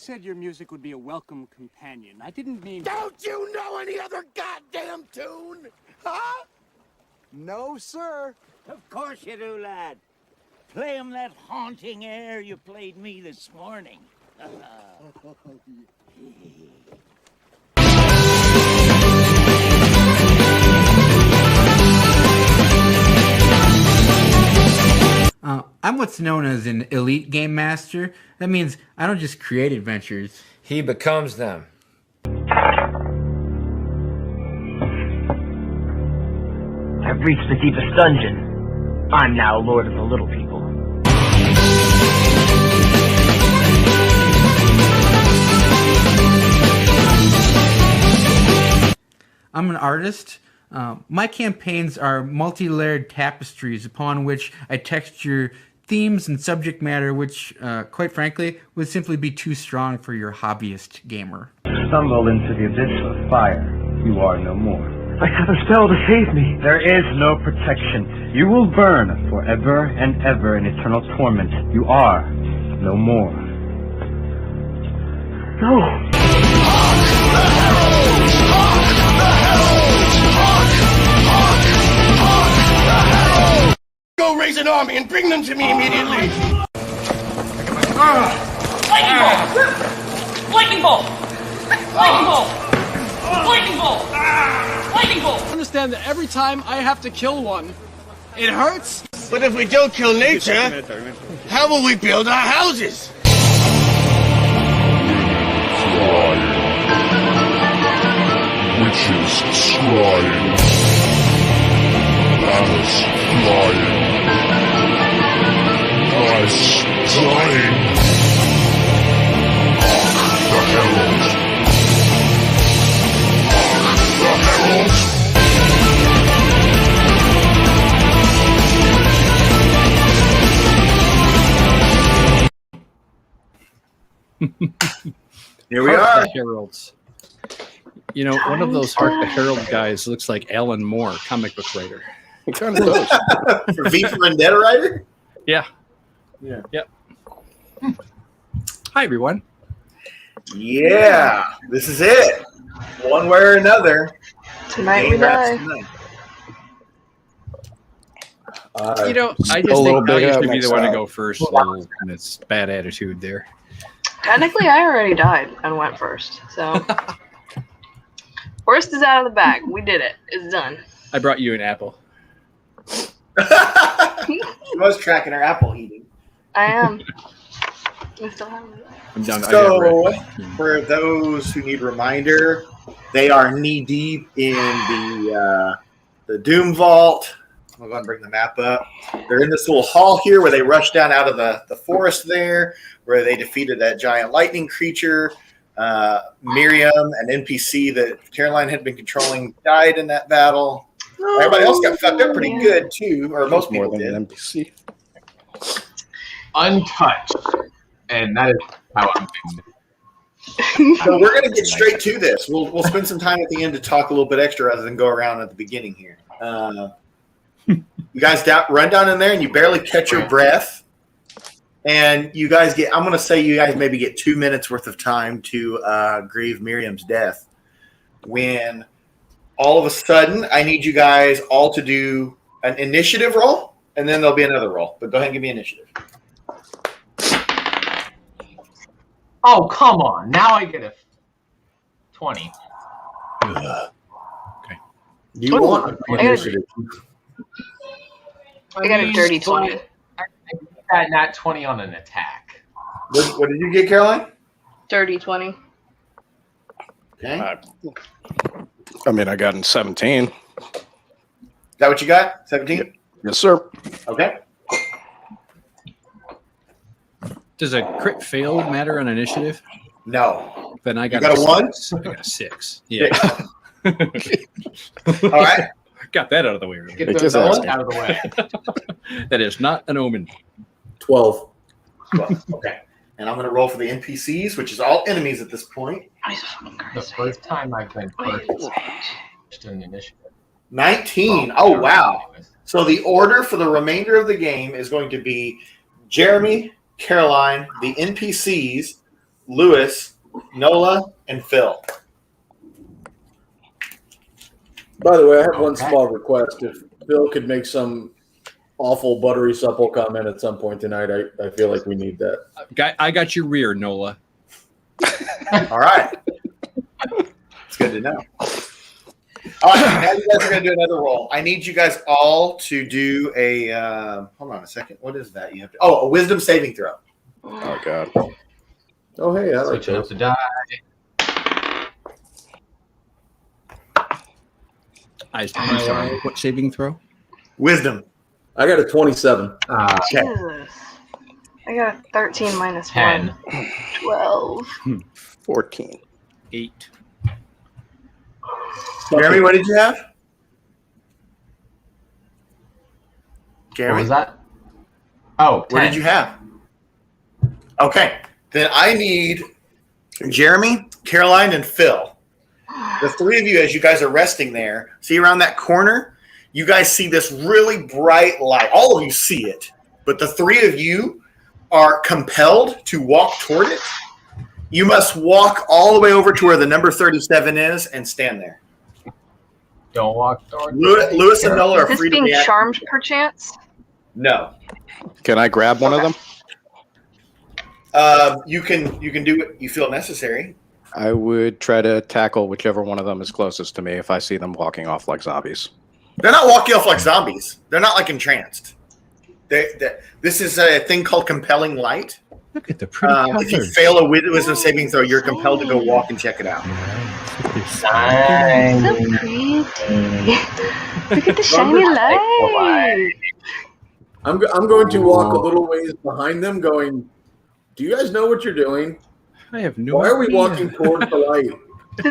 said your music would be a welcome companion. I didn't mean... Don't you know any other goddamn tune? Huh? No, sir. Of course you do, lad. Play 'em that haunting air you played me this morning. I'm what's known as an elite game master. That means I don't just create adventures. He becomes them. I've reached the deepest dungeon. I'm now Lord of the Little People. I'm an artist. My campaigns are multi-layered tapestries upon which I texture themes and subject matter which, quite frankly, would simply be too strong for your hobbyist gamer. Stumble into the abyss of fire. You are no more. I have a spell to save me. There is no protection. You will burn forever and ever in eternal torment. You are no more. No. Go raise an army and bring them to me immediately. Lightning bolt! Lightning bolt! Lightning bolt! Lightning bolt! Lightning bolt! I understand that every time I have to kill one, it hurts. But if we don't kill nature, how will we build our houses? Witches scrying. Banners flying. Dice dying. Hark the herald. Hark the herald. Here we are. The Heralds. You know, one of those Hark the Herald guys looks like Alan Moore, comic book writer. It kind of does. For V for Vendetta writer? Yeah. Yeah. Yep. Hi, everyone. Yeah. This is it. One way or another. Tonight we die. You know, I just think I used to be the one to go first, and it's bad attitude there. Technically, I already died and went first, so... Worst is out of the bag. We did it. It's done. I brought you an apple. She was tracking her apple eating. I am. I still have it. I'm done. So, for those who need a reminder, they are knee-deep in the Doomvault. I'll go ahead and bring the map up. They're in this little hall here where they rushed down out of the forest there, where they defeated that giant lightning creature. Miriam, an NPC that Caroline had been controlling, died in that battle. Everybody else got fucked up pretty good, too, or most people did. An NPC. Untouched. And that is how I'm feeling. So we're going to get straight to this. We'll spend some time at the end to talk a little bit extra rather than go around at the beginning here. You guys run down in there and you barely catch your breath. And you guys I'm going to say you guys maybe get 2 minutes worth of time to grieve Miriam's death. When all of a sudden, I need you guys all to do an initiative roll, and then there'll be another roll. But go ahead and give me initiative. Oh, come on. Now I get a 20. Okay. You want initiative. I got a dirty 20. I got not 20 on an attack. What did you get, Caroline? Dirty 20. Okay. I mean, I got in 17. Is that what you got? 17? Yes, sir. Okay. Does a crit fail matter on initiative? No. Then I got a 1? I got a 6. Yeah. All right. Got that out of the way. Get those out of the way. That is not an omen. 12. Okay. And I'm going to roll for the NPCs, which is all enemies at this point. The first time I've been first in initiative. 19. Oh, wow. So the order for the remainder of the game is going to be Jeremy, Caroline, the NPCs, Lewis, Nola, and Phil. By the way, I have one small request. If Phil could make some awful buttery supple comment at some point tonight, I feel like we need that. I got your rear, Nola. All right. It's good to know. All right, now you guys are going to do another roll. I need you guys all to do a hold on a second. What is that? You have to a wisdom saving throw. Oh God. Oh hey, I like Switch up that. the die. What saving throw? Wisdom. I got a 27. Jesus. I got 13 minus 10. 1. 12. 14. 8. Jeremy, what did you have? Jeremy, What was that? Oh, 10. what did you have? Okay, then I need Jeremy, Caroline, and Phil. The three of you, as you guys are resting there, see around that corner, you guys see this really bright light. All of you see it, but the three of you are compelled to walk toward it. You must walk all the way over to where the number 37 is and stand there. Don't walk toward Lewis and Nola Is are this free to being react. charmed perchance? No. Can I grab one of them? You can do what you feel necessary. I would try to tackle whichever one of them is closest to me if I see them walking off like zombies. They're not walking off like zombies. They're not like entranced. This is a thing called compelling light. Look at the pretty If you fail a wisdom saving throw, you're compelled to go walk and check it out. Nice. So pretty. Look at the shiny light. I'm going to walk a little ways behind them, going, do you guys know what you're doing? I have no Why are we idea. walking towards the light?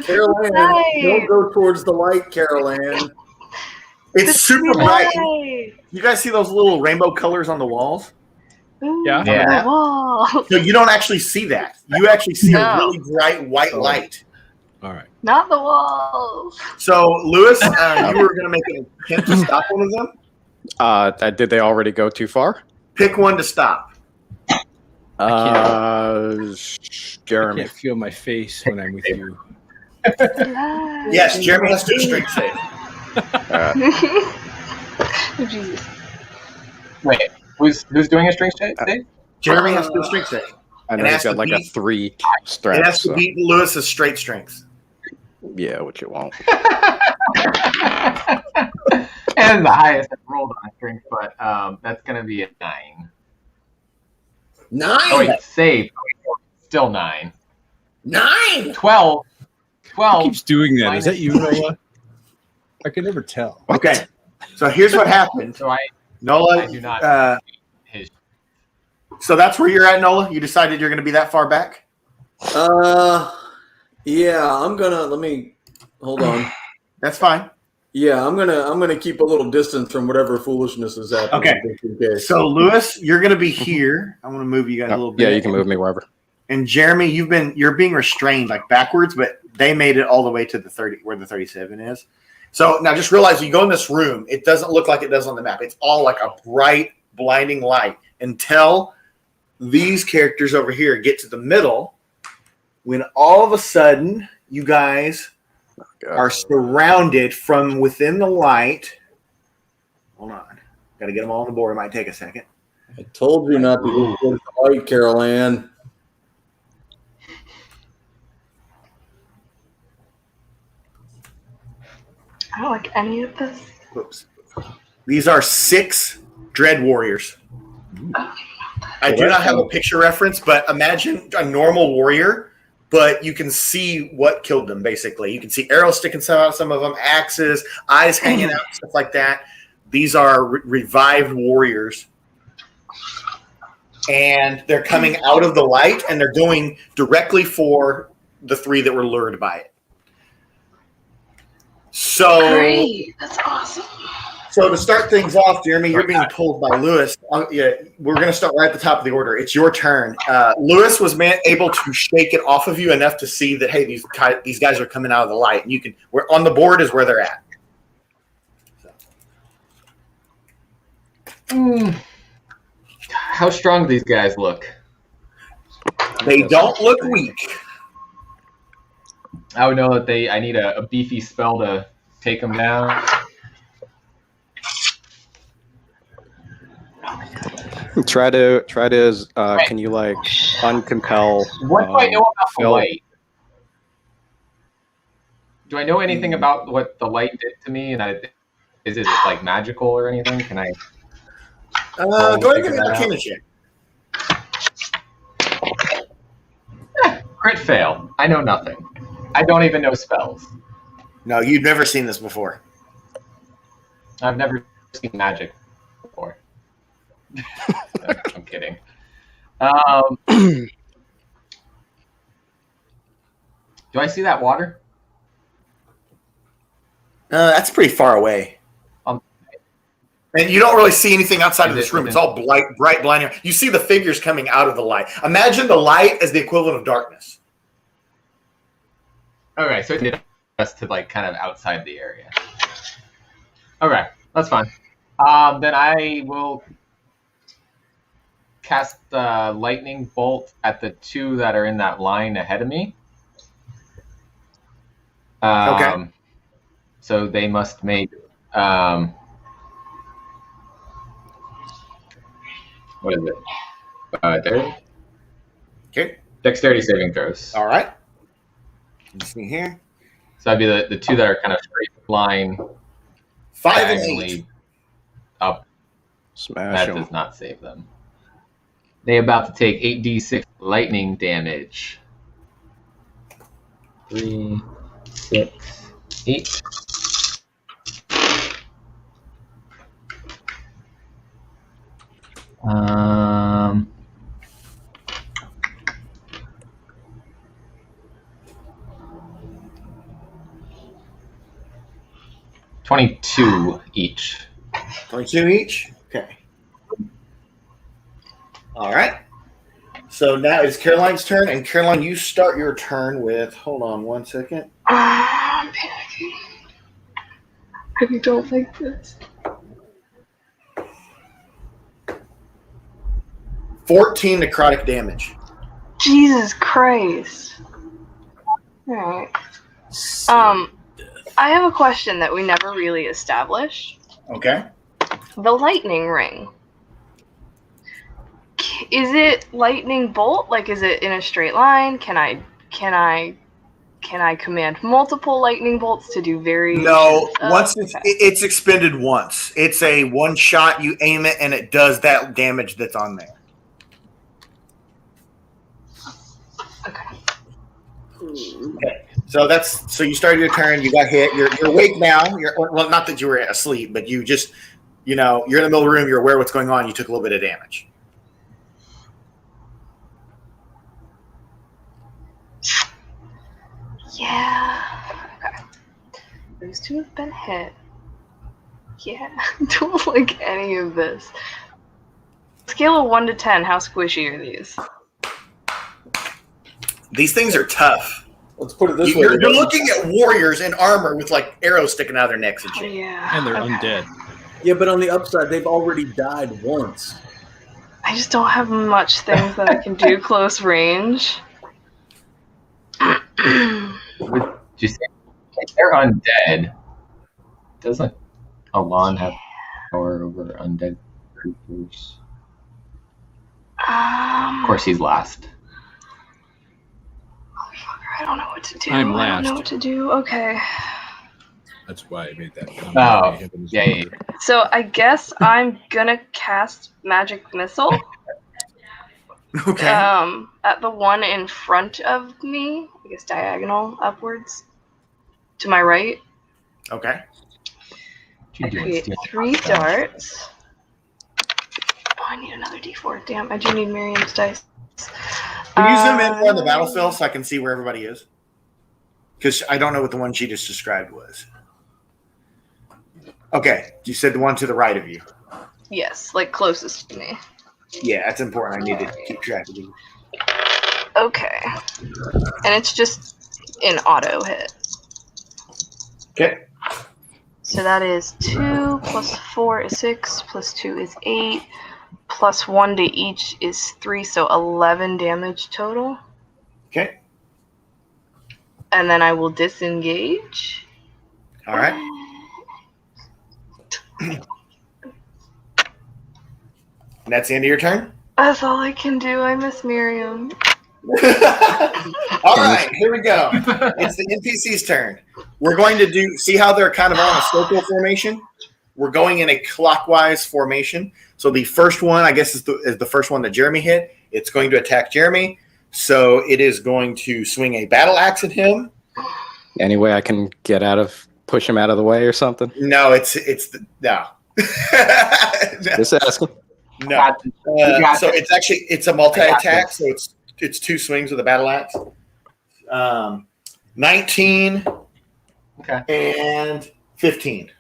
Carol Ann, don't go towards the light, Carol Ann. It's super bright. Light. You guys see those little rainbow colors on the walls? Ooh, Yeah. on the wall. So you don't actually see that. You actually see a No. really bright white light. All right. Not the walls. So, Lewis, you were going to make an attempt to stop one of them. Did they already go too far? Pick one to stop. I Jeremy. can't feel my face when I'm with you. Yes, Jeremy has to do a strength save. Oh, Jesus. Wait, who's doing a strength save? Jeremy has to do a strength save. I know It he's has got to like a beat- 3 It strength. has to So. beat Lewis's straight strength. Yeah, which it won't. And the highest I've rolled on strength, but that's going to be a 9. 9? Oh, wait, save. Still 9. 9? 12. Who 12. keeps doing that? Minus Is that you, Nola? I can never tell. Okay. So here's what happened. So I Nola, do not his. so that's where you're at, Nola? You decided you're going to be that far back? Yeah, let me hold on. That's fine. Yeah, I'm gonna keep a little distance from whatever foolishness is happening. Okay. just in case. So, Lewis, you're going to be here. I'm going to move you guys a little bit. Yeah, you can move me wherever. And Jeremy, you're being restrained like backwards, but they made it all the way to the 30 where the 37 is. So now just realize you go in this room, it doesn't look like it does on the map. It's all like a bright, blinding light until these characters over here get to the middle, when all of a sudden you guys are surrounded from within the light. Hold on. Got to get them all on the board. It might take a second. I told you not to go towards the light, Carol Ann. I don't like any of this. Oops. These are 6 Dread Warriors. I do not have a picture reference, but imagine a normal warrior, but you can see what killed them, basically. You can see arrows sticking out, some of them, axes, eyes hanging out, stuff like that. These are revived warriors. And they're coming out of the light, and they're going directly for the 3 that were lured by it. So, Great. That's awesome. So to start things off, Jeremy, you're being pulled by Lewis. Yeah, we're going to start right at the top of the order. It's your turn. Lewis was able to shake it off of you enough to see that, hey, these guys are coming out of the light. And you can. We're on the board is where they're at. How strong do these guys look? They don't look weak. I would know that I need a beefy spell to take them down. Try to. Can you like uncompel? What do I know about the Phil? light? Do I know anything about what the light did to me? And is it like magical or anything? Can I? Go ahead and give me an Arcana check. Crit fail. I know nothing. I don't even know spells. No, you've never seen this before. I've never seen magic before. I'm kidding. Do I see that water? That's pretty far away. And you don't really see anything outside of this room. It's all bright, blinding. You see the figures coming out of the light. Imagine the light as the equivalent of darkness. Okay, so it us to like kind of outside the area. Okay, that's fine. Then I will cast the lightning bolt at the two that are in that line ahead of me. Okay. So they must make what is it? Dexterity? Okay. Dexterity saving throws. All right. Let's see here. So that'd be the two that are kind of straight line. 5 and 8. Up. Smash That them. does not save them. They about to take 8d6 lightning damage. 3, 6, 8. Um. 22 each. 22 each? Okay. All right. So now it's Caroline's turn, and Caroline, you start your turn with, hold on one second. I'm panicking. I don't like this. 14 necrotic damage. Jesus Christ. Alright. I have a question that we never really established. Okay. The lightning ring. Is it lightning bolt? Like, is it in a straight line? Can I command multiple lightning bolts to do various? No, once it's expended once. It's a one shot. You aim it, and it does that damage that's on there. Okay. So you started your turn. You got hit. You're awake now. Well, not that you were asleep, but you just, you're in the middle of the room. You're aware of what's going on. You took a little bit of damage. Yeah. Okay. Those two have been hit. Yeah. Don't like any of this. Scale of 1 to 10. How squishy are these? These things are tough. Let's put it this way. You're looking at warriors in armor with like arrows sticking out of their necks and shit. Yeah. And they're undead. Yeah, but on the upside, they've already died once. I just don't have much things that I can do close range. Would you say they're undead? Doesn't Alon have power over undead creatures? Of course, he's last. I don't know what to do. I'm I don't know last. what to do. Okay. That's why I made that comment. Oh, yeah. So I guess I'm gonna cast Magic Missile. Okay. At the one in front of me, I guess diagonal upwards to my right. Okay. I create 3 darts. Oh, I need another D4. Damn, I do need Miriam's dice. Can you zoom in more on the battlefield so I can see where everybody is? Because I don't know what the one she just described was. Okay. You said the one to the right of you. Yes, like closest to me. Yeah, that's important. I need to keep track of you. Okay. And it's just an auto hit. Okay. So that is 2 plus 4 is 6 plus 2 is 8 plus 1 to each is 3, so 11 damage total. Okay. And then I will disengage. All right. And that's the end of your turn? That's all I can do. I miss Miriam. All right, here we go. It's the NPC's turn. We're going to see how they're kind of on a circle formation? We're going in a clockwise formation. So the first one, I guess, is the first one that Jeremy hit. It's going to attack Jeremy. So it is going to swing a battle axe at him. Any way I can push him out of the way or something? No, no. Just asking. No. So it's a multi-attack. So it's 2 swings with a battle axe. 19 and 15.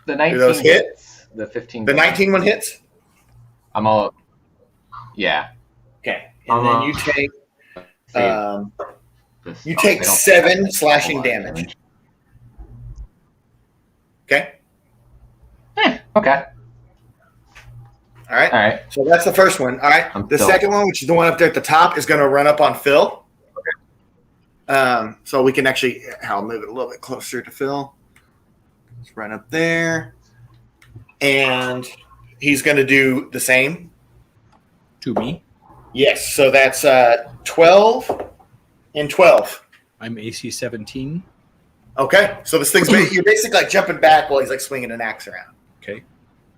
The 19 Do those hit? hits. The 15. The 19 one hits? I'm all. Yeah. Okay. And then you take 7 slashing damage. Okay. Okay. All right. All right. So that's the first one. All right. The second one, which is the one up there at the top, is going to run up on Phil. Okay. So we can actually, I'll move it a little bit closer to Phil. Let's run up there. And he's going to do the same. To me? Yes. So that's 12 and 12. I'm AC 17. Okay. So this thing's you're basically like jumping back while he's like swinging an axe around. Okay.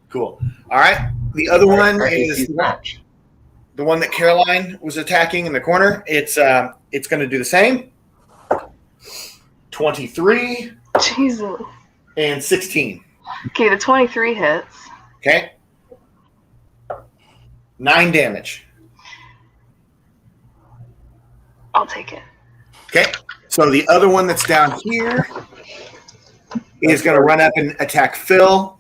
Cool. All right. The other one is the one that Caroline was attacking in the corner. It's going to do the same. 23. Jesus. And 16. Okay, the 23 hits. Okay. 9 damage. I'll take it. Okay. So the other one that's down here is going to run up and attack Phil.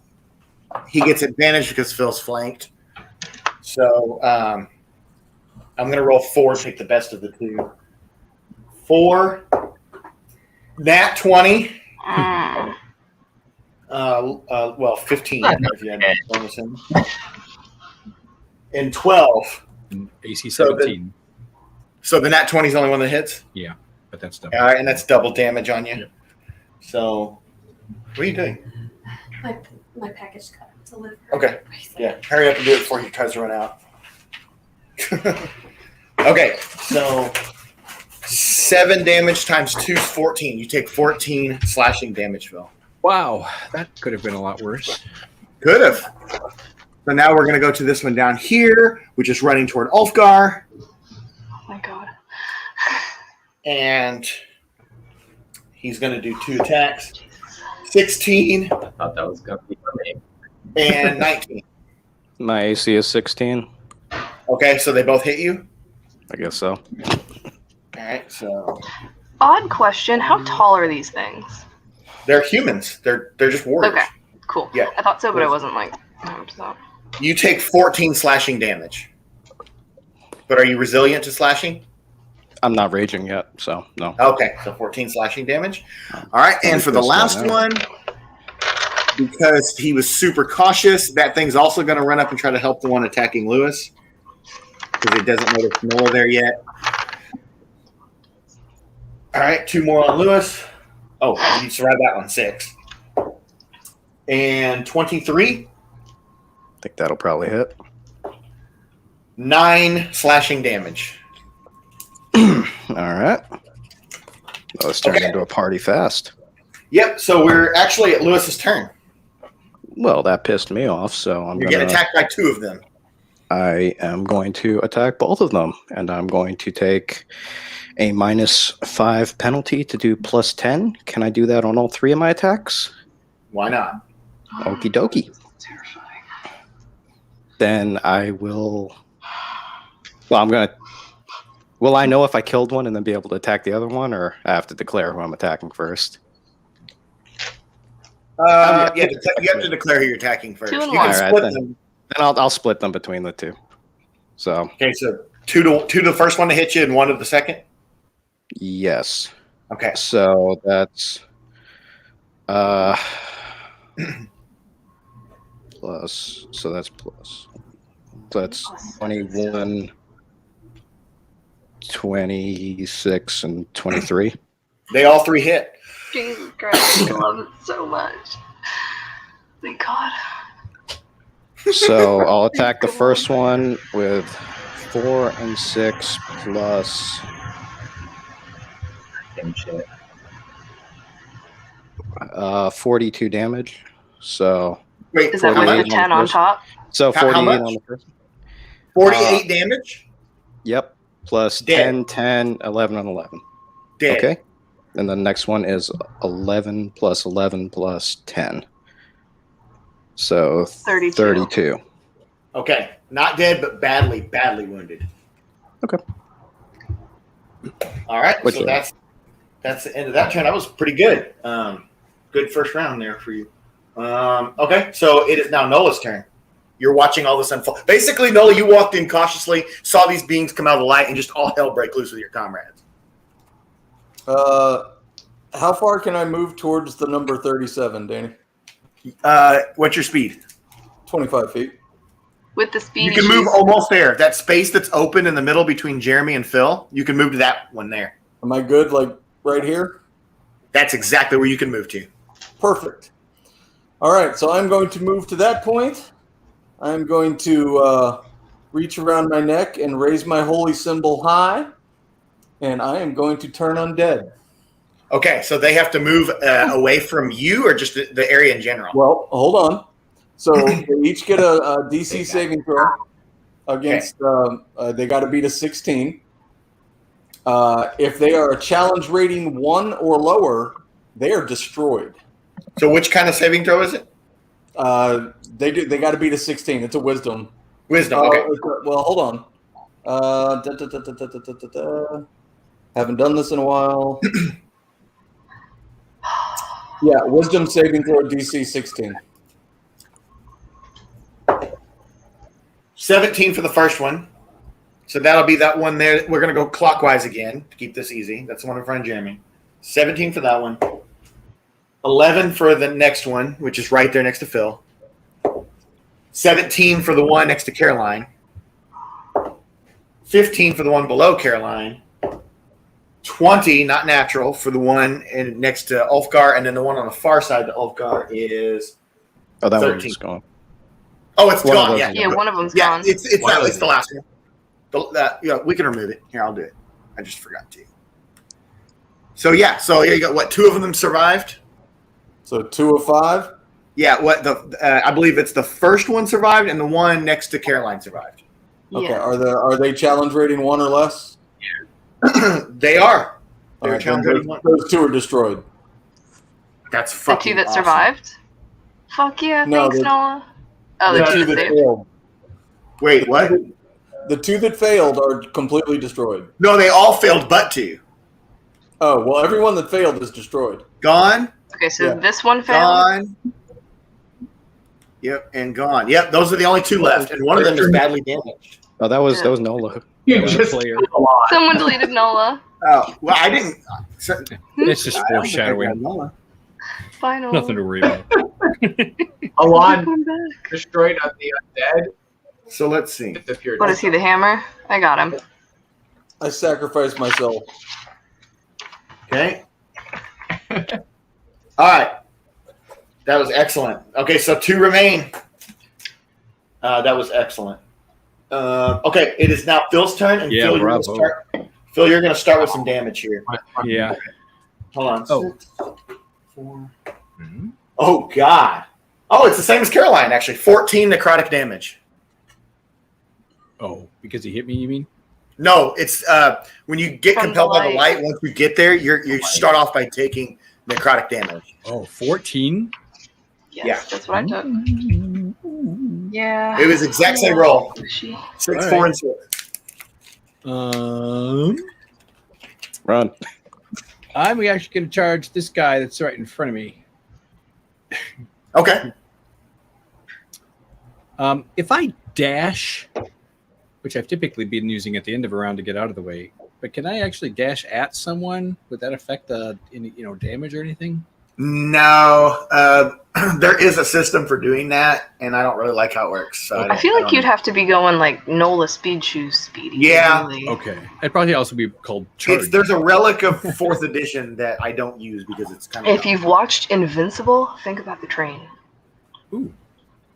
He gets advantage because Phil's flanked. So I'm going to roll 4, take the best of the 2. 4. Nat 20. Well, 15 if you had bonus in. And 12. AC 17. So the nat 20 is the only one that hits? Yeah, but that's double. All right, and that's double damage on you. Yep. So what are you doing? My package got delivered. Okay. Yeah, hurry up and do it before he tries to run out. Okay, so 7 damage times 2 is 14. You take 14 slashing damage, Phil. Wow, that could have been a lot worse. Could have. So now we're going to go to this one down here, which is running toward Ulfgar. Oh my god. And he's going to do 2 attacks. 16. I thought that was going to be for me. And 19. My AC is 16. Okay, so they both hit you? I guess so. All right, so... Odd question. How tall are these things? They're humans. They're just warriors. Okay, cool. Yeah. I thought so, but I wasn't like... So. You take 14 slashing damage. But are you resilient to slashing? I'm not raging yet, so no. Okay, so 14 slashing damage. All right, and for the last one, because he was super cautious, that thing's also going to run up and try to help the one attacking Lewis. Because it doesn't know there's Camilla there yet. All right, 2 more on Lewis. Oh, you survived that one, 6. And 23. I think that'll probably hit. 9 slashing damage. All right. Well, it's turned into a party fast. Yep, so we're actually at Lewis's turn. Well, that pissed me off, so You're getting attacked by 2 of them. I am going to attack both of them, and I'm going to take a -5 penalty to do +10. Can I do that on all 3 of my attacks? Why not? Okie dokie. Then I will... Well, I'm going to... Will I know if I killed one and then be able to attack the other one, or I have to declare who I'm attacking first? Yeah, you have to declare who you're attacking first. You can split them. Then I'll split them between the 2. So okay, so 2 to the first one to hit you and 1 to the second? Yes. Okay. So that's plus. So that's plus. So that's 21, 26, and 23. They all three hit. Jesus Christ, I love it so much. Thank God. So I'll attack the first one with 4 and 6 plus. Shit. 42 damage. So wait, is that with the 10 on top? So 48 how much? on the first. 48 damage. Yep. Plus Dead. 10, 10, 11, and 11. Dead. Okay. And the next one is 11 plus 11 plus 10. So 32. Okay, not dead, but badly wounded. Okay. All right, Which so one? that's the end of that turn. That was pretty good. Good first round there for you. Okay, so it is now Nola's turn. You're watching all this unfold. Basically, Nola, you walked in cautiously, saw these beings come out of the light, and just all hell break loose with your comrades. How far can I move towards the number 37, Danny? What's your speed? 25 feet. With the speed You can move almost there. That space that's open in the middle between Jeremy and Phil, you can move to that one there. Am I good, like right here? That's exactly where you can move to. Perfect. All right, so I'm going to move to that point. I'm going to reach around my neck and raise my holy symbol high, and I am going to turn undead. Okay, so they have to move away from you or just the area in general? Well, hold on. So they each get a DC saving throw against, they got to beat a 16. If they are a challenge rating 1 or lower, they are destroyed. So which kind of saving throw is it? They got to beat a 16. It's a wisdom. Wisdom, okay. Well, hold on. Haven't done this in a while. Yeah, wisdom saving throw DC 16. 17 for the first one. So that'll be that one there. We're going to go clockwise again to keep this easy. That's the one in front of Jeremy. 17 for that one. 11 for the next one, which is right there next to Phil. 17 for the one next to Caroline. 15 for the one below Caroline. 20, not natural, for the one next to Ulfgar. And then the one on the far side to Ulfgar is 13. One is gone. Oh, it's One of gone. those Yeah, is Yeah, gone. one of them's yeah. gone. It's the last one. We can remove it. Here, I'll do it. I just forgot to. So yeah, so here you go. What? 2 of them survived. So 2 of 5. Yeah. What the? I believe it's the first one survived, and the one next to Caroline survived. Okay. Yeah. Are they challenge rating 1 or less? They are. All They're right, challenge then rating 1. those 2 are destroyed. That's The fucking 2 that awesome. survived? Fuck yeah, No, thanks, the- Noah. Oh, the The 2 2 that that saved. failed. Wait, what? The 2 that failed are completely destroyed. No, they all failed, but 2. Oh, well, everyone that failed is destroyed. Gone. Okay, so Yeah. this one failed. Gone. Yep, and gone. Yep, those are the only 2 left, and one of them is badly damaged. Oh, that was Nola. You That was a just player. a lot. Someone deleted Nola. Oh, well, I didn't. It's just I don't think I foreshadowing. got Nola. Bye, Nola. Nothing to worry about. Alon Come back. destroyed on the undead. So let's see. Disappeared. What is he, the hammer? I got him. I sacrificed myself. Okay. All right. That was excellent. Okay, so 2 remain. That was excellent. Okay, it is now Phil's turn, and Yeah, Phil, you're going to start with some damage here. Yeah. Hold on. Oh. 6, 4. Oh God. Oh, it's the same as Caroline actually. 14 necrotic damage. Oh, because he hit me, you mean? No, it's when you get From compelled the by the light. Once you get there, you start off by taking necrotic damage. Oh, 14? Yes, Yeah. that's what I took. Yeah. It was exact same roll. 6, All 4, right. and 6. Run. I'm actually going to charge this guy that's right in front of me. Okay. If I dash, which I've typically been using at the end of a round to get out of the way, but can I actually dash at someone? Would that affect any damage or anything? No, there is a system for doing that, and I don't really like how it works. So I feel like you'd have to be going like NOLA speed shoes speedy. Yeah. Really. Okay. It'd probably also be called charge. There's a relic of 4th edition that I don't use because it's kind of. If you've watched Invincible, think about the train. Ooh.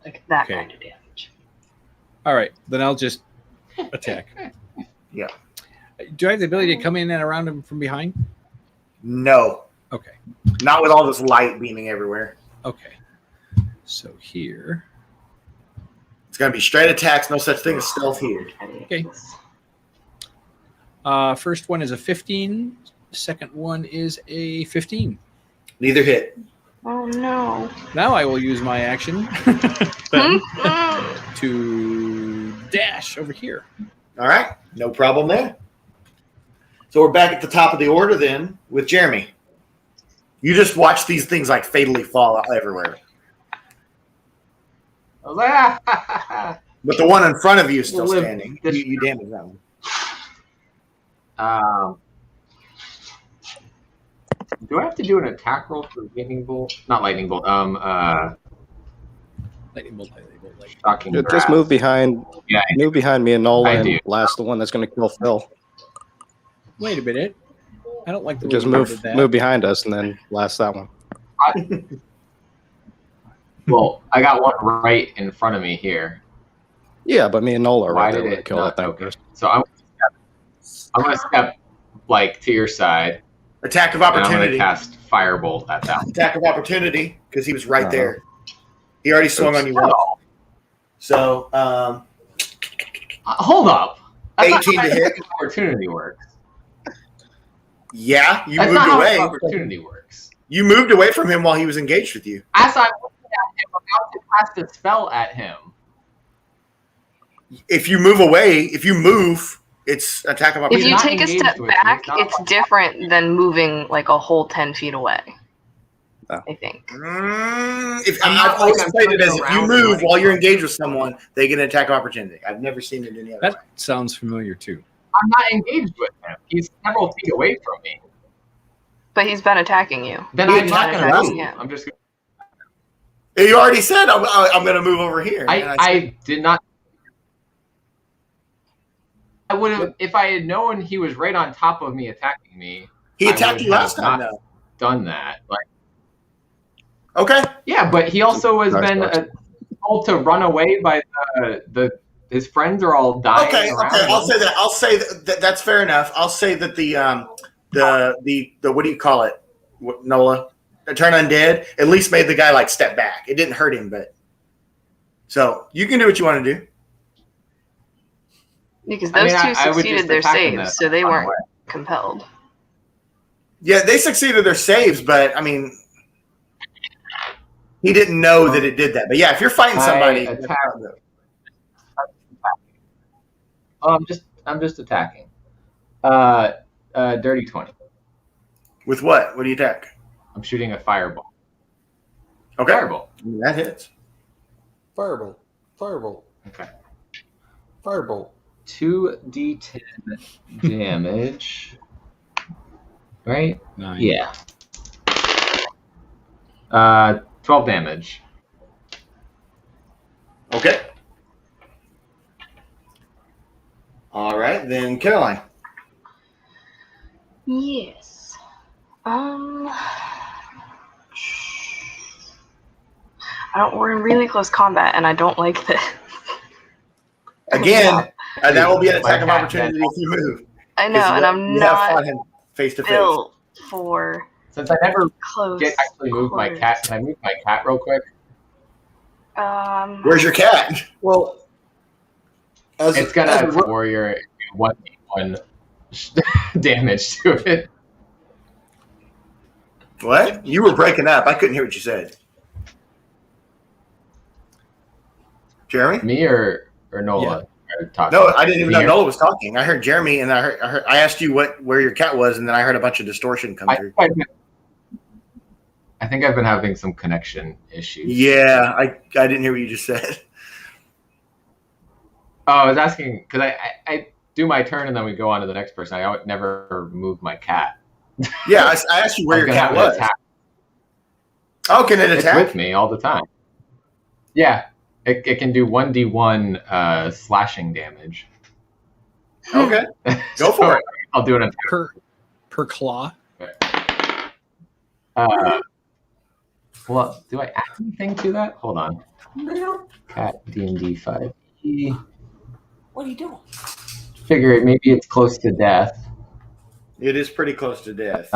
Like that Okay. kind of damage. All right, then I'll just attack. Yeah. Do I have the ability to come in and around him from behind? No. Okay. Not with all this light beaming everywhere. Okay. So here. It's gonna be straight attacks. No such thing as stealth here. Okay. First one is a 15. Second one is a 15. Neither hit. Oh no. Now I will use my action to dash over here. All right. No problem there. So we're back at the top of the order then with Jeremy. You just watch these things like fatally fall out everywhere. I was like, But the one in front of you is still Well, standing. You damaged that one. Do I have to do an attack roll for lightning bolt? Not lightning bolt. Lightning bolt. Shocking Just grasp. move behind. Yeah, move behind me and Nola, I and do. last the one that's going to kill Phil. Wait a minute. I don't like the way Just you move did that. move behind us, and then last that one. Well, I got one right in front of me here. Yeah, but me and Nola are Why right there did to it kill not? that thing Okay. first. So I'm gonna step like to your side. Attack of And I'm opportunity. gonna cast firebolt at that one. Attack of opportunity because he was right there. He already swung on you Oops. once. So, Hold up. That's 18 not to how hit. Opportunity works. Yeah, you That's moved not away. how opportunity works. You moved away from him while he was engaged with you. As I'm looking at him, about to cast a spell at him. If you move away, if you move, it's attack of If opportunity. you not take a engaged step with me, back, it's not it's different than moving like a whole 10 feet away. Oh. I think. I've always played it as if you move while you're engaged with someone, they get an attack of opportunity. I've never seen it any other way. That sounds familiar too. I'm not engaged with him. He's several feet away from me. But he's been attacking you. Then He I'm not attacked gonna you. move. Yeah. I'm just. You already said I'm going to move over here. And I did not. I would have if I had known he was right on top of me attacking me. He I attacked would you last have time, not though. Done that, like Okay. yeah, but he also has Nice been box. told to run away by his friends are all dying. Okay. around Okay. I'll him. say that. I'll say that that's fair enough. I'll say that the what do you call it, Nola? Turn undead at least made the guy like step back. It didn't hurt him, but so you can do what you want to do. Because I those mean, two I would succeeded just their attack him saves, then. so they Run weren't away. compelled. Yeah, they succeeded their saves, but I mean, he didn't know that it did that. But yeah, if you're fighting somebody, I attack. Oh, I'm just attacking. Dirty 20. with what? What do you attack? I'm shooting a fireball. Okay, Fireball. that hits. Fireball. Fireball. Okay. Fireball. 2d10 damage. Right? 9. Yeah. 12 damage. Okay. All right, then Caroline. Yes. We're in really close combat, and I don't like this. Again, that will be an attack of My cat opportunity if you move. I know, and I'm You have not fought him face to face. built for Since I never close. get actually move my quarters. cat, can I move my cat real quick? Where's your cat? Well, It's gonna warrior 1d1 damage to it. What? You were breaking up. I couldn't hear what you said. Jeremy? Me or Nola? Are talking? No, I didn't even know Here? Nola was talking. I heard Jeremy, and I asked you where your cat was, and then I heard a bunch of distortion come through. I think I've been having some connection issues. Yeah, I didn't hear what you just said. Oh, I was asking because I do my turn and then we go on to the next person. I would never move my cat. Yeah, I asked you where I was your gonna cat have an was. attack. Oh, can it It's attack? with me all the time. Yeah, it can do 1d1 slashing damage. Okay, go for it. I'll do it per claw. Well, do I add anything to that? Hold on. Cat D&D 5e. What are you doing? Figure maybe it's close to death. It is pretty close to death.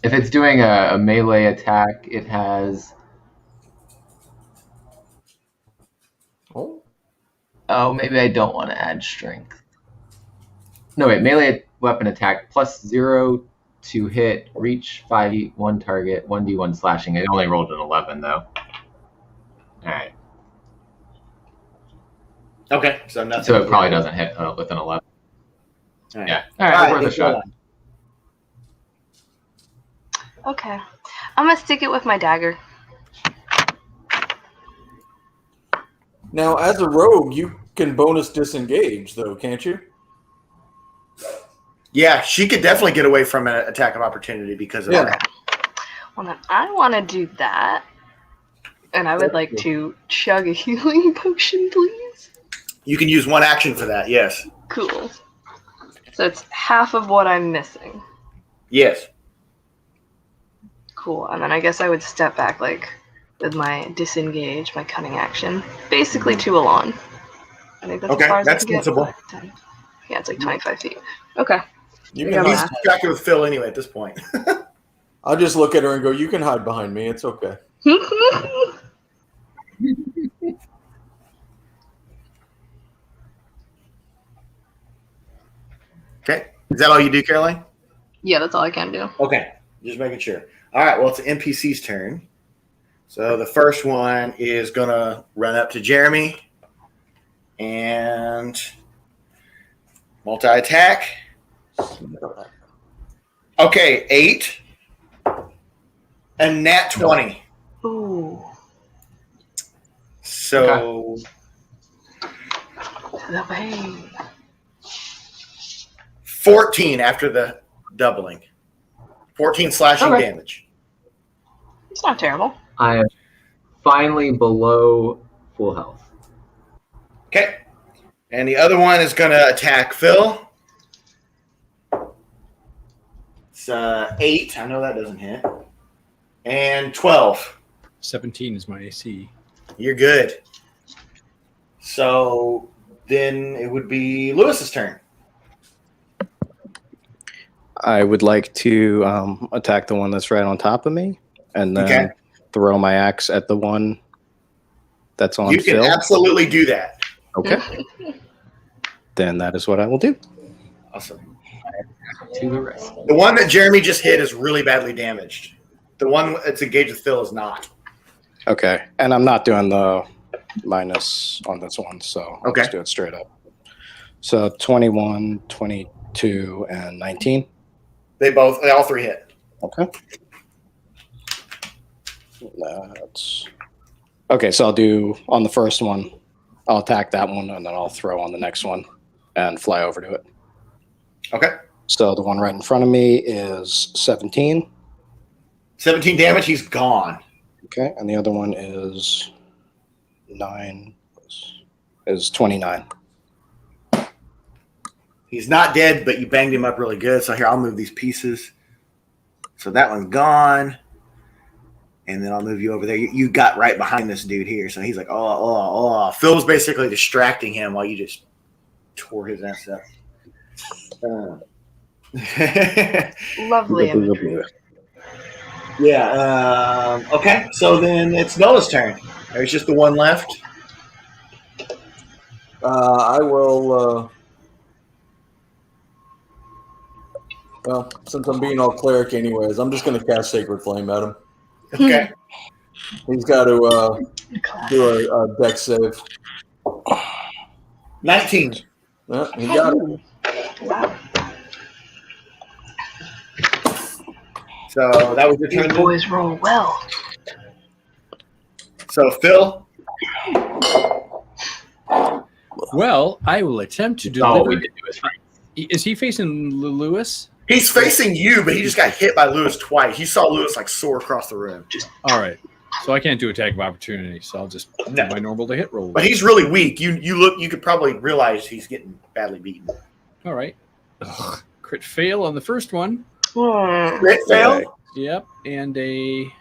If it's doing a melee attack, it has. Oh, maybe I don't want to add strength. No, wait. Melee weapon attack +0 to hit, reach 5, 1 target, 1d1 slashing. It only rolled an 11 though. All right. Okay, so nothing. So it probably doesn't hit with an 11. All right. Yeah. All right. Worth a shot. Okay. I'm going to stick it with my dagger. Now, as a rogue, you can bonus disengage, though, can't you? Yeah, she could definitely get away from an attack of opportunity because of that. Well, then I want to do that. And I would like to chug a healing potion, please. You can use one action for that, yes. Cool. So it's half of what I'm missing. Yes. Cool. And then I guess I would step back, like, with my disengage, my cunning action. Basically to Alon. I think that's as far as that's I can sensible. get. Yeah, it's like 25 feet. Okay. You can he's distracted with Phil anyway at this point. I'll just look at her and go, you can hide behind me. It's okay. Okay. Is that all you do, Caroline? Yeah, that's all I can do. Okay. Just making sure. All right. Well, it's the NPC's turn. So the first one is going to run up to Jeremy and multi-attack. Okay, 8. And nat 20. Ooh. So... The pain. 14 after the doubling. 14 slashing damage. It's not terrible. I am finally below full health. Okay. And the other one is going to attack Phil. It's 8. I know that doesn't hit. And 12. 17 is my AC. You're good. So then it would be Lewis's turn. I would like to attack the one that's right on top of me, and then throw my axe at the one that's on Phil. You can absolutely do that. Okay. Then that is what I will do. Awesome. To the rest. The one that Jeremy just hit is really badly damaged. The one that's engaged with Phil is not. Okay. And I'm not doing the minus on this one, so I'll just do it straight up. So 21, 22, and 19. They all three hit. Okay. That's okay. So I'll do on the first one, I'll attack that one, and then I'll throw on the next one and fly over to it. Okay. So the one right in front of me is 17. 17 damage. He's gone. Okay, and the other one is 9. Is 29. He's not dead, but you banged him up really good. So here, I'll move these pieces. So that one's gone. And then I'll move you over there. You got right behind this dude here. So he's like, oh. Phil was basically distracting him while you just tore his ass up. Lovely imagery. Yeah. Okay. So then it's Nola's turn. There's just the one left. I will... well, since I'm being all cleric anyways, I'm just going to cast Sacred Flame at him. Okay. He's got to do a dex save. 19. Yeah, he got it. Wow. So that was your turn. These boys roll well. So Phil. Well, I will attempt to all deliver. we did was right. Is he facing Lewis? He's facing you, but he just got hit by Lewis twice. You saw Lewis like soar across the room. All right. So I can't do attack of opportunity, so I'll just do my normal to hit roll. But he's really weak. You could probably realize he's getting badly beaten. All right. Ugh. Crit fail on the first one. Crit fail? Yep. And a...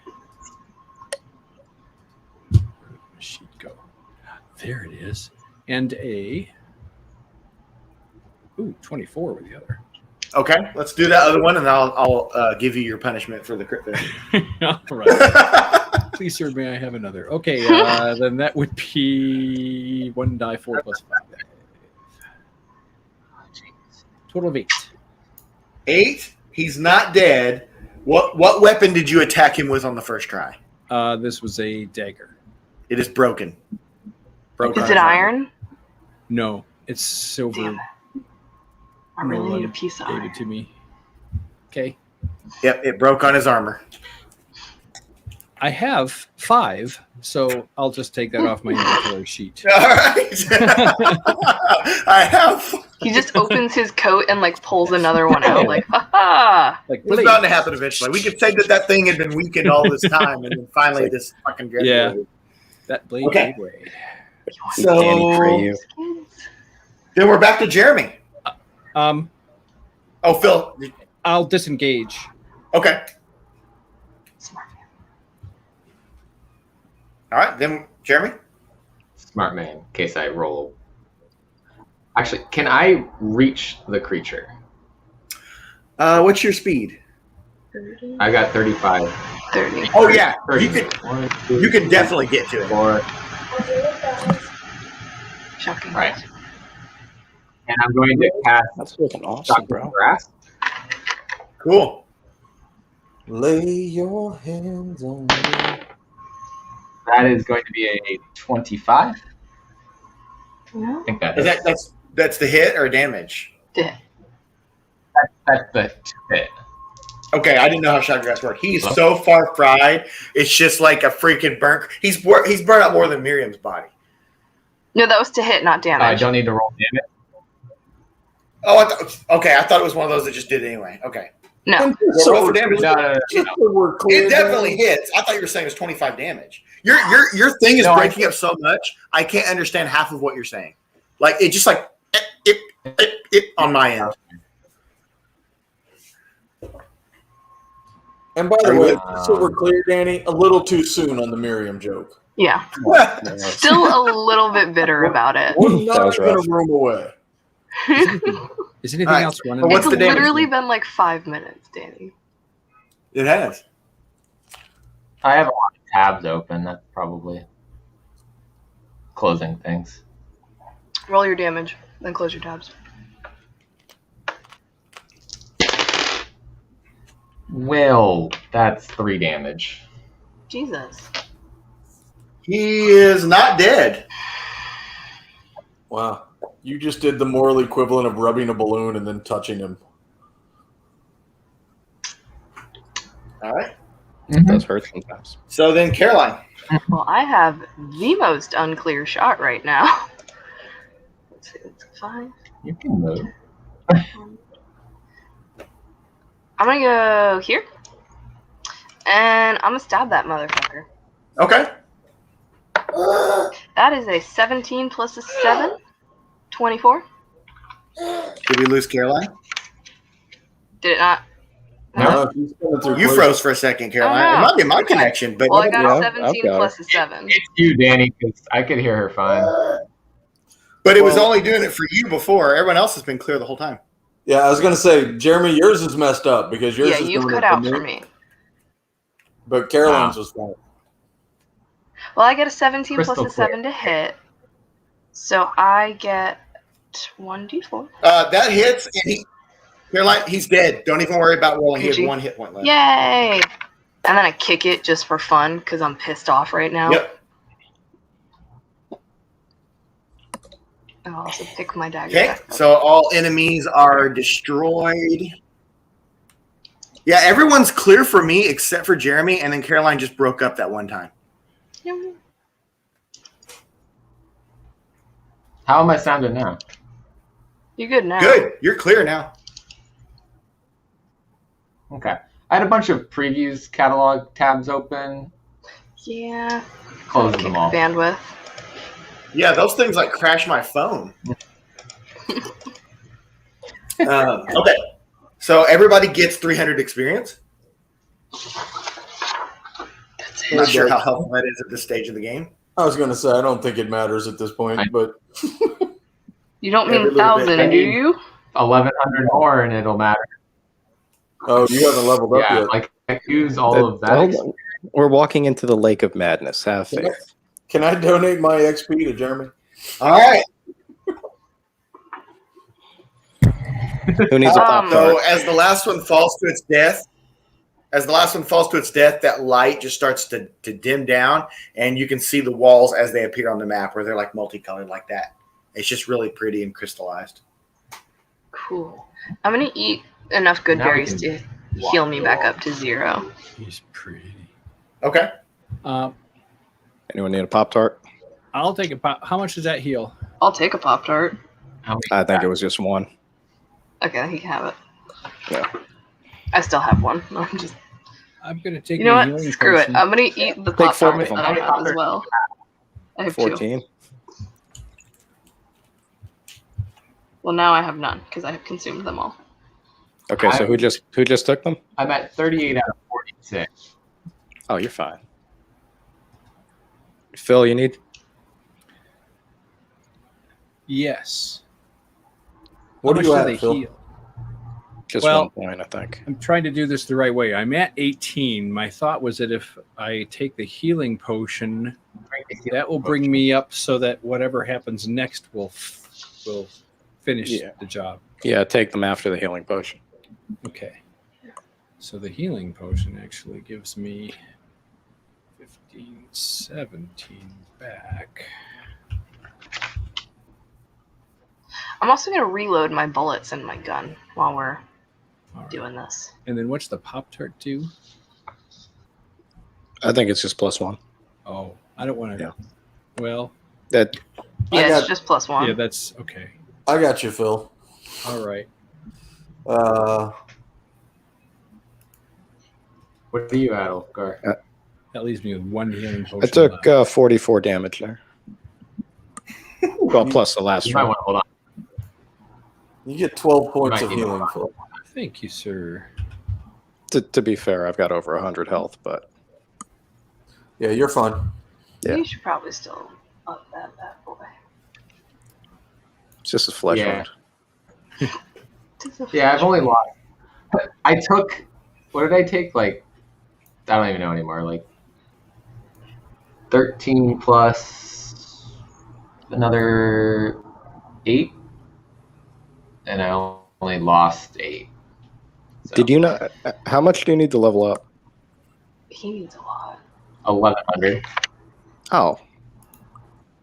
sheet go. There it is. And a... Ooh, 24 with the other. Okay, let's do that other one, and I'll give you your punishment for the crit fail. All right. Please, sir, may I have another? Okay, then that would be 1 die 4 plus 5. Total of 8. 8? He's not dead. What weapon did you attack him with on the first try? This was a dagger. It is broken. Is it iron? No, it's silver. Damn it. I really need a piece of gave iron. it to me. Okay. Yep, it broke on his armor. I have 5, so I'll just take that off my inventory sheet. All right. I have. He just opens his coat and like pulls another one out. Like, ha ha! Like, It was bound to happen eventually. We could say that thing had been weakened all this time, and then finally this fucking graduated. That blade Okay. gave way. So then we're back to Jeremy. Oh, Phil. I'll disengage. Okay. All right, then Jeremy. Smart man. In case I roll. Actually, can I reach the creature? What's your speed? I got 35. 30. Oh yeah, 30. you can definitely get to it. Shocking. Right. And I'm going to cast That's looking awesome, bro. Grass. Cool. Lay your hands on me. That is going to be a 25. No. I think that Is is. that's the hit or damage? Yeah. That's the hit. Okay, I didn't know how shotgrass worked. He's so far fried. It's just like a freaking burnt. He's burnt out more than Miriam's body. No, that was to hit, not I damage. don't need to roll damage. Oh, I thought it was one of those that just did it anyway. Okay. No. Roll for damage. No. It definitely hits. I thought you were saying it was 25 damage. Your thing is breaking up so much. I can't understand half of what you're saying. Like it just like it on my end. And by the way, so we're clear, Danny, a little too soon on the Miriam joke. Yeah. Still a little bit bitter about it. We're not even a room away. Is anything else running? What's It's the damage? literally been like 5 minutes, Danny. It has. I have a lot of tabs open. That's probably closing things. Roll your damage, then close your tabs. Well, that's 3 damage. Jesus. He is not dead. Wow. You just did the moral equivalent of rubbing a balloon and then touching him. All right. It does hurt sometimes. So then, Caroline. Well, I have the most unclear shot right now. Let's see, it's 5. You can move. I'm gonna go here. And I'm gonna stab that motherfucker. Okay. That is a 17 plus a 7. 24. Did we lose Caroline? Did it not? No. You froze for a second, Caroline. Oh, no. It might be my connection, but Well, I got Yeah, a 17 I've got plus a 7. It's you, Danny, because I could hear her fine. but it was only doing it for you before. Everyone else has been clear the whole time. Yeah, I was going to say, Jeremy, yours is messed up because yours Yeah, is you've doing cut it out for me. But Caroline's was fine. Well, I get a 17 Crystal plus a clear. 7 to hit. So I get 1d4. That hits, and Caroline, he's dead. Don't even worry about rolling. He has GG. 1 hit point left. Yay! And then I kick it just for fun because I'm pissed off right now. Yep. I'll also pick my dagger Okay, back up. so all enemies are destroyed. Yeah, everyone's clear for me except for Jeremy, and then Caroline just broke up that one time. How am I sounding now? You're good now. Good. You're clear now. Okay. I had a bunch of previews catalog tabs open. Yeah. Closed them all. Bandwidth. Yeah, those things like crash my phone. Okay, so everybody gets 300 experience. I'm not sure how helpful that is at this stage of the game. I was going to say, I don't think it matters at this point, but You don't Every mean little bit. 1,000, do you? 1,100 more, and it'll matter. oh, you haven't leveled up Yeah, yet. like I use all of that. Hold on. We're walking into the lake of madness. Have faith. Can I donate my XP to Jeremy? All right. Who needs a pop So tart? as the last one falls to its death, that light just starts to dim down, and you can see the walls as they appear on the map, where they're like multicolored like that. It's just really pretty and crystallized. Cool. I'm gonna eat enough good Now we berries to heal me back up to 0. He's pretty. Okay. Anyone need a pop tart? I'll take a pop. How much does that heal? I'll take a Pop-Tart. I think it was just one. Okay, he can have it. Yeah. I still have one. I'm gonna take. You know my what? healing Screw potion. it. I'm gonna eat the Take four Pop-Tart of them. that I have as well. I have 2. 14. Well, now I have none because I have consumed them all. Okay, so who just took them? I'm at 38 out of 46. Oh, you're fine. Phil, you need? Yes. What How do you much have, they Phil? heal? Just Well, 1 point, I think. I'm trying to do this the right way. I'm at 18. My thought was that if I take the healing potion, that will bring me up so that whatever happens next will finish the job. Yeah, take them after the healing potion. Okay. So the healing potion actually gives me 15, 17 back. I'm also gonna reload my bullets in my gun while we're doing this. And then what's the Pop-Tart do? I think it's just +1. Oh, I don't want to. Yeah. Well, that. Yeah, it's just +1. Yeah, that's okay. I got you, Phil. All right. What do you at, Ulfgar? That leaves me with 1 healing potion. I took left. 44 damage there. Well, plus the last You might one. want to hold on. You get 12 points Might of need healing, to- Phil. Thank you, sir. To be fair, I've got over 100 health, but Yeah, you're fine. Yeah. You should probably still up that bad boy. it's just a flesh Yeah. wound. Yeah, I've only lost. I took. What did I take? Like, I don't even know anymore. Like, 13 plus another 8, and I only lost 8. So, Did you not? How much do you need to level up? He needs a lot. 1,100. Oh.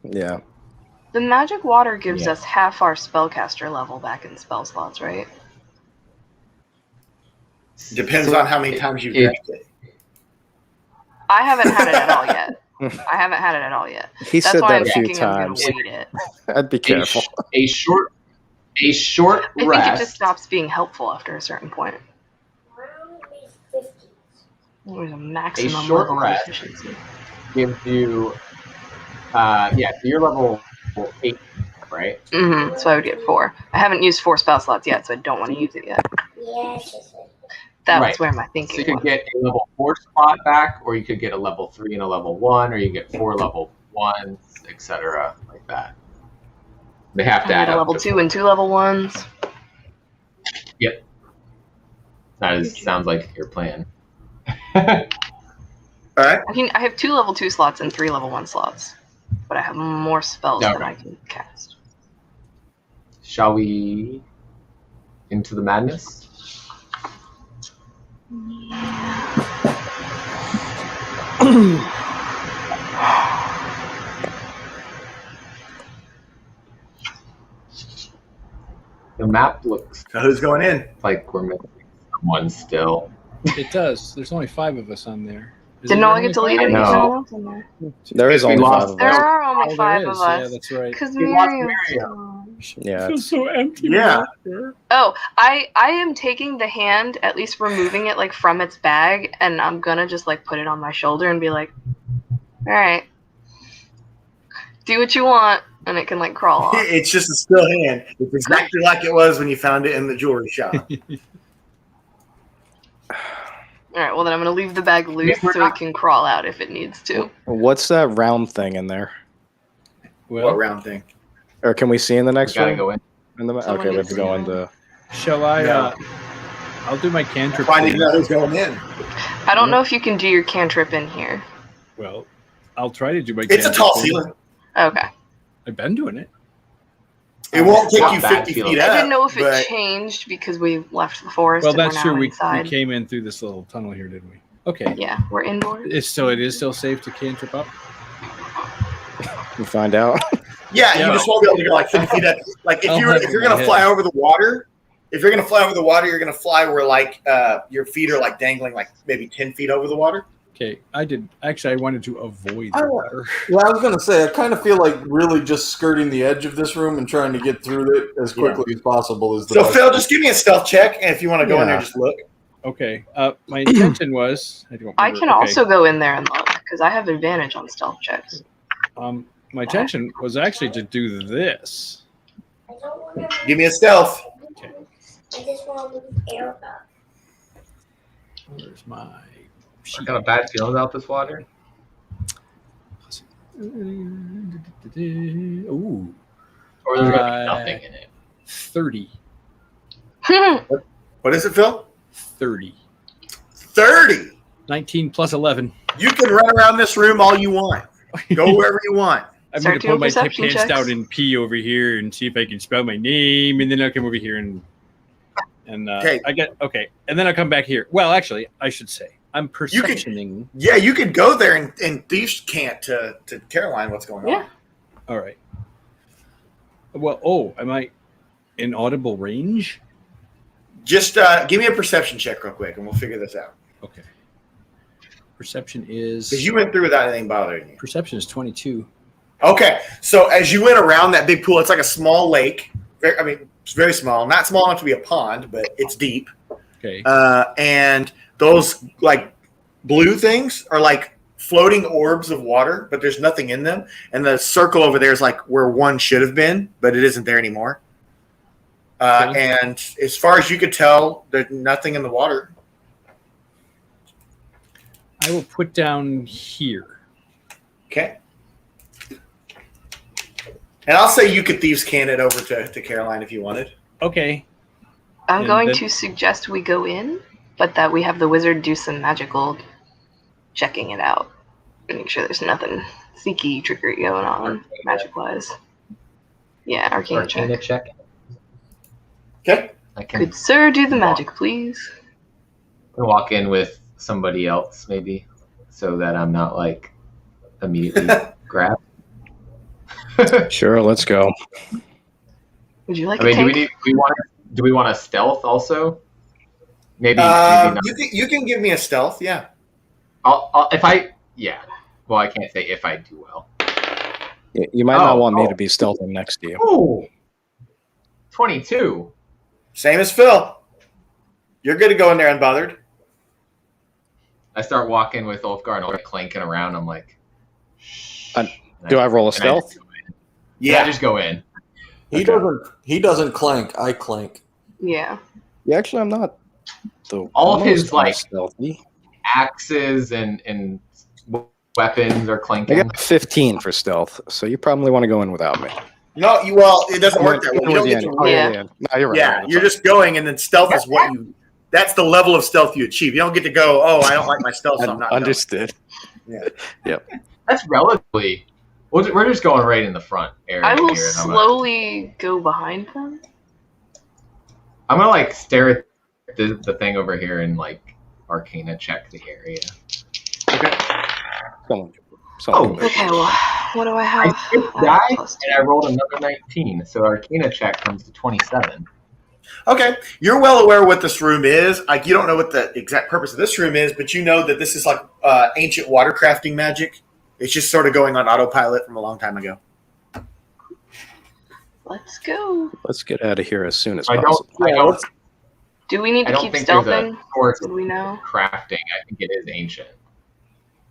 Yeah. The magic water gives Yeah. us half our spellcaster level back in spell slots, right? Depends So on how many times you've it- drank it. I haven't had it at all yet. I haven't had it at all yet. He That's said why that I'm a few thinking I'm gonna times. wait it. I'd be careful. A short I think it rest just stops being helpful after a certain point. There's a maximum short level of rest. efficiency. gives you. So you're level 8, right? Mm-hmm. So I would get 4. I haven't used 4 spell slots yet, so I don't want to use it yet. That Right. was where my So thinking you could was. get a level 4 spot back, or you could get a level 3 and a level 1, or you get 4 level 1s, etc. like that. They have to I add get a up level to 2 and 2 level 1s. Yep. Sounds like your plan. All right. I have 2 level 2 slots and 3 level 1 slots, but I have more spells Okay. than I can cast. Shall we into the madness? The map looks So who's going in? like we're missing someone still. It does. There's only 5 of us on there. Didn't all get deleted? No. No one's in there. There is We only lost 5 of There us. are only Oh, 5 there of is. us. Yeah, that's right. Because We lost Miriam's Miriam. gone. Yeah. I feel so empty. Yeah. Oh, I am taking the hand, at least removing it like from its bag, and I'm gonna just like put it on my shoulder and be like, all right, do what you want, and it can like crawl off. It's just a still hand. It's exactly like it was when you found it in the jewelry shop. All right, well then I'm gonna leave the bag loose so it can crawl out if it needs to. What's that round thing in there? What round thing? Or can we see in the next Gotta room? go in. Okay, we have to go into. Shall I? No. I'll do my cantrip. I didn't know who's going in. I don't know if you can do your cantrip in here. Well, I'll try to do my. It's a cantrip tall thing. ceiling. Okay. I've been doing it. It won't take Not you bad 50 feeling. feet I up. didn't know if it but changed because we left the forest. Well, and we're that's now true. We inside. came in through this little tunnel here, didn't we? Okay. Yeah, we're indoors. It is still safe to cantrip up. We find out. Yeah, Yeah. you just won't be able to go like 50 feet up. Like I'll if have you're it in gonna my fly head. over the water, you're gonna fly where like your feet are like dangling like maybe 10 feet over the water. Okay, I did. Actually, I wanted to avoid the water. Yeah, I was going to say, I kind of feel like really just skirting the edge of this room and trying to get through it as quickly as possible is the So best. Phil, just give me a stealth check, and if you want to go in there, Yeah. just look. Okay. My intention was. I can also go in there and look because I have advantage on stealth checks. My intention was actually to do this. Give me a stealth. Okay. I just want to move air up. Where's my? I got a bad feeling about this water. Ooh. Or there's gonna be nothing in it. 30. What is it, Phil? 30. 30. 19 plus 11. You can run around this room all you want. Go wherever you want. I'm Start going to doing put my perception pants checks. down and pee over here and see if I can spell my name, and then I'll come over here and Okay. I get okay, and then I'll come back here. Well, actually, I should say I'm perceptioning. Yeah, you could go there and thieves can't to Caroline what's going on. Yeah. All right. Well, am I in audible range? Just give me a perception check real quick, and we'll figure this out. Okay. Perception is. Because you went through without anything bothering you. Perception is 22. Okay, so as you went around that big pool, it's like a small lake. It's very small. Not small enough to be a pond, but it's deep. Okay. And those like blue things are like floating orbs of water, but there's nothing in them. And the circle over there is like where one should have been, but it isn't there anymore. Okay. And as far as you could tell, there's nothing in the water. I will put down here. Okay. And I'll say you could thieves can it over to Caroline if you wanted. Okay. I'm And going then- to suggest we go in, but that we have the wizard do some magical checking it out. Make sure there's nothing sneaky, trickery going on, magic-wise. Yeah, arcana check. Arcana check. Okay. I can Could sir do the magic, please? walk in with somebody else, maybe, so that I'm not like immediately grabbed. Sure, let's go. Would you like I mean, a take? do we want a stealth also? Maybe not. You can give me a stealth, yeah. Well, I can't say if I do well. You might not want me to be stealthing next to you. Ooh, 22. Same as Phil. You're good to go in there unbothered. I start walking with Ulfgar and Ulfgar clanking around. I'm like, Do I roll a can I stealth? I just go in. He doesn't clank. I clank. Yeah. Yeah, actually, I'm not. All of his most like stealthy. axes and weapons are I clanking. got 15 for stealth, so you probably want to go in without me. No, it doesn't work that way. You don't get to roll. Yeah. No, you're right. Yeah, you're just going, and then stealth is what you. That's the level of stealth you achieve. You don't get to go. Oh, I don't like my stealth, so I'm not. Understood. Yeah. Yep. That's relatively. We're just going right in the front area. I will here, and slowly go behind them. I'm gonna like stare at the thing over here and like arcana check the area. Okay, well, what do I have? I skipped die and I rolled another 19, so arcana check comes to 27. Okay, you're well aware what this room is. Like you don't know what the exact purpose of this room is, but you know that this is like ancient water crafting magic. It's just sort of going on autopilot from a long time ago. Let's go. Let's get out of here as soon as I possible. Do we need to keep think there's a stealthing? source Did we know? crafting. I think it is ancient.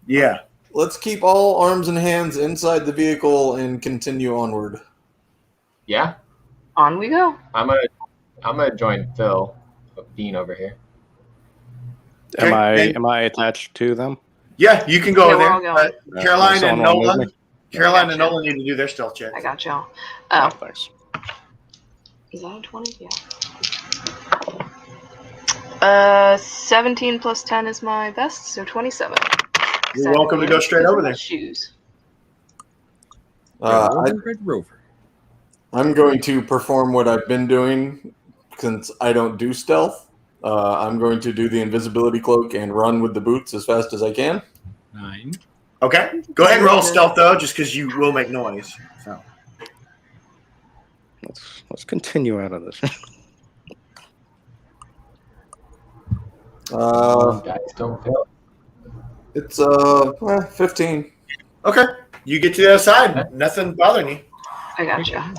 Yeah. Let's keep all arms and hands inside the vehicle and continue onward. Yeah. On we go. I'm gonna join Phil, Dean over here. Am I attached to them? Yeah, you can go Yeah, over we're all there. going. Caroline and someone Nola. move me? Caroline and Nola need to do their stealth check. I got y'all. Oh, Oh, thanks. is that a 20? Yeah. 17 plus 10 is my best, so 27. You're welcome to go straight over there. Shoes. Red Rover. I'm going to perform what I've been doing since I don't do stealth. I'm going to do the invisibility cloak and run with the boots as fast as I can. 9. Okay. Go ahead and roll stealth, though, just because you will make noise. So. Let's continue out of this. Guys, don't fail. It's 15. Okay. You get to the other side. Nothing bothering you. I gotcha.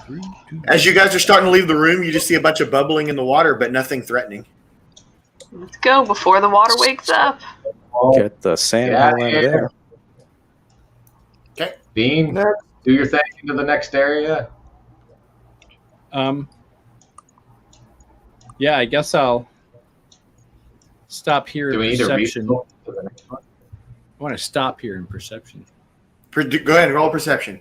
As you guys are starting to leave the room, you just see a bunch of bubbling in the water, but nothing threatening. Let's go before the water wakes up. Get the sand out of there. Okay. Dean, do your thing into the next area. Yeah, I guess I'll stop here Do we in need to perception. refill to the next one? I want to stop here in perception. Go ahead and roll perception.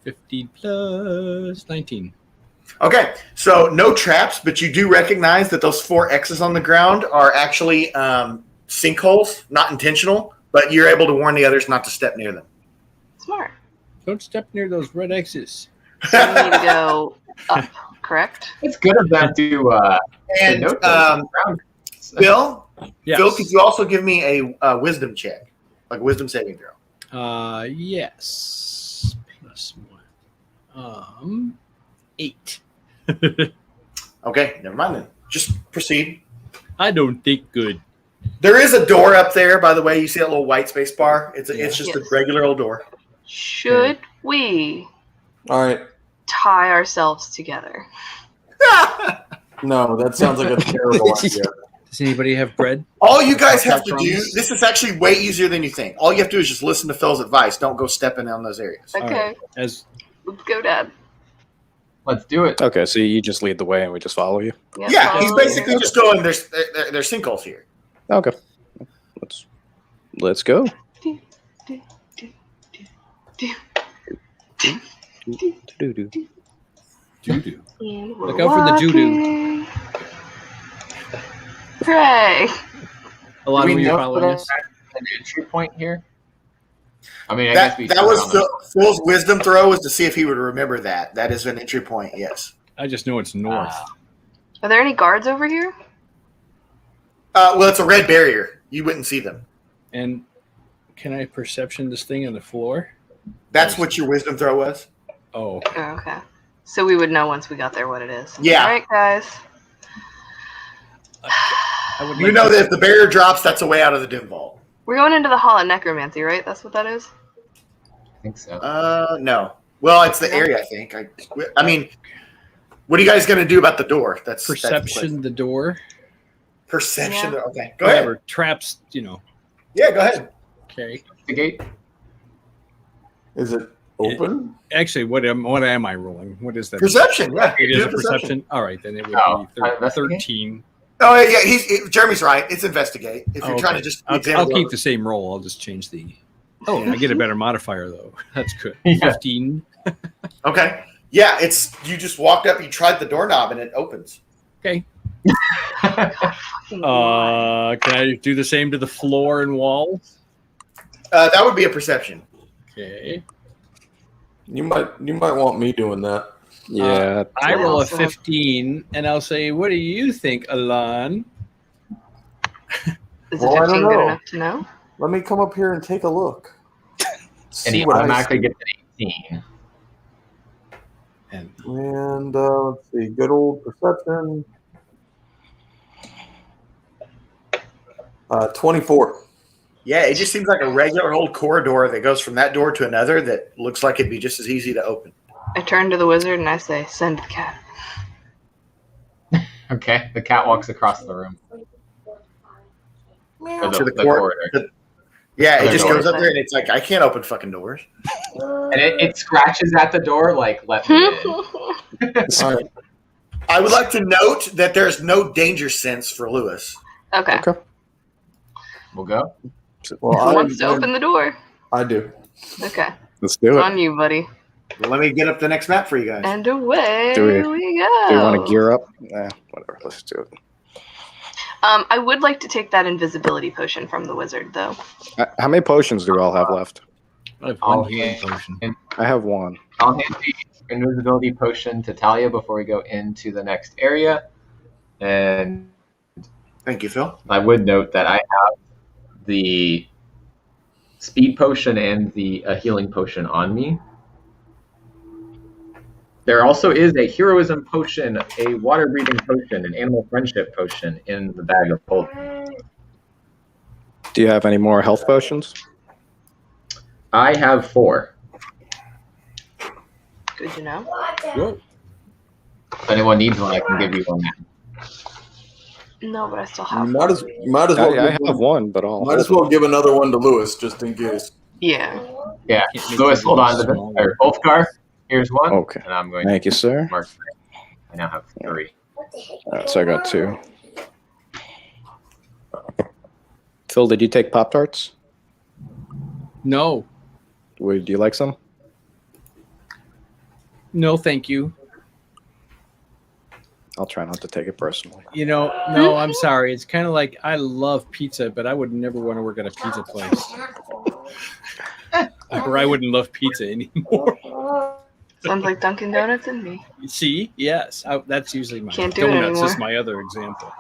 15 plus 19. Okay, so no traps, but you do recognize that those 4 X's on the ground are actually sinkholes, not intentional, but you're able to warn the others not to step near them. Smart. Don't step near those red X's. So we need to go up, correct? It's good of them to And note those ground. Phil, Yes. Phil, could you also give me a wisdom check, like wisdom saving throw? Yes. Plus 1. 8. Okay, never mind then. Just proceed. I don't think good. There is a door up there, by the way. You see that little white space bar? It's just a Yes. regular old door. Should we All right. tie ourselves together? No, that sounds like a terrible idea. Does anybody have bread? All you guys have to do, Crumbs. this is actually way easier than you think. All you have to do is just listen to Phil's advice. Don't go stepping on those areas. Okay. All right. As Let's go, Dad. Let's do it. Okay, so you just lead the way and we just follow you? Yeah, he's basically just going, there's sinkholes here. Okay. Let's go. doo-doo. And we're Look out for the doo-doo. walking. Hooray! A lot Do of we you know following that us. an entry point here? I mean, I guess we That was Phil's wisdom throw was to see if he would remember that. That is an entry point, yes. I just know it's north. Are there any guards over here? Well, it's a red barrier. You wouldn't see them. And can I perception this thing on the floor? That's what your wisdom throw was? Oh. Oh, okay. So we would know once we got there what it is. Yeah. All right, guys. You know that if the barrier drops, that's a way out of the Doomvault. We're going into the Hall of Necromancy, right? That's what that is? I think so. No. Well, it's the area, I think. I mean, what are you guys going to do about the door? That's Perception the door. Perception. Yeah. Okay, go ahead. Whatever. Traps, you know. Yeah, go ahead. Okay. The gate. Is it open? Actually, what am I rolling? What is that? Perception, yeah. It is Do a perception. perception. All right, then it would be 13. Oh, yeah, Jeremy's right. It's investigate. If you're trying to just I'll examine keep the same roll. I'll just change the. Oh, I get a better modifier though. That's good. 15. Okay. Yeah, you just walked up, you tried the doorknob, and it opens. Okay. Can I do the same to the floor and walls? That would be a perception. Okay. You might want me doing that. Yeah. I roll a 15, and I'll say, "What do you think, Alon?" Is Well, it I 15 don't good know. enough to know? Let me come up here and take a look. And he See what I automatically see. gets an 18. And let's see, good old perception. 24. Yeah, it just seems like a regular old corridor that goes from that door to another that looks like it'd be just as easy to open. I turn to the wizard and I say, "Send the cat." Okay, the cat walks across the room. Or To the corridor. Yeah, Other it just door. goes up there and it's like, I can't open fucking doors. And it scratches at the door like, let me in. All right. I would like to note that there's no danger sense for Lewis. Okay. We'll go. Who wants to open the door? I do. Okay. Let's do It's it. on you, buddy. Well, let me get up the next map for you guys. And away Do we- we go. Do you want to gear up? Whatever. Let's do it. I would like to take that invisibility potion from the wizard, though. How many potions do we all have left? I have I'll one healing hand- potion. I have one. I'll hand the invisibility potion to Talia before we go into the next area. And thank you, Phil. I would note that I have the speed potion and the healing potion on me. There also is a heroism potion, a water breathing potion, an animal friendship potion in the bag of holding. Do you have any more health potions? I have 4. Good to know. If anyone needs one, I can give you one. No, but I still You have. might as well. I have one, but I'll. Might as well give another one to Lewis just in case. Yeah. Yeah, Can't Lewis, make hold it on to this. smaller. Or Ulfgar, here's one. Okay. And I'm going Thank you, to sir. mark 3. I now have 3. All right, so I got 2. Phil, did you take Pop Tarts? No, Would you like some? no, thank you. I'll try not to take it personally. You know, no, I'm sorry. It's kind of like I love pizza, but I would never want to work at a pizza place. Or I wouldn't love pizza anymore. Sounds like Dunkin' Donuts and me. See, yes, that's usually my Can't do it donuts. Is anymore. my other example.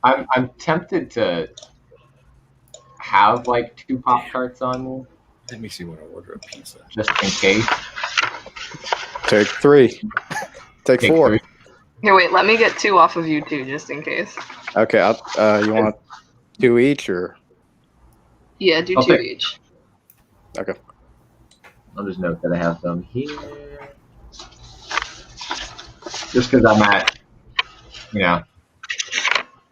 I'm tempted to have like 2 Pop-Tarts on me, That makes me want to order a pizza. just in case. Take 3. Take 4. 3. Here, wait. Let me get 2 off of you too, just in case. Okay, you want 2 each or? Yeah, do 2 Okay. each. Okay. I'll just note that I have them here. Just because I'm at, Yeah,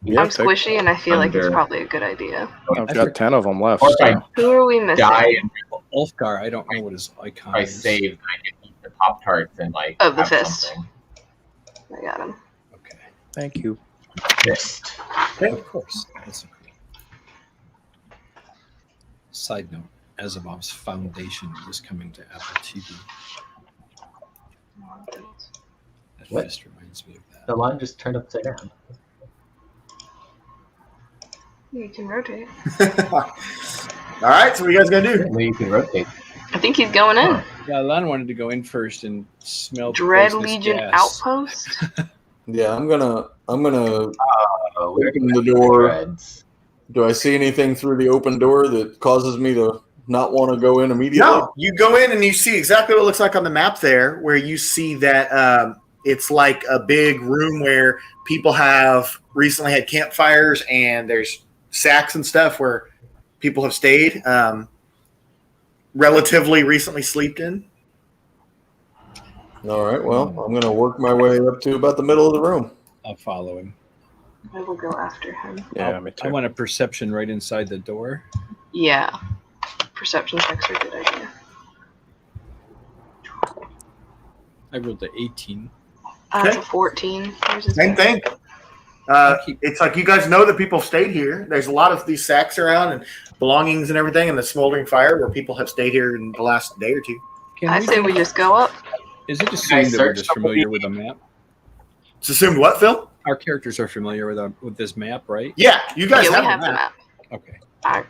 I'm take- squishy, and I feel like it's Under- probably a good idea. I've got 10 of them left. or if I so- Who are we missing? die and Ulfgar, I don't know what his icon I is. save, and I can eat the Pop-Tarts and like Oh, the have fist. something. I got him. Okay, Thank you. Fist. of course. That's okay. Side note: Asimov's Foundation is coming to Apple TV. That What? fist reminds me of that. The line just turned upside down. You can rotate. All right, so what are you guys gonna do? Apparently you can rotate. I think he's going in. Yeah, Lon wanted to go in first and smell the Dread poisonous Legion gas. Outpost. Yeah, I'm gonna Oh, open the door. Dreads. Do I see anything through the open door that causes me to not want to go in immediately? No, you go in and you see exactly what it looks like on the map there, where you see that it's like a big room where people have recently had campfires and there's sacks and stuff where people have stayed relatively recently slept in. All right. Well, I'm gonna work my way up to about the middle of the room. I'll follow him. I will go after him. Yeah, me I too. want a perception right inside the door. Yeah. Perception checks are a good idea. I rolled the 18. That's a 14. Where's his Same thing. It's like you guys know that people stayed here. There's a lot of these sacks around and belongings and everything, and the smoldering fire where people have stayed here in the last day or two. I say we just go up. Is it just Can I assumed that we're search just some of familiar the- with the map? It's assumed what, Phil? Our characters are familiar with this map, right? Yeah, you guys Yeah, we have, have the the map. map. Okay.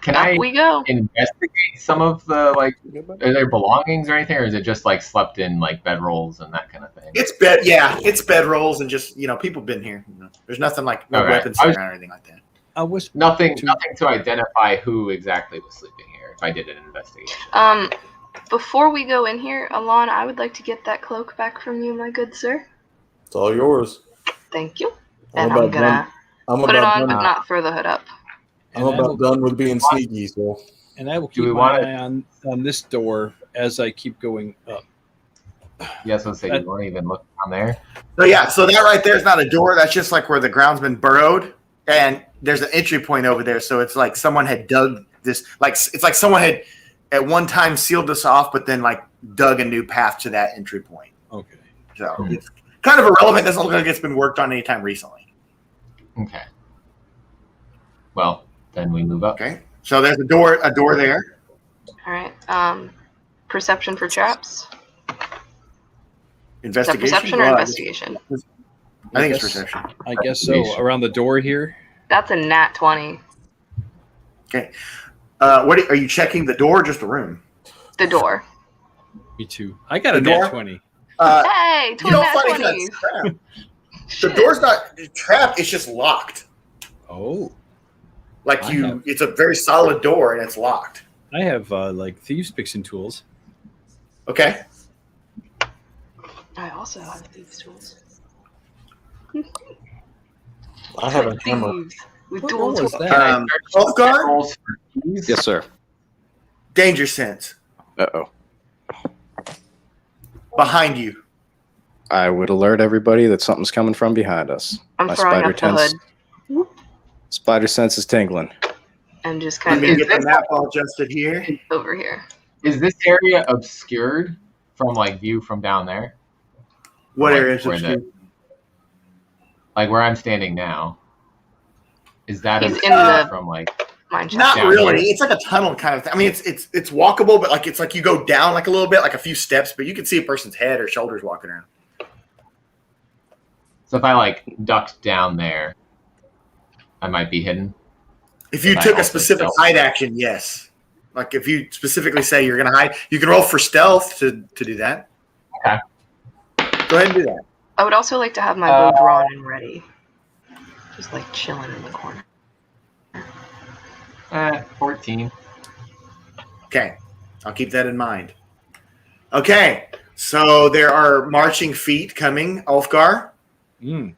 Can Up I we go. investigate some of the like? Are there belongings or anything, or is it just like slept in like bedrolls and that kind of thing? It's bed rolls and just people been here. There's nothing like no Okay. weapons I was- around or anything like that. I was Nothing to identify who exactly was sleeping here. If I did an investigation. Before we go in here, Alon, I would like to get that cloak back from you, my good sir. It's all yours. Thank you. I'm And I'm about gonna done. I'm put it about on, done. but not throw the hood up. I'm about done with being sneaky, so. And I will Do keep we my wanna- eye on this door as I keep going up. Yeah, so say you want to even look down there. So yeah, so that right there is not a door. That's just like where the ground's been burrowed, and there's an entry point over there. So it's like someone had dug this. Like it's like someone had at one time sealed this off, but then like dug a new path to that entry point. Okay. So it's kind of irrelevant. Doesn't look like it's been worked on anytime recently. Okay. Well, then we move up. Okay. So there's a door there. All right. Perception for traps. Is that Investigation. perception or Well, investigation? I think it's perception. I guess so. Around the door here. That's a nat 20. Okay. What are you checking? The door or just the room? The door. Me too. I got a The nat door? 20. Hey, two you don't nat find 20s. it the door's not trapped. It's just locked. Oh. Like it's a very solid door and it's locked. I have like thieves picks and tools. Okay. I also have thieves' tools. I have a hammer. Thieves with What dual was tools. that? Wolfgar? Yes, sir. Danger sense. Uh-oh. Behind you. I would alert everybody that something's coming from behind us. I'm throwing up the hood Spider sense is tingling. and just I'm kind going to of get the map all adjusted here. over here. Is this area obscured from like view from down there? What Like, area is where obscured? Like where I'm standing now. Is that He's obscured in the from like mine shaft. Not down really. here? It's like a tunnel kind of thing. I mean, it's walkable, but like it's like you go down like a little bit, like a few steps, but you can see a person's head or shoulders walking around. So if I like ducked down there, I might be hidden. If you Can I took a also specific stealth? hide action, yes. Like if you specifically say you're going to hide, you can roll for stealth to do that. Okay. Go ahead and do that. I would also like to have my bow drawn and ready. Just like chilling in the corner. 14. Okay. I'll keep that in mind. Okay. So there are marching feet coming, Ulfgar. Mm.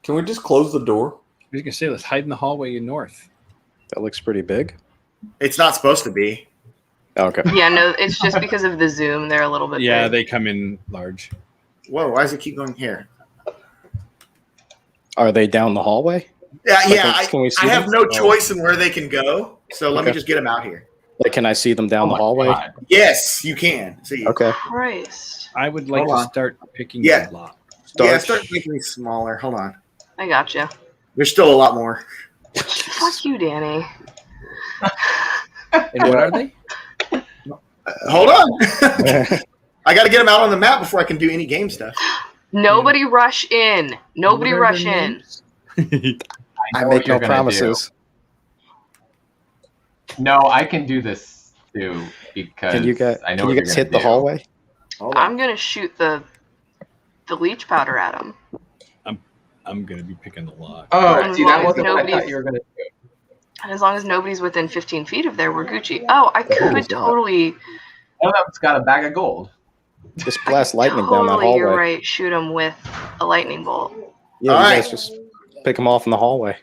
Can we just close the door? I was gonna say let's hide in the hallway north. That looks pretty big. It's not supposed to be. Okay. Yeah, no, it's just because of the zoom. They're a little bit Yeah, big. they come in large. Whoa, why does it keep going here? Are they down the hallway? Yeah, Like, yeah. can we see I have them? no Oh. choice in where they can go. So let me Okay. just get them out here. Like, can I see them down the hallway? God. Yes, you can. See. Okay. Christ. I would like Hold to on. start picking Yeah. the lock. Yeah, start making these smaller. Hold on. I gotcha. There's still a lot more. Fuck you, Danny. And what are they? Hold on. I got to get them out on the map before I can do any game stuff. Nobody rush in. Nobody What are rush their in. names? I know make what you're no gonna promises. No, I can do this too because Can you guys? I know Can what you guys you're hit the gonna do. hallway? Hold on. I'm gonna shoot the leech powder at him. I'm gonna be picking the lock. Oh, As see, long that as wasn't what I nobody's- thought you were gonna do. And as long as nobody's within 15 feet of there, we're Gucci. Oh, I could was that? totally, One of them's got a bag of gold. Just blast lightning down that totally, you're hallway. right, shoot him with a lightning bolt. Yeah, All you right. guys just pick them off in the hallway.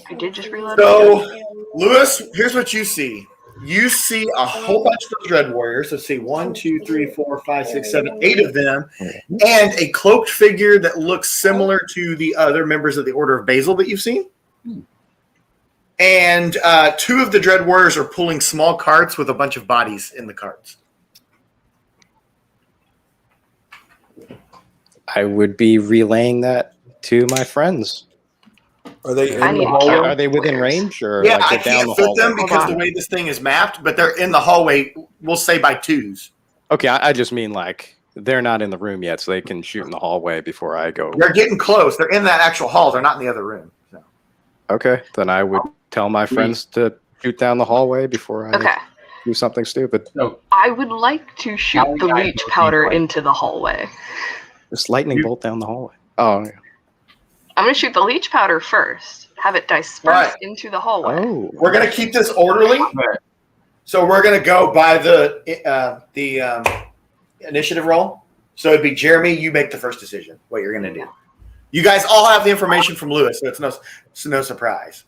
I did just reload. So, Lewis, here's what you see. You see a whole bunch of Dread Warriors. Let's see, 1, 2, 3, 4, 5, 6, 7, 8 of them, and a cloaked figure that looks similar to the other members of the Order of Basil that you've seen. And 2 of the Dread Warriors are pulling small carts with a bunch of bodies in the carts. I would be relaying that to my friends. Are they I in need the to hallway? kill Are they within players. range or Yeah, like I they're down can't the fit hallway? them because Hold the on. way this thing is mapped, but they're in the hallway, we'll say by 2s. Okay, I just mean like they're not in the room yet, so they can shoot in the hallway before I go. They're getting close. They're in that actual hall. They're not in the other room. So. Okay, then I would tell my friends to shoot down the hallway before I Okay. do something stupid. So I would like to shoot How the many leech guys would powder you like? into the hallway. Just lightning bolt down the hallway. Oh, I'm gonna shoot the leech powder first. Have it disperse Right. into the hallway. oh. We're going to keep this orderly. So we're going to go by the initiative roll. So it'd be Jeremy, you make the first decision, what you're going to do. You guys all have the information from Lewis, so it's no surprise.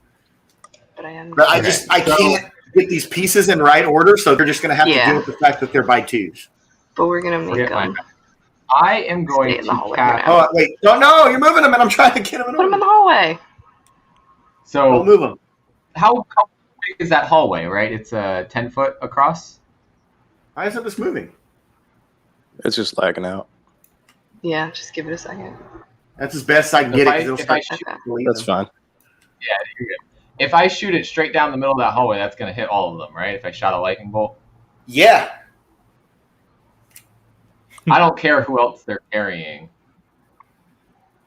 but I am. But I can't get these pieces in right order, so they're just going to have to deal with the fact that they're by twos. But we're going to make them. I am going to cast. Oh wait! No! You're moving them, and I'm trying to get them in Put them in the hallway. So don't move them. How big is that hallway? Right, it's 10 foot across. Why isn't this moving? It's just lagging out. Yeah, just give it a second. That's as best I can get it. That's fine. Yeah, you're good. If I shoot it straight down the middle of that hallway, that's going to hit all of them, right? If I shot a lightning bolt. Yeah. I don't care who else they're carrying.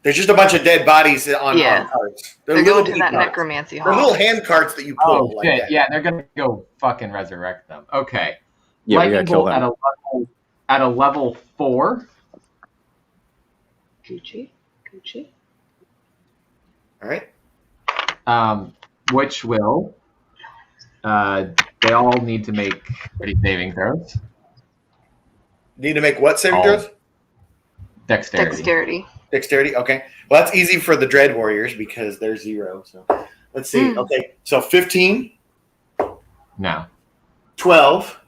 There's just a bunch of dead bodies on carts. They're going to that necromancy hall. They're little hand carts that you pull. Oh, shit. Yeah, they're going to go fucking resurrect them. Okay. Yeah, lightning we gotta kill bolt them. at a level 4. Gucci. All right. Which will they all need to make pretty saving throws. Need to make what saving throws? Dexterity. Dexterity. Okay. Well, that's easy for the Dread Warriors because they're 0. So let's see. Okay. So 15. No. 12.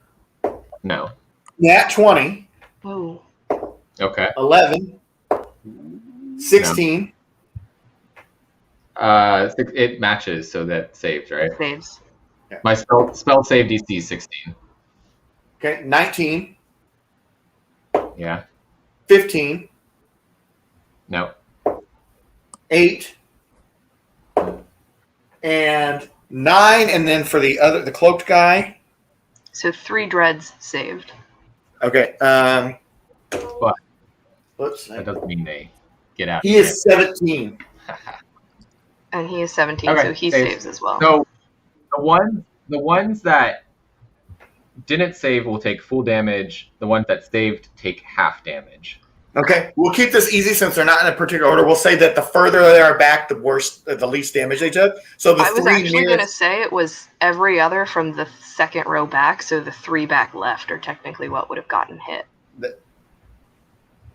No. Nat 20. Oh. Okay. 11. 16. It matches, so that saves, right? Saves. Yeah. My spell save DC is 16. Okay. 19. Yeah. 15. No. 8. And 9. And then for the cloaked guy. So 3 dreads saved. Okay. But whoops. That doesn't mean they get out. He is 17. And he is 17, Okay, so he saves as well. So the ones that didn't save will take full damage. The ones that saved take half damage. Okay, we'll keep this easy since they're not in a particular order. We'll say that the further they are back, the least damage they took. So the I was 3 actually nearest. going to say it was every other from the second row back, so the 3 back left are technically what would have gotten hit.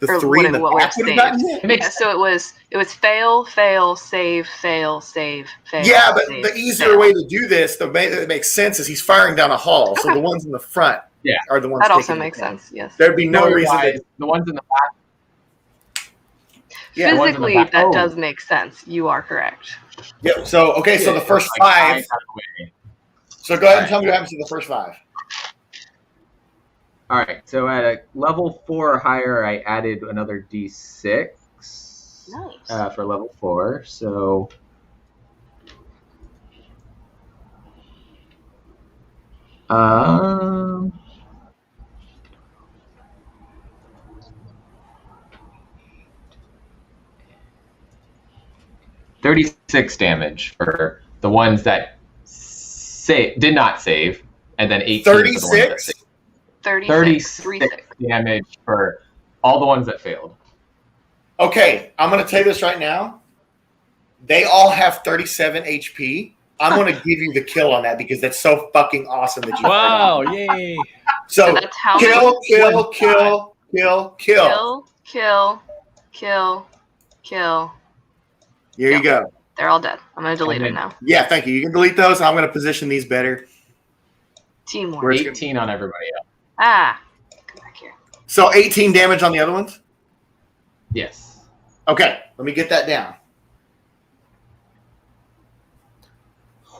The Or 3 in the what back would have gotten hit. Yeah, so it was fail, save, fail, save, fail. Yeah, but save, the easier fail. way to do this, that makes sense, is he's firing down a hall. So the ones in the front are the ones. That also taking makes the hit. sense. Yes. There'd be no reason. The ones in the back. Yeah, the ones in the Physically, back. that Oh. does make sense. You are correct. Yep. So okay, so the first 5. So go ahead and tell me what happens to the first 5. All right. So at a level 4 or higher, I added another D6 Nice. for level 4. So. Um. 36 damage for the ones that did not save, and then 18 for the ones that 36? saved. 36 damage for all the ones that failed. Okay, I'm going to tell you this right now. They all have 37 HP. I'm going to give you the kill on that because that's so fucking awesome that you. Wow! Yay! So that's how kill, much- kill, kill, kill, kill. Kill. Here you go. They're all dead. I'm going to delete them now. Yeah, thank you. You can delete those. I'm going to position these better. Teamwork. 18 on everybody else. Ah. Come back here. So 18 damage on the other ones? Yes. Okay, let me get that down.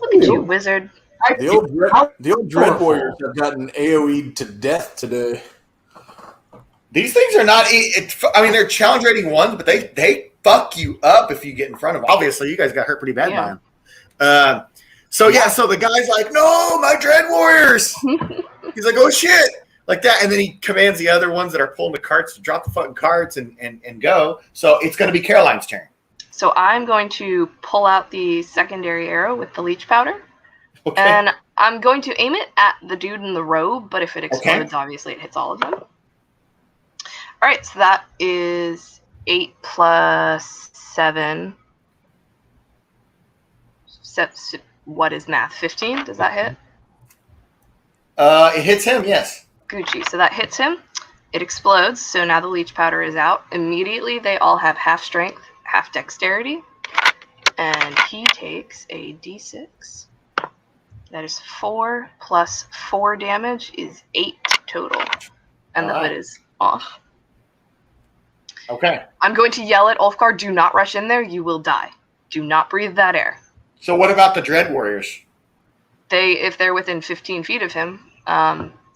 Look at you, wizard. The old Dread Warriors have gotten AoE'd to death today. These things are not. I mean, they're challenge rating 1s, but they fuck you up if you get in front of them. Obviously, you guys got hurt pretty bad by them. So the guy's like, "No, my Dread Warriors." He's like, "Oh shit!" Like that, and then he commands the other ones that are pulling the carts to drop the fucking carts and go. So it's going to be Caroline's turn. So I'm going to pull out the secondary arrow with the leech powder. Okay. And I'm going to aim it at the dude in the robe, but if it explodes, obviously it hits all of them. Alright, so that is 8 plus 7. What is math? 15? Does that hit? It hits him, yes. Gucci. So that hits him. It explodes, so now the leech powder is out. Immediately, they all have half strength, half dexterity. And he takes a d6. That is 4 plus 4 damage is 8 total. And the hood is off. Okay. I'm going to yell at Ulfgar, do not rush in there, you will die. Do not breathe that air. So what about the Dread Warriors? If they're within 15 feet of him,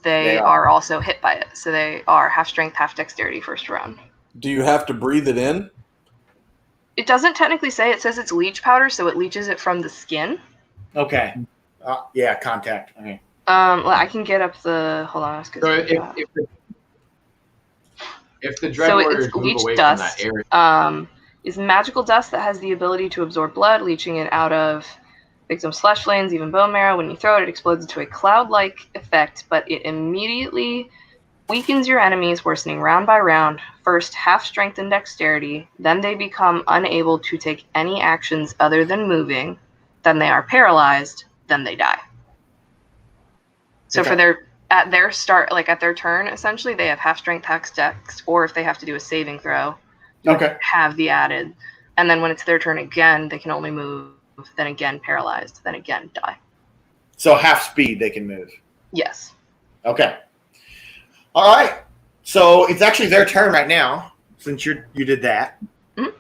they are also hit by it. So they are half strength, half dexterity first round. Do you have to breathe it in? It doesn't technically say. It says it's leech powder, so it leaches it from the skin. Okay. Yeah, contact. Okay. Well, I can get up the. Hold on. So if the Dread Warriors move leech away dust, from that area, is magical dust that has the ability to absorb blood, leaching it out of victims' flesh lanes, even bone marrow. When you throw it, it explodes into a cloud-like effect, but it immediately weakens your enemies, worsening round by round. First, half strength and dexterity. Then they become unable to take any actions other than moving. Then they are paralyzed. Then they die. So Okay. for at their turn, essentially, they have half strength, half dex, or if they have to do a saving throw, have the added. And then when it's their turn again, they can only move, then again paralyzed, then again die. So half speed they can move. Yes. Okay. All right. So it's actually their turn right now since you did that. Mm-hmm.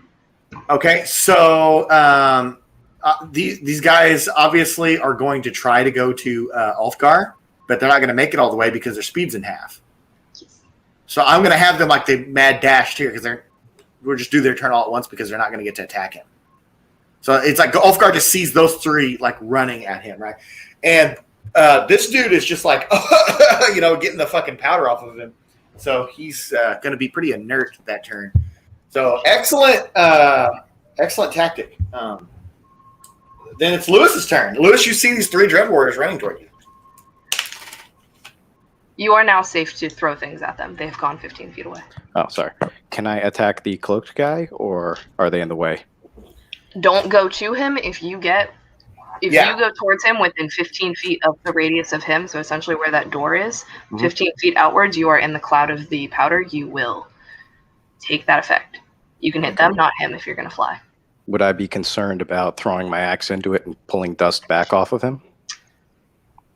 Okay. So these guys obviously are going to try to go to Ulfgar, but they're not going to make it all the way because their speed's in half. So I'm going to have them like they mad dashed here because we'll just do their turn all at once because they're not going to get to attack him. So it's like Ulfgar just sees those three like running at him, right? And this dude is just like, getting the fucking powder off of him. So he's going to be pretty inert that turn. So excellent tactic. Then it's Lewis's turn. Lewis, you see these 3 Dread Warriors running toward you. You are now safe to throw things at them. They have gone 15 feet away. Oh, sorry. Can I attack the cloaked guy, or are they in the way? Don't go to him if you go towards him within 15 feet of the radius of him, so essentially where that door is, 15 feet outwards, you are in the cloud of the powder, you will take that effect. You can hit them, not him, if you're going to fly. Would I be concerned about throwing my axe into it and pulling dust back off of him?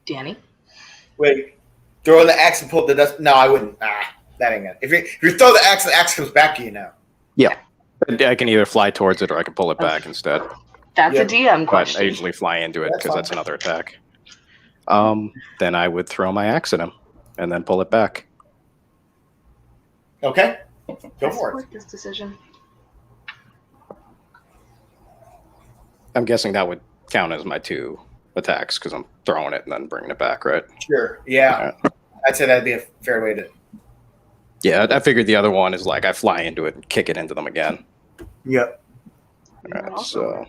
Danny? Wait, throw the axe and pull the dust? No, I wouldn't. That ain't good. If you throw the axe comes back to you now. Yeah. I can either fly towards it or I can pull it back instead. That's a DM But question. I usually fly into it because that's another attack. Then I would throw my axe at him and then pull it back. Okay. Go I for it. support this decision. I'm guessing that would count as my 2 attacks because I'm throwing it and then bringing it back, right? Sure. Yeah. I'd say that'd be a fair way to. Yeah, I figured the other one is like I fly into it and kick it into them again. Yep. All right, so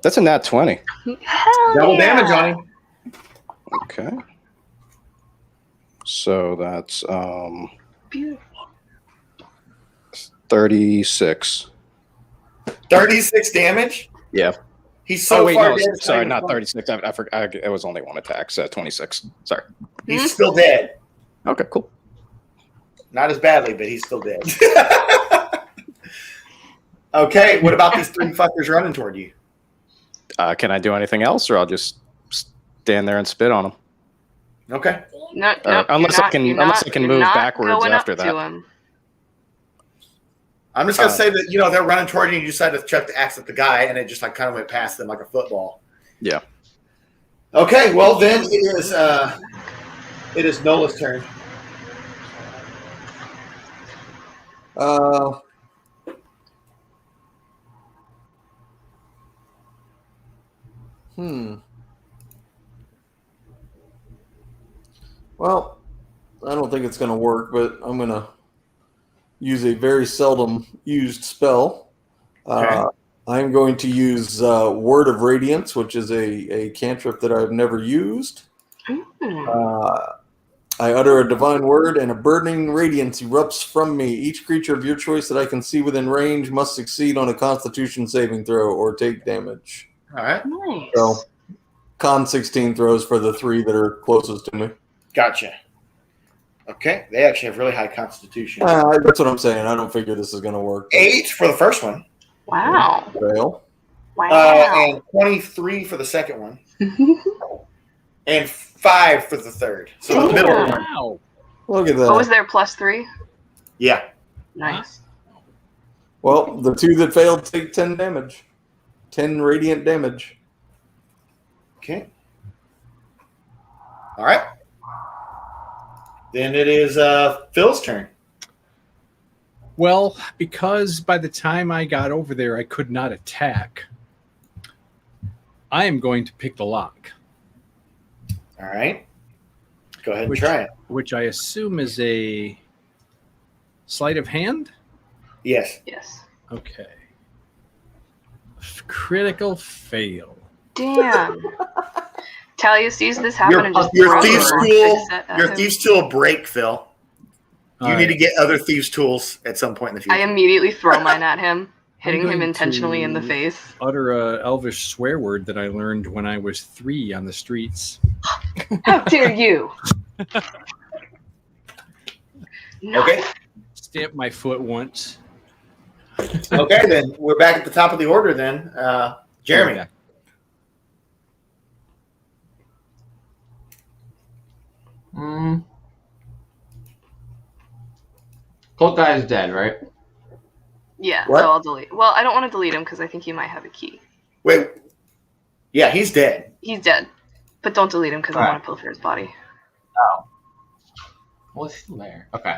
that's a nat 20. Double damage on him. Okay. So that's 36. 36 damage? Yeah. He's so far dead. Sorry, not 36. I forgot. It was only one attack, so 26. Sorry. He's still dead. Okay, cool. Not as badly, but he's still dead. Okay, what about these 3 fuckers running toward you? Can I do anything else, or I'll just stand there and spit on them? Okay. No, unless I can move backwards after that. I'm just gonna say that they're running toward you, and you decided to chuck the axe at the guy, and it just like kind of went past them like a football. Yeah. Okay, well then it is Nola's turn. Well, I don't think it's going to work, but I'm going to use a very seldom used spell. Okay. I'm going to use Word of Radiance, which is a cantrip that I've never used. I utter a divine word, and a burning radiance erupts from me. Each creature of your choice that I can see within range must succeed on a Constitution saving throw or take damage. All right. Nice. So, con 16 throws for the 3 that are closest to me. Gotcha. Okay, they actually have really high constitution. That's what I'm saying. I don't figure this is going to work. 8 for the first one. Wow. Fail. And 23 for the second one. And 5 for the third. So the middle one. Wow. Look at that. What was their +3? Yeah. Nice. Well, the two that failed take 10 damage. 10 radiant damage. Okay. All right. Then it is Phil's turn. Well, because by the time I got over there, I could not attack, I am going to pick the lock. All right. Go ahead and try it. Which I assume is a sleight of hand? Yes. Yes. Okay. Critical fail. Damn. Talia sees this happen and just Your throws thieves her tool. fist at Your him. thieves tool break, Phil. You All need to right. get other thieves tools at some point in the future. I immediately throw mine at him, hitting him going intentionally in the to face. Utter a elvish swear word that I learned when I was 3 on the streets. How dare you? No. Okay. Stamp my foot once. Okay, then we're back at the top of the order. Then Jeremy. Okay. Cult guy is dead, right? Yeah, What? so I'll delete. Well, I don't want to delete him because I think he might have a key. Wait. Yeah, he's dead. He's dead. But don't delete him because I Alright. want to pilfer his body. Oh. Well, it's still there. Okay.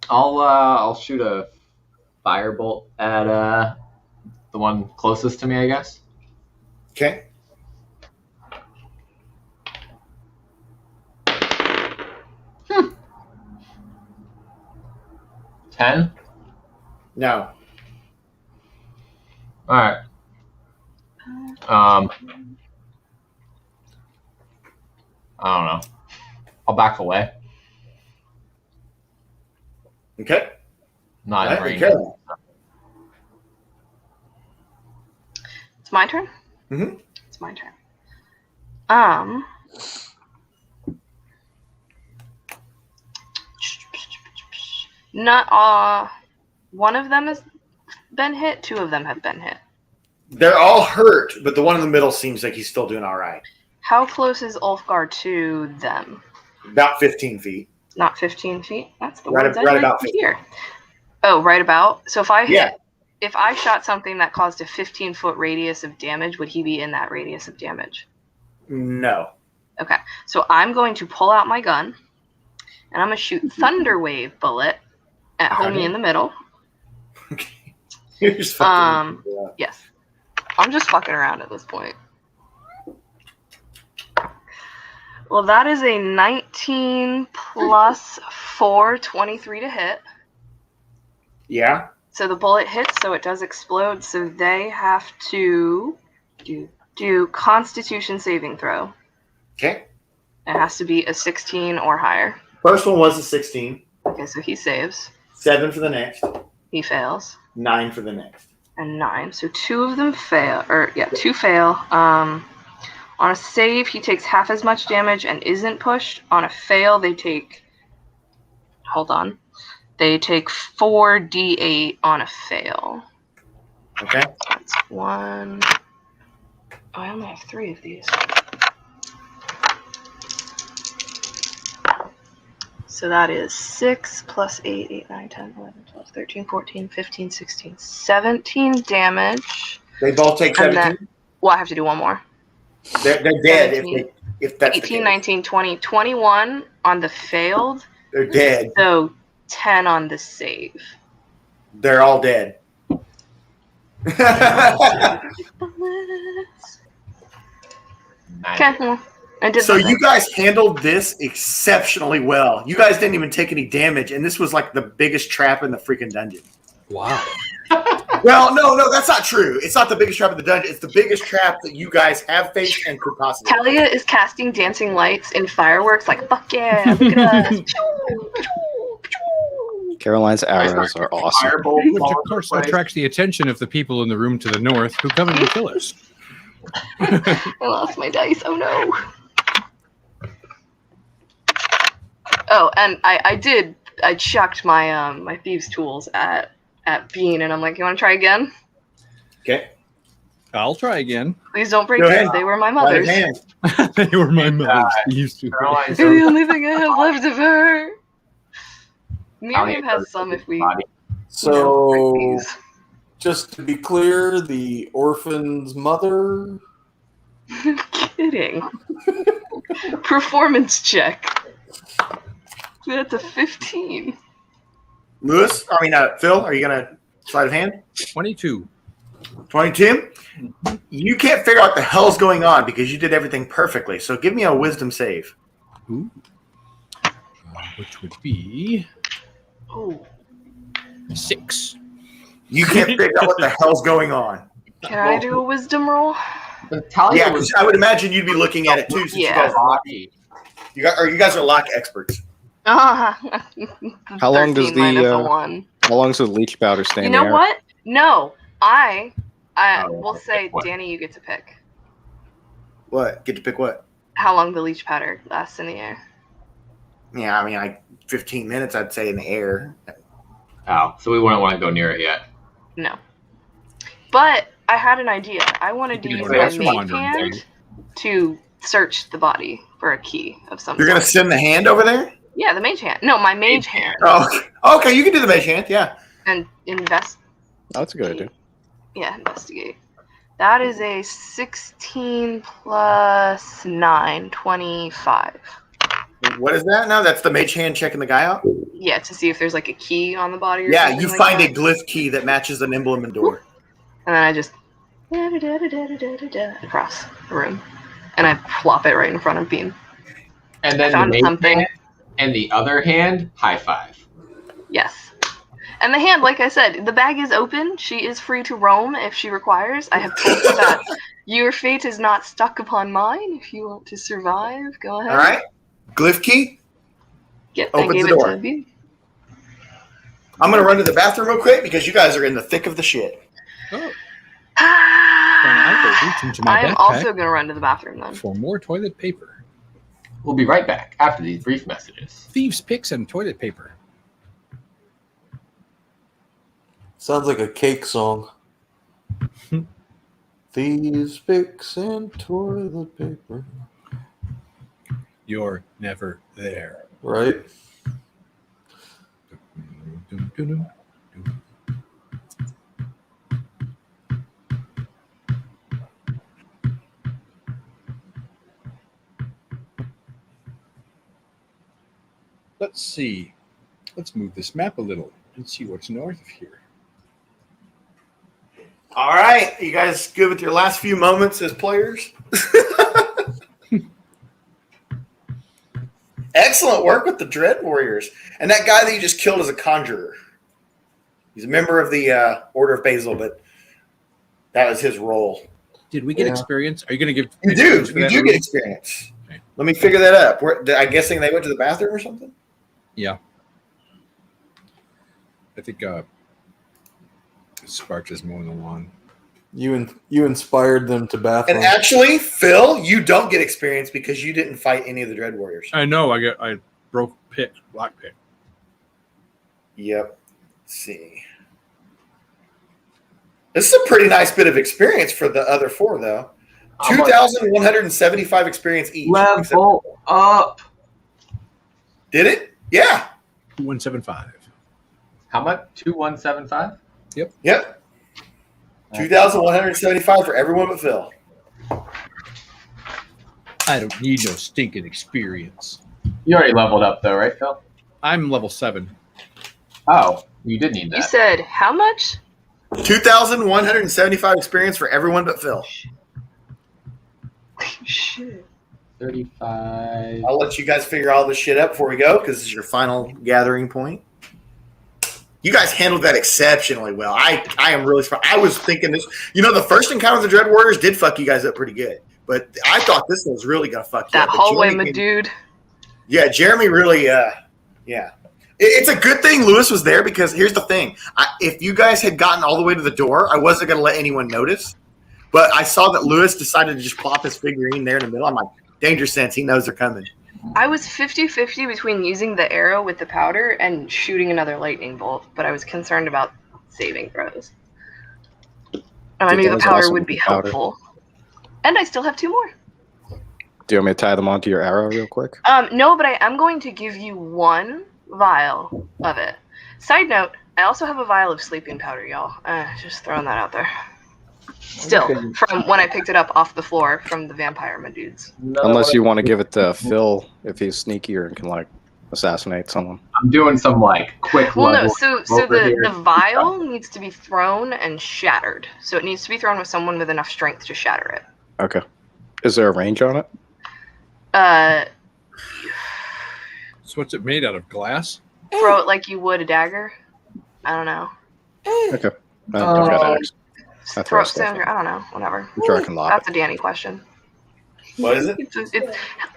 I'll shoot a firebolt at the one closest to me, I guess. Okay. Hmm. 10? No. Alright. I don't know. I'll back away. Okay. Not in All right, range. okay. It's my turn? Mm-hmm. It's my turn. Not one of them has been hit, 2 of them have been hit. They're all hurt, but the one in the middle seems like he's still doing all right. How close is Ulfgar to them? About 15 feet. Not 15 feet? That's the Right- words right I about like to hear. Oh, right about? So if I hit, Yeah. if I shot something that caused a 15-foot radius of damage, would he be in that radius of damage? No. Okay, so I'm going to pull out my gun, and I'm going to shoot Thunder Wave bullet at homie in the middle. You're just fucking Yes. I'm just fucking around at this point. Well, that is a 19 plus 4, 23 to hit. Yeah. So the bullet hits, so it does explode, so they have to do Constitution saving throw. Okay. It has to be a 16 or higher. First one was a 16. Okay, so he saves. 7 for the next. He fails. 9 for the next. And 9. So 2 of them fail. 2 fail. On a save, he takes half as much damage and isn't pushed. On a fail, they take... Hold on. They take 4d8 on a fail. Okay. That's 1... Oh, I only have 3 of these. So that is 6 plus 8, 8, 9, 10, 11, 12, 13, 14, 15, 16, 17 damage. They both take And 17? then, well, I have to do one more. They're dead 17, if that's 18, 19, 20, 21 on the failed. They're dead. So 10 on the save. They're all dead. Okay, well, I did So the thing. you guys handled this exceptionally well. You guys didn't even take any damage, and this was like the biggest trap in the freaking dungeon. Wow. Well, no, that's not true. It's not the biggest trap in the dungeon. It's the biggest trap that you guys have faced and could possibly. Talia is casting dancing lights and fireworks like, fuck yeah, look at us. Caroline's arrows are awesome. Which, of course, attracts the attention of the people in the room to the north who come in and kill us. I lost my dice. Oh no. Oh, and I chucked my my thieves' tools at Bean, and I'm like, you want to try again? Okay. I'll try again. Please don't break Go these. ahead. They were my Sleight of mother's. hand. They were my mother's. They used to. They're the only thing I have left of her. Miriam has some if we. So, just to be clear, the orphan's mother. Kidding. Performance check. That's a 15. Phil, are you gonna sleight of hand? 22. 22? You can't figure out what the hell's going on because you did everything perfectly. So give me a wisdom save. Ooh. Which would be Oh. 6. You can't figure out what the hell's going on. Can I do a wisdom roll? Yeah, 'cause I would imagine you'd be looking at it too, since you guys are lucky. You guys are lock experts. How long does 13 minus a the 1. how long does the leech powder stay You in the know air? what? No, I will say, Danny, you get to pick What? Get to pick what? how long the leech powder lasts in the air. Yeah, like 15 minutes, I'd say, in the air. Oh, so we wouldn't want to go near it yet. No. But I had an idea. I wanted to You use can my do mage it. hand to search the body for a key of some You're going to sort. send the hand over there? Yeah, the mage hand. No, my mage hand. Oh, okay. You can do the mage hand, yeah. And invest. Oh, that's a good idea. Yeah, investigate. That is a 16 plus 9, 25. What is that now? That's the mage hand checking the guy out? Yeah, to see if there's like a key on the body or Yeah, something you like find that. a glyph key that matches an emblem and door. And then I just across the room. And I plop it right in front of Bean. And then Found the main something. hand and the other hand, high five. Yes. And the hand, like I said, the bag is open. She is free to roam if she requires. I have told her that your fate is not stuck upon mine. If you want to survive, go ahead. All right. Glyph key. Yep, I Opens gave the it door. to Bean. I'm going to run to the bathroom real quick because you guys are in the thick of the shit. Oh. I will reach into my I am backpack also going to run to the bathroom then. for more toilet paper. We'll be right back after these brief messages. Thieves' picks and toilet paper. Sounds like a cake song. Thieves, picks, and toilet paper. You're never there. Right? Let's see. Let's move this map a little and see what's north of here. All right. You guys good with your last few moments as players? Excellent work with the Dread Warriors. And that guy that you just killed is a conjurer. He's a member of the Order of Basil, but that was his role. Did we get experience? Are you going to give? You do. You do get experience. Okay. Let me figure that up. I'm guessing they went to the bathroom or something? Yeah. I think Sparks is mowing the lawn. You inspired them to bathroom. And actually, Phil, you don't get experience because you didn't fight any of the Dread Warriors. I know. I broke lock pick. Yep. Let's see. This is a pretty nice bit of experience for the other four, though. 2,175 experience each. Level up. Did it? Yeah. 2175. How much? 2175? Yep. 2,175 for everyone but Phil. I don't need no stinking experience. You already leveled up though, right, Phil? I'm level 7. Oh, you did need that. You said how much? 2,175 experience for everyone but Phil. Shit. 35. I'll let you guys figure all this shit out before we go because this is your final gathering point. You guys handled that exceptionally well. I am really surprised. I was thinking this. The first encounter with the Dread Warriors did fuck you guys up pretty good, but I thought this one was really gonna fuck you That up. But hallway, Jeremy my dude. Yeah, Jeremy really. Yeah. It's a good thing Lewis was there because here's the thing: if you guys had gotten all the way to the door, I wasn't gonna let anyone notice. But I saw that Lewis decided to just plop his figurine there in the middle. I'm like, danger sense. He knows they're coming. I was 50-50 between using the arrow with the powder and shooting another lightning bolt, but I was concerned about saving throws. I Dude, knew that the was powder awesome would with be the powder. helpful. And I still have 2 more. Do you want me to tie them onto your arrow real quick? No, but I am going to give you 1 vial of it. Side note, I also have a vial of sleeping powder, y'all. Just throwing that out there. Still, from when I picked it up off the floor from the vampire my dudes. Unless you want to give it to Phil if he's sneakier and can like assassinate someone. I'm doing some like quick. Well, no. level So over here. the vial needs to be thrown and shattered. So it needs to be thrown with someone with enough strength to shatter it. Okay. Is there a range on it? So what's it made out of? Glass? Throw it like you would a dagger. I don't know. Okay. I don't got axe. I Throw throw it stuff. I don't know. Whatever. I'm sure I can lob That's a Danny question. What is it?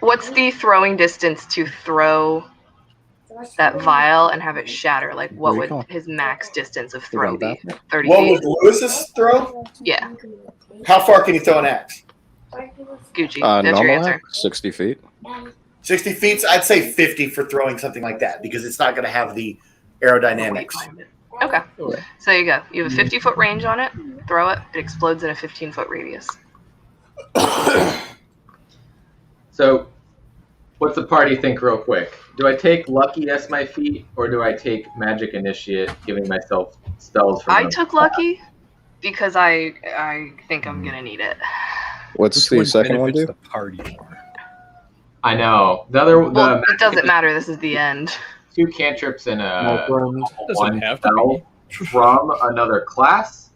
What's the throwing distance to throw that vial and have it shatter? Like, what would his max distance of throw be? 30 What feet? was Lewis's throw? Yeah. How far can you throw an axe? Gucci. That's your normal answer. axe, 60 feet. 60 feet? I'd say 50 for throwing something like that because it's not going to have the aerodynamics. Okay. So there you go. You have a 50-foot range on it. Throw it. It explodes in a 15-foot radius. So, what's the party think real quick? Do I take Lucky as my feat, or do I take Magic Initiate, giving myself spells from I took Lucky because I think I'm going to need it. What's the second one do? The party more. I know. The it doesn't matter. This is the end. 2 cantrips and a Doesn't 1 have to spell from another class.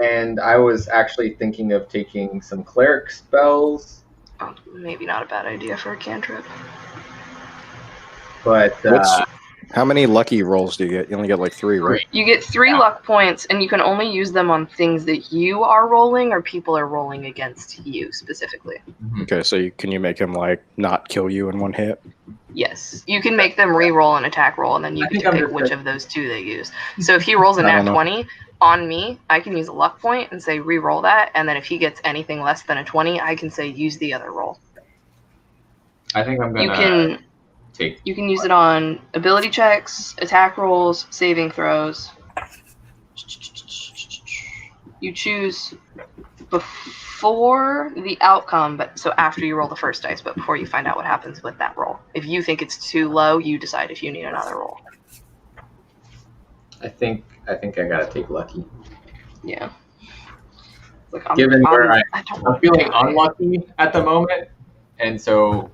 And I was actually thinking of taking some cleric spells. Oh, maybe not a bad idea for a cantrip. But how many lucky rolls do you get? You only get like 3, right? You get 3 luck points, and you can only use them on things that you are rolling or people are rolling against you specifically. Okay, so can you make him like not kill you in 1 hit? Yes, you can make them re-roll an attack roll, and then you get to pick which of those 2 they use. So if he rolls a I don't nat know. 20 on me, I can use a luck point and say re-roll that, and then if he gets anything less than a 20, I can say use the other roll. I think I'm You gonna can take. You can use it on ability checks, attack rolls, saving throws. You choose before the outcome, but so after you roll the first dice, but before you find out what happens with that roll. If you think it's too low, you decide if you need another roll. I think I gotta take Lucky. Yeah. Like, Given where don't I'm feeling unlucky at the moment, and so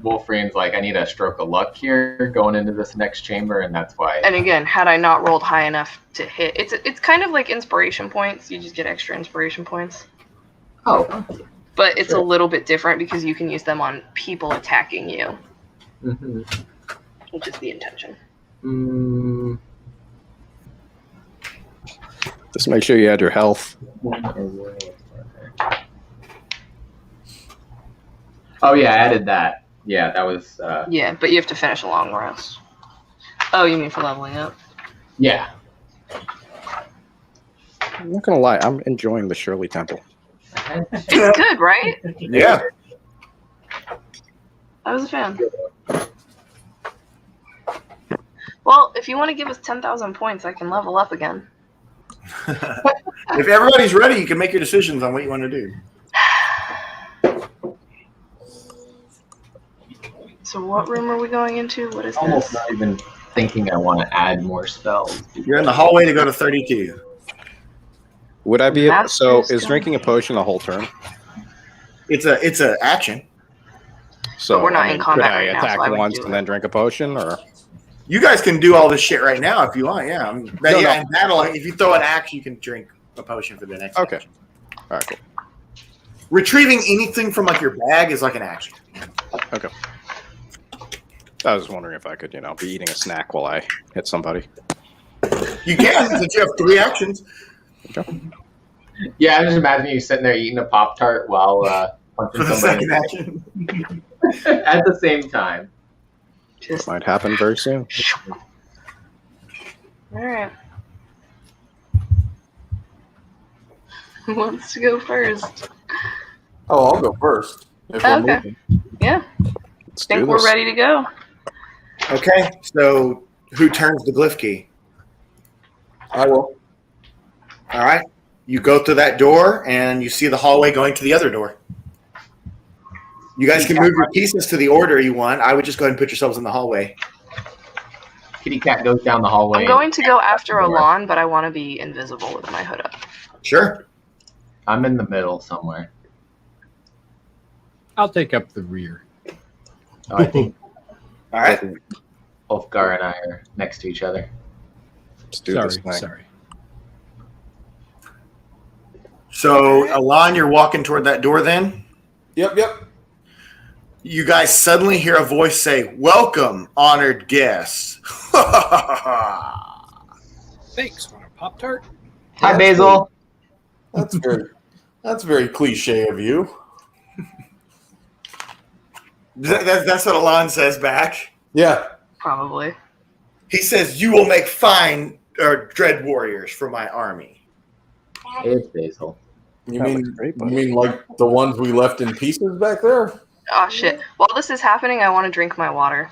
Wolfrine's like, I need a stroke of luck here going into this next chamber, and that's why. And again, had I not rolled high enough to hit, it's kind of like inspiration points. You just get extra inspiration points. Oh. But it's a little bit different because you can use them on people attacking you, Mm-hmm. which is the intention. Just make sure you add your health. Oh yeah, I added that. Yeah, that was. Yeah, but you have to finish a long rest. Oh, you mean for leveling up? Yeah. I'm not gonna lie, I'm enjoying the Shirley Temple. It's good, right? Yeah. I was a fan. Well, if you want to give us 10,000 points, I can level up again. If everybody's ready, you can make your decisions on what you want to do. So what room are we going into? What is Almost this? not even thinking I want to add more spells. You're in the hallway to go to 32. Would I be Master's so? Is Gun. drinking a potion a whole turn? It's a action. So But we're not I in combat could I right now, attack so I would once do and it. then drink a potion, or You guys can do all this shit right now if you want. Yeah, in No. battle, if you throw an axe, you can drink a potion for the next. Okay. action. All right, cool. Retrieving anything from like your bag is like an action. Okay. I was wondering if I could, be eating a snack while I hit somebody. You can since you have 3 actions. Okay. Yeah, I just imagine you sitting there eating a Pop-Tart while punching For the somebody second action. at the same time. It might happen very soon. All right. Who wants to go first? Oh, I'll go first. If we're Okay. moving. Yeah. Let's Think do we're this. ready to go. Okay, so who turns the glyph key? I will. All right. You go through that door, and you see the hallway going to the other door. You guys can move your pieces to the order you want. I would just go ahead and put yourselves in the hallway. Kitty Cat goes down the hallway. I'm going to go after Alon, but I want to be invisible with my hood up. Sure. I'm in the middle somewhere. I'll take up the rear. Oh, I think All right. Ulfgar and I are next to each other. Let's do this thing. Sorry. So, Alon, you're walking toward that door then? Yep. You guys suddenly hear a voice say, "Welcome, honored guests." Thanks. Want a Pop-Tart? Hi, Basil. That's very cliche of you. That's what Alon says back. Yeah. Probably. He says, "You will make fine dread warriors for my army." It's Basil. You mean like the ones we left in pieces back there? Oh shit. While this is happening, I want to drink my water.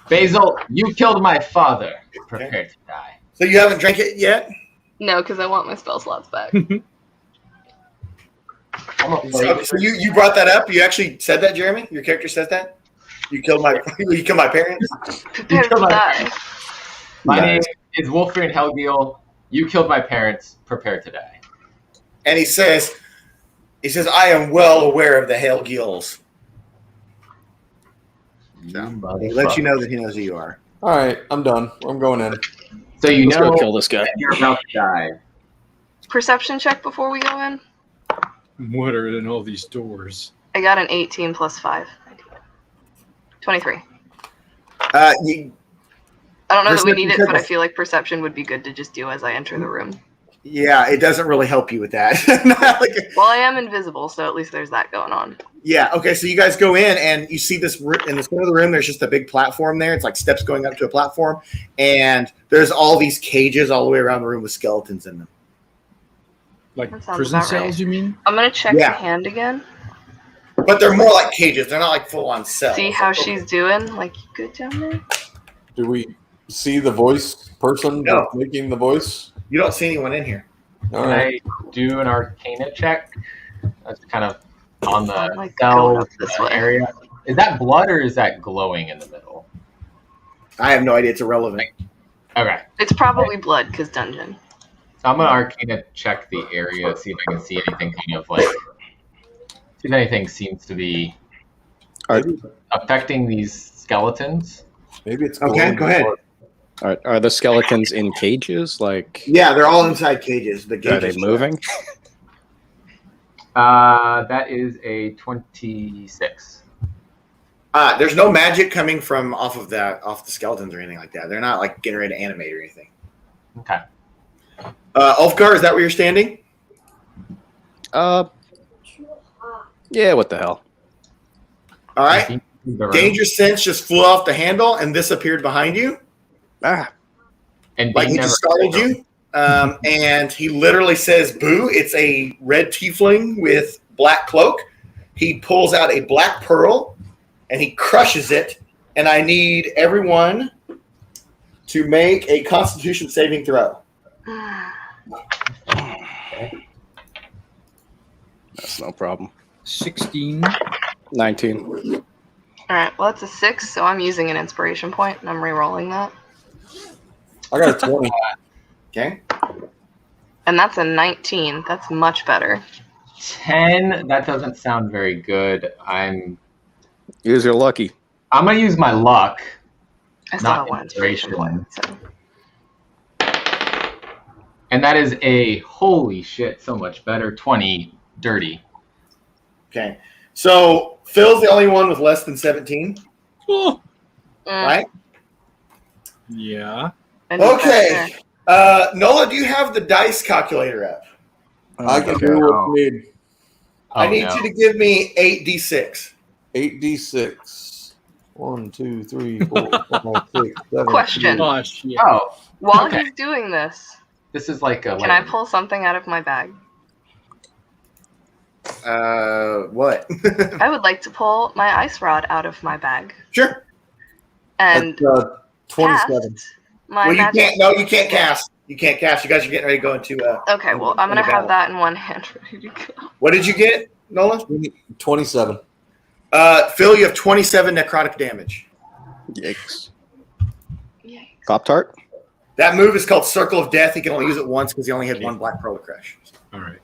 Basil, you killed my father. Prepare to die. So you haven't drank it yet? No, because I want my spell slots back. So you brought that up? You actually said that, Jeremy? Your character says that? You killed my parents? Prepare to die. My name is Wolfried Helgiel. You killed my parents. Prepare to die. And he says, "I am well aware of the Helgiels." So, he lets you know that he knows who you are. All right, I'm done. I'm going in. So you Let's know go kill this guy. that you're about to die. Perception check before we go in. What are in all these doors? I got an 18 plus 5. 23. Uh, I don't know that we need it, Perception but I check. feel like perception would be good to just do as I enter the room. Yeah, it doesn't really help you with that. Well, I am invisible, so at least there's that going on. Yeah, okay, so you guys go in, and you see this in the center of the room, there's just a big platform there. It's like steps going up to a platform, and there's all these cages all the way around the room with skeletons in them. Like That sounds prison about cells, right. you mean? I'm going to check Yeah. the hand again. But they're more like cages. They're not like full-on cells. See how she's doing? Like, you good down there? Do we see the voice person No. making the voice? You don't see anyone in here. All Can right. I do an Arcana check? That's kind of on the like going cell up this way. area. Is that blood or is that glowing in the middle? I have no idea. It's irrelevant. Okay. It's probably blood, because dungeon. So I'm gonna Arcana check the area, see if I can see anything kind of like, see if anything seems to be affecting these skeletons. Maybe it's Okay, glowing go ahead. blood. Are the skeletons in cages? Like, Yeah, they're all inside cages. The are they cages moving? That is a 26. There's no magic coming from off the skeletons or anything like that. They're not like getting ready to animate or anything. Okay. Ulfgar, is that where you're standing? Yeah. What the hell? All right. Danger sense just flew off the handle and this appeared behind you. Ah. And Like he just startled you. And he literally says, "Boo!" It's a red tiefling with black cloak. He pulls out a black pearl and he crushes it. And I need everyone to make a Constitution saving throw. That's no problem. 16. 19. Alright, well, that's a 6, so I'm using an inspiration point, and I'm re-rolling that. I got a 20. Okay. And that's a 19. That's much better. 10. That doesn't sound very good. Use your lucky. I'm gonna use my luck. I still Not have one inspiration point. So. And that is a holy shit, so much better. 20 dirty. Okay. So Phil's the only one with less than 17. Oh. Right? Yeah. Okay. Nola, do you have the dice calculator up? I can do what you need. I need you to give me 8d6. 8d6. 1, 2, 3, 4, 5, 6, 7. Question. 8. Oh. While okay. he's doing this, This is like a. can I pull something out of my bag? What? I would like to pull my ice rod out of my bag. Sure. And That's, 27. my Well, you magic. can't. No, you can't cast. You can't cast. You guys are getting ready to go into. Okay, well, I'm gonna have that in one hand ready to go. What did you get, Nolan? 27. Phil, you have 27 necrotic damage. Yikes. Pop-Tart? That move is called Circle of Death. He can only use it once because he only had one Black Pearl Crush. All right.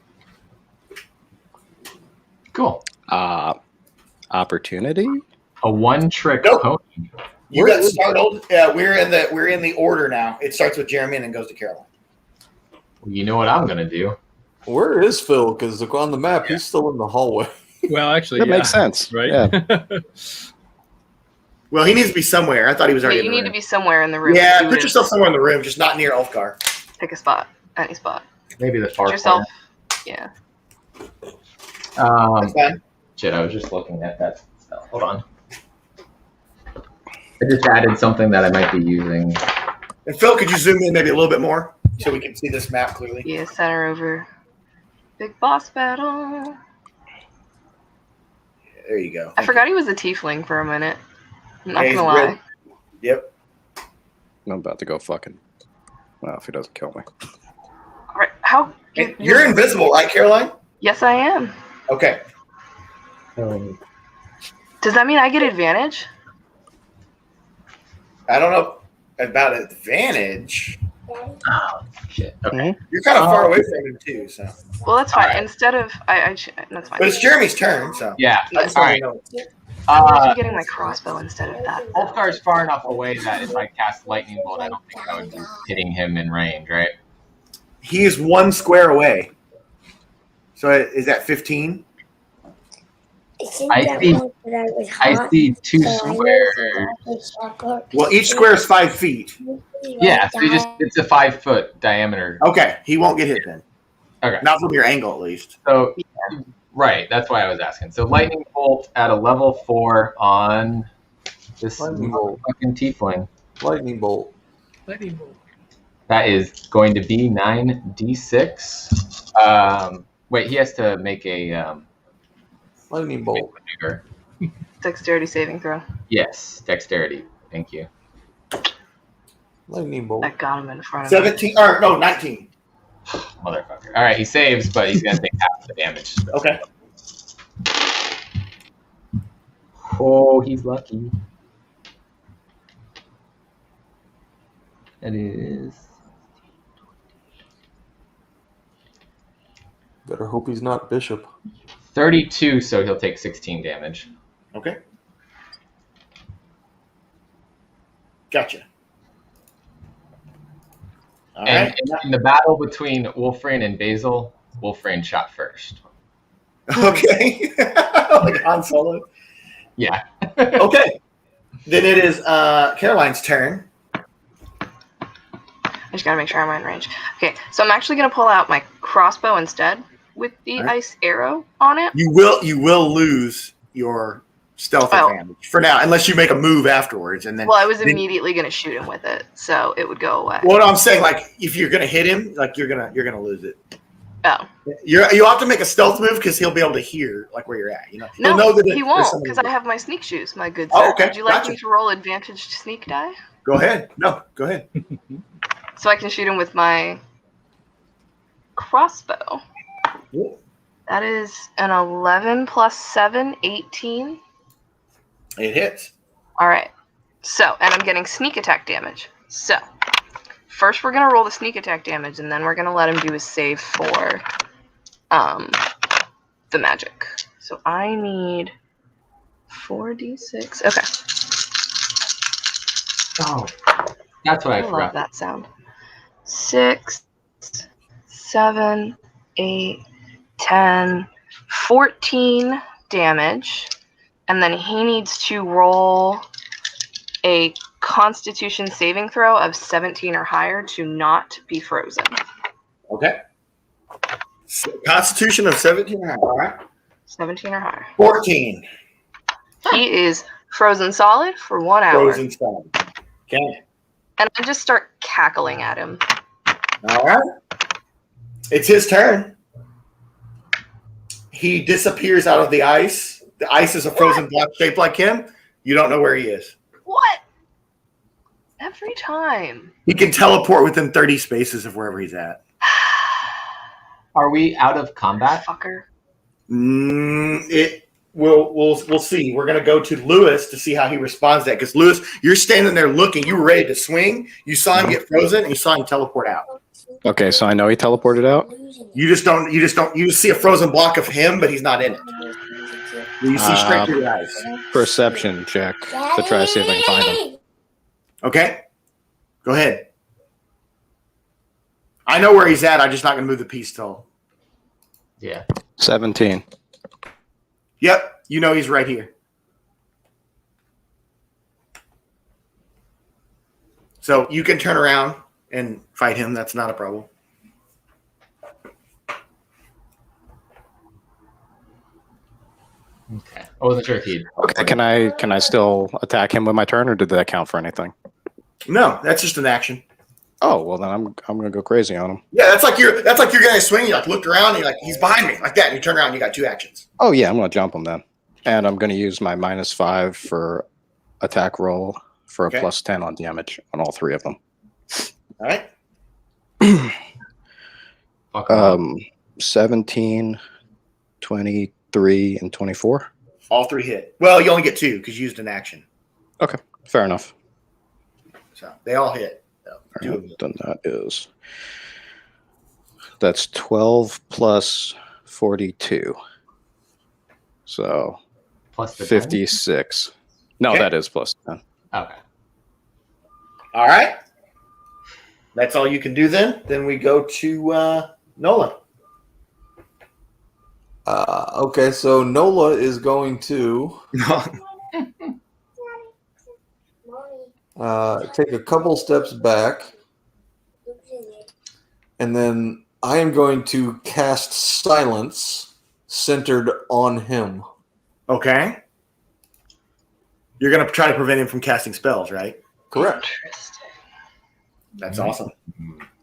Cool. Opportunity? A one-trick pony. You got startled. Yeah, we're in the order now. It starts with Jeremy and then goes to Caroline. You know what I'm gonna do? Where is Phil? Because on the map, he's still in the hallway. Well, actually, That makes sense, right? Yeah. Well, he needs to be somewhere. I thought he was already. Yeah, you in the need room. to be somewhere in the room. Yeah, to do put it. yourself somewhere in the room, just not near Ulfgar. Pick a spot, any spot. Maybe the far Put yourself. corner. Yeah. Shit, I was just looking at that spell. Hold on. I just added something that I might be using. And Phil, could you zoom in maybe a little bit more so we can see this map clearly? Yeah, center over. Big boss battle. There you go. I forgot he was a tiefling for a minute. I'm not Yeah, gonna he's lie. red. Yep. I'm about to go fucking. Well, if he doesn't kill me. Right, how? You're invisible, right, Caroline? Yes, I am. Okay. Does that mean I get advantage? I don't know about advantage. Oh, shit. Okay. You're kind of far away from him too, so. Well, that's fine. Instead of that's fine. But it's Jeremy's turn, so. Yeah. I just All want right. to know. I'm getting my crossbow instead of that. Ulfgar's far enough away that if I cast Lightning Bolt, I don't think I would be hitting him in range, right? He is 1 square away. So is that 15? I see 2 squares. Well, each square is 5 feet. Yeah, so it's a 5-foot diameter. Okay, he won't get hit then. Okay. Not from your angle, at least. So, right, that's why I was asking. So, Lightning Bolt at a level 4 on this fucking tiefling. Lightning bolt. Lightning bolt. That is going to be 9d6. Wait, he has to make a Lightning bolt. maneuver. Dexterity saving throw. Yes, dexterity. Thank you. Lightning bolt. I got him in front of me. 17, or no, 19. Motherfucker. All right, he saves, but he's going to take half the damage. Okay. Oh, he's lucky. That is... Better hope he's not bishop. 32, so he'll take 16 damage. Okay. Gotcha. All And right. in the battle between Wolfrain and Basil, Wolfrain shot first. Okay. Like Han Solo. Yeah. Okay. Then it is Caroline's turn. I just gotta make sure I'm in range. Okay, so I'm actually gonna pull out my crossbow instead with the ice arrow on it. You will lose your stealth advantage for now, unless you make a move afterwards, and then. Well, I was then- immediately gonna shoot him with it, so it would go away. Well, I'm saying, like, if you're gonna hit him, like you're gonna lose it. Oh. You'll have to make a stealth move because he'll be able to hear like where you're at. You know. No, He'll know that he there's won't, somebody because I there. have my sneak shoes, my good Oh, sir. okay, Would you like gotcha. me to roll advantage sneak die? Go ahead. No, go ahead. So I can shoot him with my crossbow. Yeah. That is an 11 plus 7, 18. It hits. All right. So, and I'm getting sneak attack damage. So, first we're going to roll the sneak attack damage, and then we're going to let him do his save for the magic. So I need 4d6. Okay. Oh, that's what I I love forgot. that sound. 6, 7, 8, 10, 14 damage. And then he needs to roll a Constitution saving throw of 17 or higher to not be frozen. Okay. Constitution of 17. All right. 17 or higher. 14. He is frozen solid for 1 hour. Frozen solid. Okay. And I just start cackling at him. All right. It's his turn. He disappears out of the ice. The ice is a frozen block shaped like him. You don't know where he is. What? Every time. He can teleport within 30 spaces of wherever he's at. Are we out of combat? Fucker. We'll see. We're gonna go to Lewis to see how he responds to that. Because Lewis, you're standing there looking, you were ready to swing. You saw him get frozen, and you saw him teleport out. Okay, so I know he teleported out. You just see a frozen block of him, but he's not in it. You see straight through your eyes. Perception check to try to see if I can find him. Okay, go ahead. I know where he's at. I'm just not gonna move the piece till. Yeah. 17. Yep, you know he's right here. So you can turn around and fight him. That's not a problem. Okay. I wasn't sure if he'd. Okay, can I still attack him with my turn, or did that count for anything? No, that's just an action. Oh well, then I'm gonna go crazy on him. Yeah, that's like you're gonna swing. You like looked around, and you're like he's behind me, like that. And you turn around, and you got two actions. Oh yeah, I'm gonna jump him then, and I'm gonna use my -5 for attack roll for a +10 on damage on all three of them. All right. 17, 23, and 24. All three hit. Well, you only get two because you used an action. Okay, fair enough. So they all hit. So, Then that's 12 plus 42. So plus the 56. No, Okay. that is plus 10. Okay. All right. That's all you can do then. Then we go to Nolan. Okay, so Nola is going to take a couple steps back, and then I am going to cast Silence centered on him. Okay. You're going to try to prevent him from casting spells, right? Correct. That's awesome.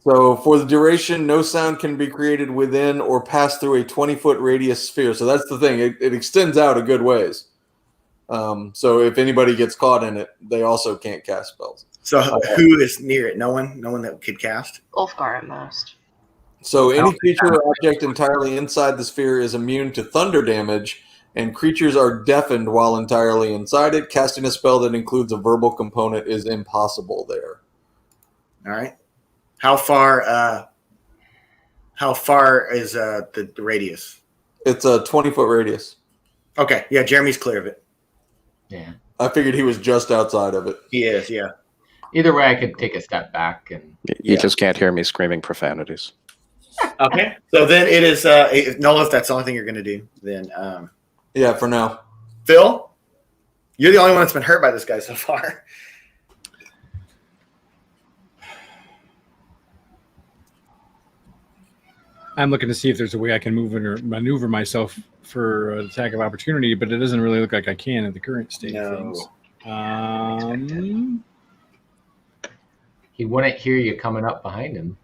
So for the duration, no sound can be created within or pass through a 20-foot radius sphere. So that's the thing. It extends out a good ways. So if anybody gets caught in it, they also can't cast spells. So who is near it? No one that could cast? Ulfgar at most. So any creature or object entirely inside the sphere is immune to thunder damage, and creatures are deafened while entirely inside it. Casting a spell that includes a verbal component is impossible there. All right. How far is the radius? It's a 20-foot radius. Okay. Yeah, Jeremy's clear of it. Yeah. I figured he was just outside of it. He is, yeah. Either way, I could take a step back and. You just can't hear me screaming profanities. Okay. So then it is Nola, if that's the only thing you're going to do, then. Yeah, for now. Phil, you're the only one that's been hurt by this guy so far. I'm looking to see if there's a way I can move or maneuver myself for an attack of opportunity, but it doesn't really look like I can at the current state of things. He wouldn't hear you coming up behind him.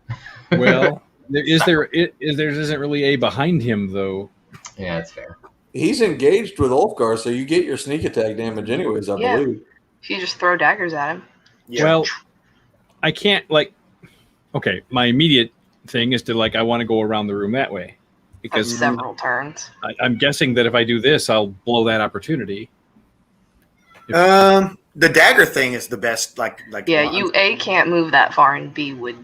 Well, there isn't really a behind him though. Yeah, that's fair. He's engaged with Ulfgar, so you get your sneak attack damage anyways, I believe. If you just throw daggers at him. Yeah. Well, I can't okay, my immediate thing is to I want to go around the room that way because That's several turns. I'm guessing that if I do this, I'll blow that opportunity. The dagger thing is the best. Yeah, you A can't move that far, and B would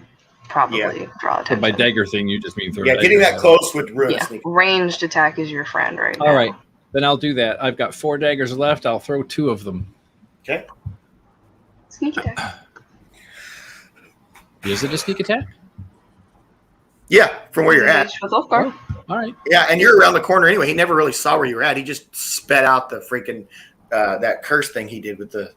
probably draw But attention. by dagger thing, you just mean throw. Yeah, getting that close would ruin Yeah, sneak. ranged attack is your friend right now. All right, then I'll do that. I've got 4 daggers left. I'll throw 2 of them. Okay. Sneak attack. Is it a sneak attack? Yeah, from where you're at. Engaged with Ulfgar. All right. Yeah, and you're around the corner anyway. He never really saw where you were at. He just sped out the freaking that curse thing he did with the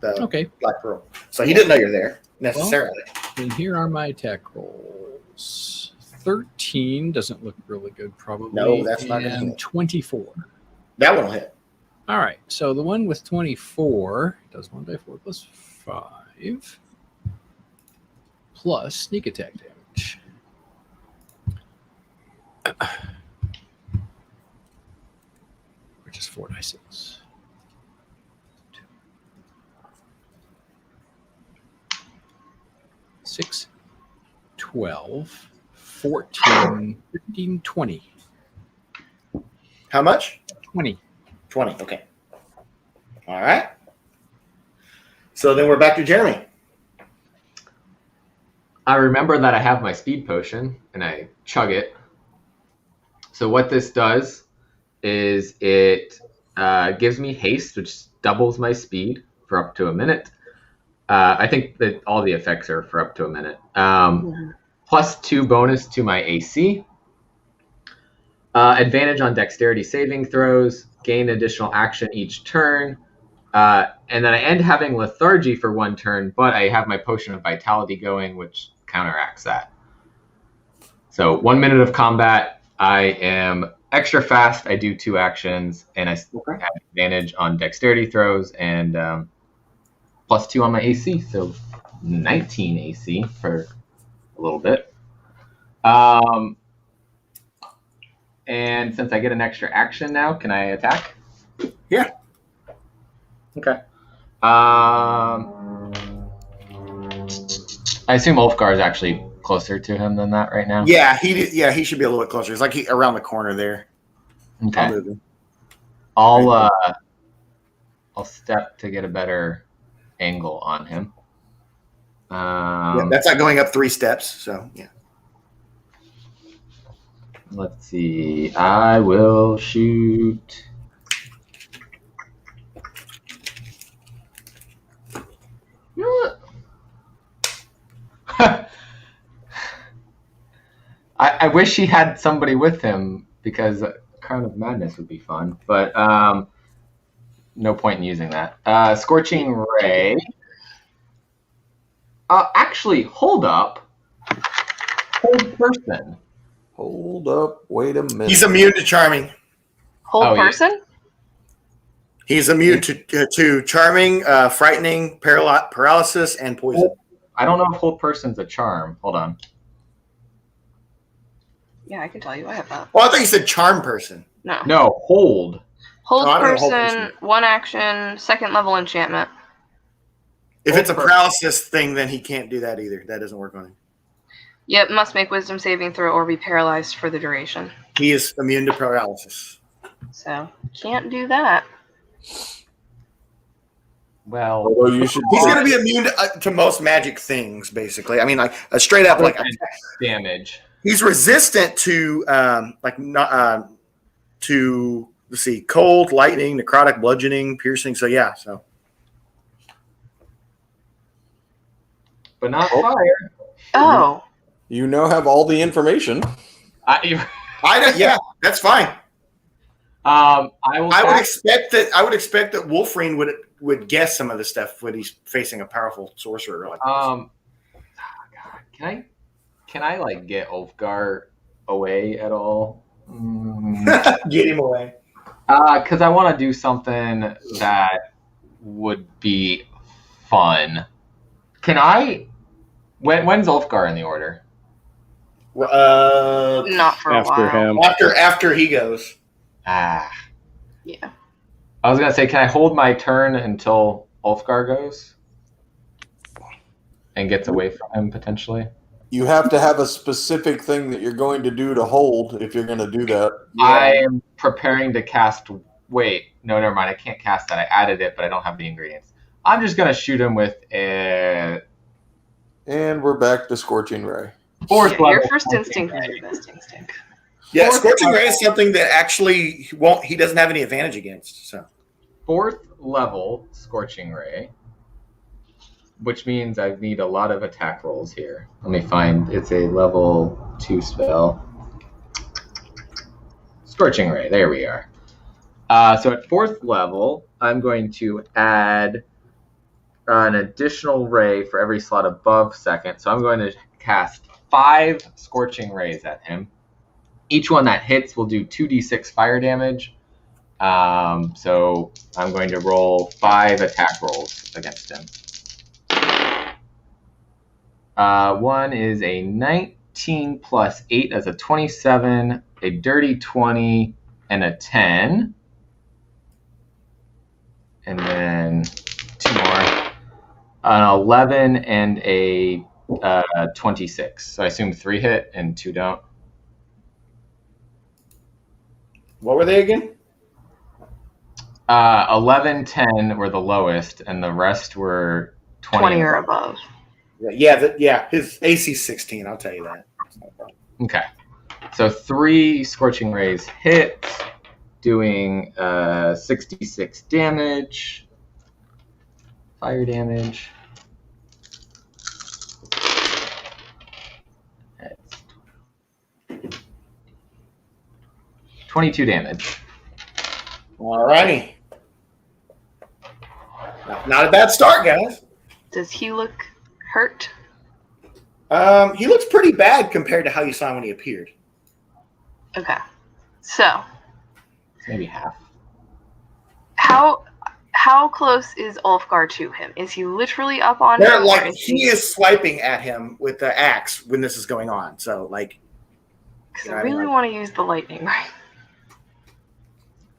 Black Pearl. So he didn't know you're there necessarily. Well, and here are my attack rolls. 13 doesn't look really good, probably. No, that's not gonna And hit. 24. That one will hit. All right, so the one with 24 does 1d4 plus 5 plus sneak attack damage. Which is 4d6. 12, 14, 15, 20. How much? 20. 20, okay. All right. So then we're back to Jeremy. I remember that I have my speed potion, and I chug it. So what this does is it gives me haste, which doubles my speed for up to a minute. I think that all the effects are for up to a minute. Plus 2 bonus to my AC. Advantage on dexterity saving throws. Gain additional action each turn. And then I end having lethargy for 1 turn, but I have my potion of vitality going, which counteracts that. So 1 minute of combat, I am extra fast. I do 2 actions, and I still have advantage on dexterity throws and plus 2 on my AC. So 19 AC for a little bit. And since I get an extra action now, can I attack? Yeah. Okay. I assume Ulfgar is actually closer to him than that right now. Yeah, he should be a little bit closer. It's like around the corner there. Okay. I'll step to get a better angle on him. Yeah, that's not going up 3 steps, so yeah. Let's see. I will shoot. You know what? I wish he had somebody with him because Crown of Madness would be fun, but no point in using that. Scorching Ray. Actually, hold up. Hold person. Hold up. Wait a minute. He's immune to charming. Hold person? He's immune to charming, frightening, paralysis, and poison. I don't know if hold person's a charm. Hold on. Yeah, I can tell you. I have that. Well, I thought you said charm person. No. No, hold. Hold Oh, I don't know, hold person, person. 1 action, 2nd level enchantment. If it's a paralysis thing, then he can't do that either. That doesn't work on him. Yep, must make wisdom saving throw or be paralyzed for the duration. He is immune to paralysis. So, can't do that. Well, although you should. He's going to be immune to most magic things, basically. I mean, like a straight up like damage. He's resistant to to let's see, cold, lightning, necrotic, bludgeoning, piercing. So yeah, so. But not fire. Oh. You now have all the information. I don't. Yeah, that's fine. I would expect that Wolfrine would guess some of the stuff when he's facing a powerful sorcerer like this. God, can I like get Ulfgar away at all? Get him away. Because I want to do something that would be fun. Can I? When's Ulfgar in the order? Not for a while. After he goes. Yeah. I was gonna say, can I hold my turn until Ulfgar goes and gets away from him potentially? You have to have a specific thing that you're going to do to hold if you're going to do that. I am preparing to cast. Wait, no, never mind. I can't cast that. I added it, but I don't have the ingredients. I'm just gonna shoot him with a. And we're back to Scorching Ray. Your first instinct is your best instinct. Yeah, Scorching Ray is something that actually he doesn't have any advantage against. So 4th level Scorching Ray, which means I need a lot of attack rolls here. Let me find. It's a level 2 spell. Scorching Ray. There we are. So at 4th level, I'm going to add an additional ray for every slot above 2nd. So I'm going to cast 5 Scorching Rays at him. Each one that hits will do 2d6 fire damage. So I'm going to roll 5 attack rolls against him. One is a 19 plus 8 as a 27, a dirty 20, and a 10. And then 2 more. An 11 and a 26. So I assume 3 hit and 2 don't. What were they again? 11, 10 were the lowest, and the rest were 20 or above. Yeah, his AC 16. I'll tell you that. Okay. So 3 Scorching Rays hit, doing 66 damage. Fire damage. That's 22 damage. Alrighty. Not a bad start, guys. Does he look hurt? He looks pretty bad compared to how you saw him when he appeared. Okay. So, Maybe half. how close is Ulfgar to him? Is he literally up on They're him? like he is swiping at him with the axe when this is going on. So like, Because I really want to use the lightning, right?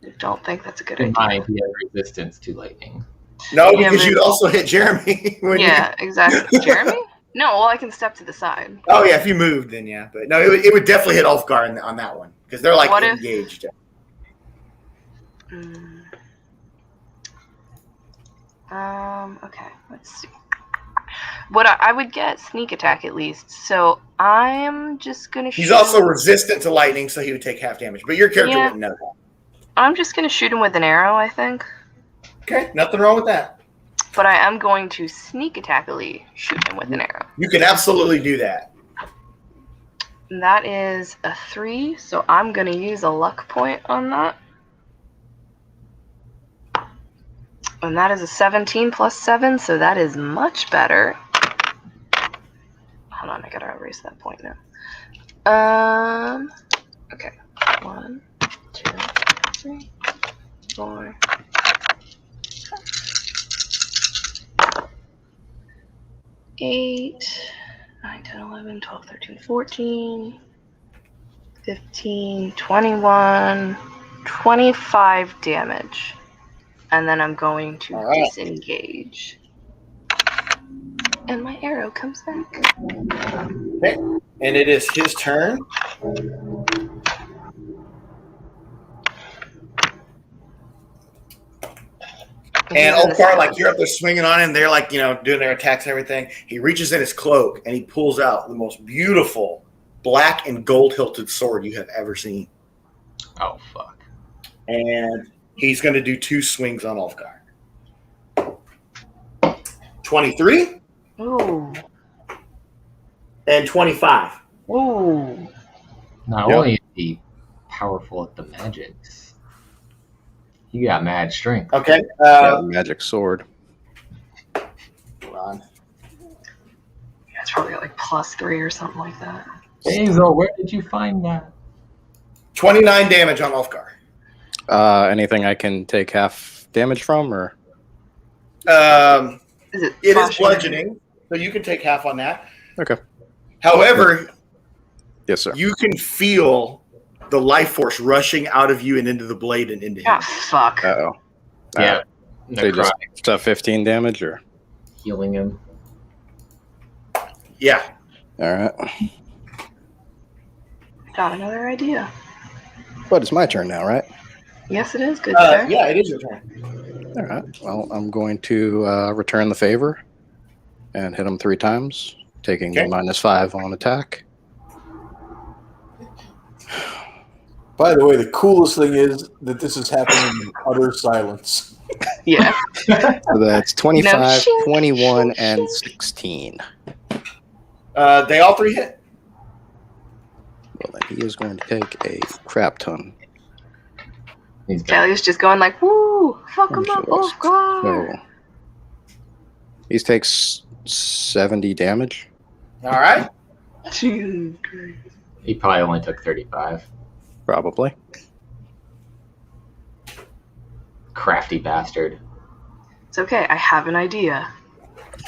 I don't think that's a good In idea. mind, he has resistance to lightning. No, Yeah, because but- you'd also hit Jeremy. Yeah, exactly. Jeremy? No, well, I can step to the side. Oh yeah, if you moved, then yeah. But no, it would definitely hit Ulfgar on that one because they're like What if- engaged. Okay, let's see. What I would get sneak attack at least, so I'm just gonna shoot. He's also resistant to lightning, so he would take half damage. But your character Yeah. wouldn't know that. I'm just gonna shoot him with an arrow, I think. Okay, nothing wrong with that. But I am going to sneak attackily shoot him with an arrow. You can absolutely do that. And that is a 3, so I'm gonna use a luck point on that. And that is a 17 plus 7, so that is much better. Hold on, I gotta erase that point now. Okay. 1, 2, 3, 4. 8, 9, 10, 11, 12, 13, 14, 15, 21, 25 damage. And then I'm going to disengage. And my arrow comes back. Okay. And it is his turn. And Ulfgar, like you're up there swinging on him, they're like, doing their attacks and everything. He reaches in his cloak and he pulls out the most beautiful black and gold hilted sword you have ever seen. Oh, fuck. And he's going to do 2 swings on Ulfgar. 23 Ooh. and 25. Ooh. Not only is he powerful at the magics, he got mad strength. Okay. Magic sword. Hold on. Yeah, it's probably like +3 or something like that. Basil, where did you find that? 29 damage on Ulfgar. Anything I can take half damage from, or? It is bludgeoning, so you can take half on that. Okay. However, yes, sir. You can feel the life force rushing out of you and into the blade and into him. Oh, fuck. Uh-oh. Yeah. So just 15 damage, or? Healing him. Yeah. All right. Got another idea. But it's my turn now, right? Yes, it is. Good, sir. Yeah, it is your turn. All right. Well, I'm going to return the favor and hit him 3 times, taking the -5 on attack. By the way, the coolest thing is that this is happening in utter silence. Yeah. So that's 25, No, shit, 21, and 16. They all 3 hit. Well, then he is going to take a crap ton. Kelly's just going like, woo, fuck him up, Ulfgar. So he takes 70 damage. All right. Jesus Christ. He probably only took 35. Probably. Crafty bastard. It's okay, I have an idea.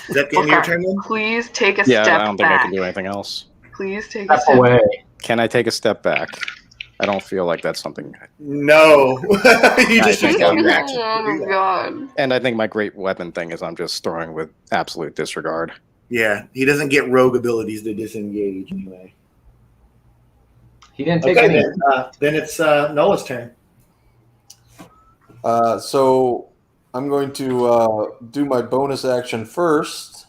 Is that the end of your turn then? Please take a Yeah, step I don't think back. I can do anything else. Please take a step away. Can I take a step back? I don't feel like that's something. No. You just use one back. action. Oh my god. And I think my great weapon thing is I'm just throwing with absolute disregard. Yeah, he doesn't get rogue abilities to disengage anyway. He didn't take Okay, any. then it's Nola's turn. So I'm going to do my bonus action first,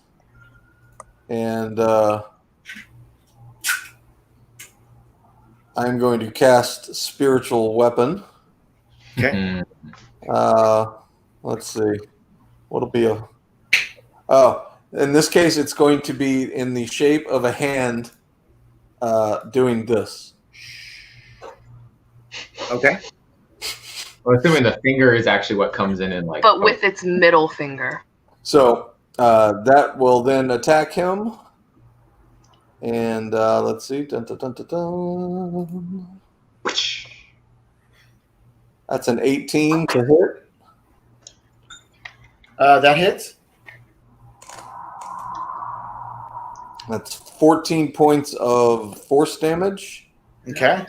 and I'm going to cast Spiritual Weapon. Okay. Let's see. What'll be a... Oh, in this case, it's going to be in the shape of a hand doing this. Okay. I'm assuming the finger is actually what comes in and like. But with its middle finger. So that will then attack him. And let's see. Dun, dun, dun, dun, dun. That's an 18 to hit. That hits. That's 14 points of force damage. Okay.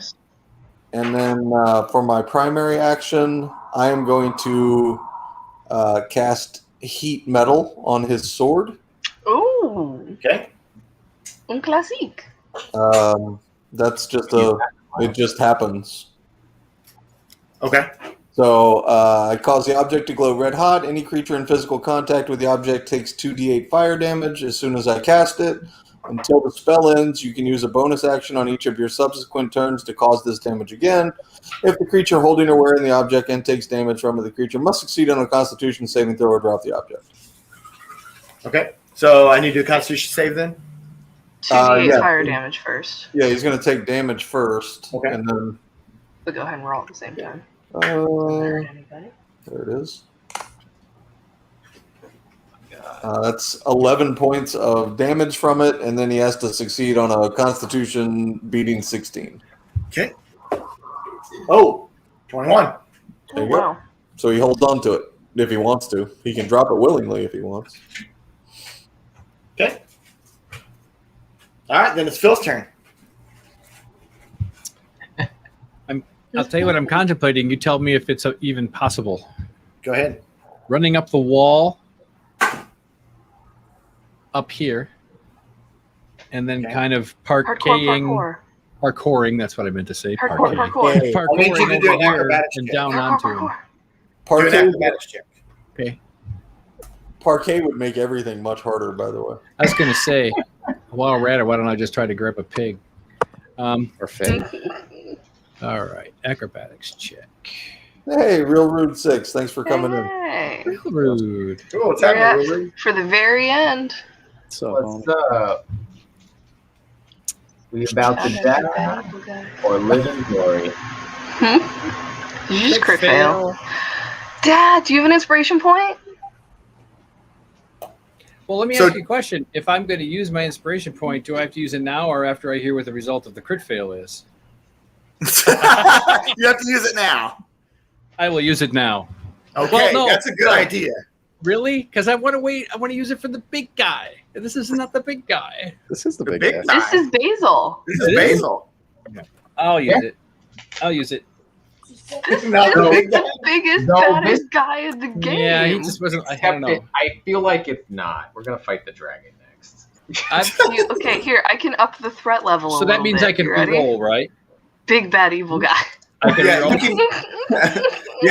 And then for my primary action, I am going to cast Heat Metal on his sword. Ooh. Okay. Un classique. That's just it just happens. Okay. So I cause the object to glow red hot. Any creature in physical contact with the object takes 2d8 fire damage as soon as I cast it. Until the spell ends, you can use a bonus action on each of your subsequent turns to cause this damage again. If the creature holding or wearing the object and takes damage from it, the creature must succeed on a Constitution saving throw or drop the object. Okay. So I need to do a Constitution save then? 2d8 fire damage first. Yeah, he's going to take damage first. Okay. And then... But go ahead and roll at the same time. there it is. That's 11 points of damage from it, and then he has to succeed on a Constitution beating 16. Okay. Oh, 21. There you go. So he holds on to it if he wants to. He can drop it willingly if he wants. Okay. All right, then it's Phil's turn. I'll tell you what I'm contemplating. You tell me if it's even possible. Go ahead. Running up the wall up here, and then kind of parkouring. That's what I meant to say. Parkour. Parkouring over here and down onto him. Okay. Parquet would make everything much harder, by the way. I was going to say, while we're at it, why don't I just try to grab a pig? Or Finn. All right, acrobatics check. Hey, Real Rude 6. Thanks for coming Hey. Real Rude. Cool. What's We're happening, at- Real Rude? for the very end. What's up? We about to die or live in glory? Did you just crit fail? Dad, do you have an inspiration point? Well, let me ask you a question. If I'm going to use my inspiration point, do I have to use it now or after I hear what the result of the crit fail is? You have to use it now. I will use it now. Okay, that's a good idea. Really? Because I want to wait. I want to use it for the big guy. This is not the big guy. This is the big guy. This is Basil. This is Basil. I'll use it. I'll use it. This is Not the big guy. the biggest, No, baddest guy in the game. Yeah, he just wasn't. I don't know. I feel like it's not. We're gonna fight the dragon next. Okay, here, I can up the threat level So that means I can re-roll, right? Big bad evil guy. I can Yeah, re-roll.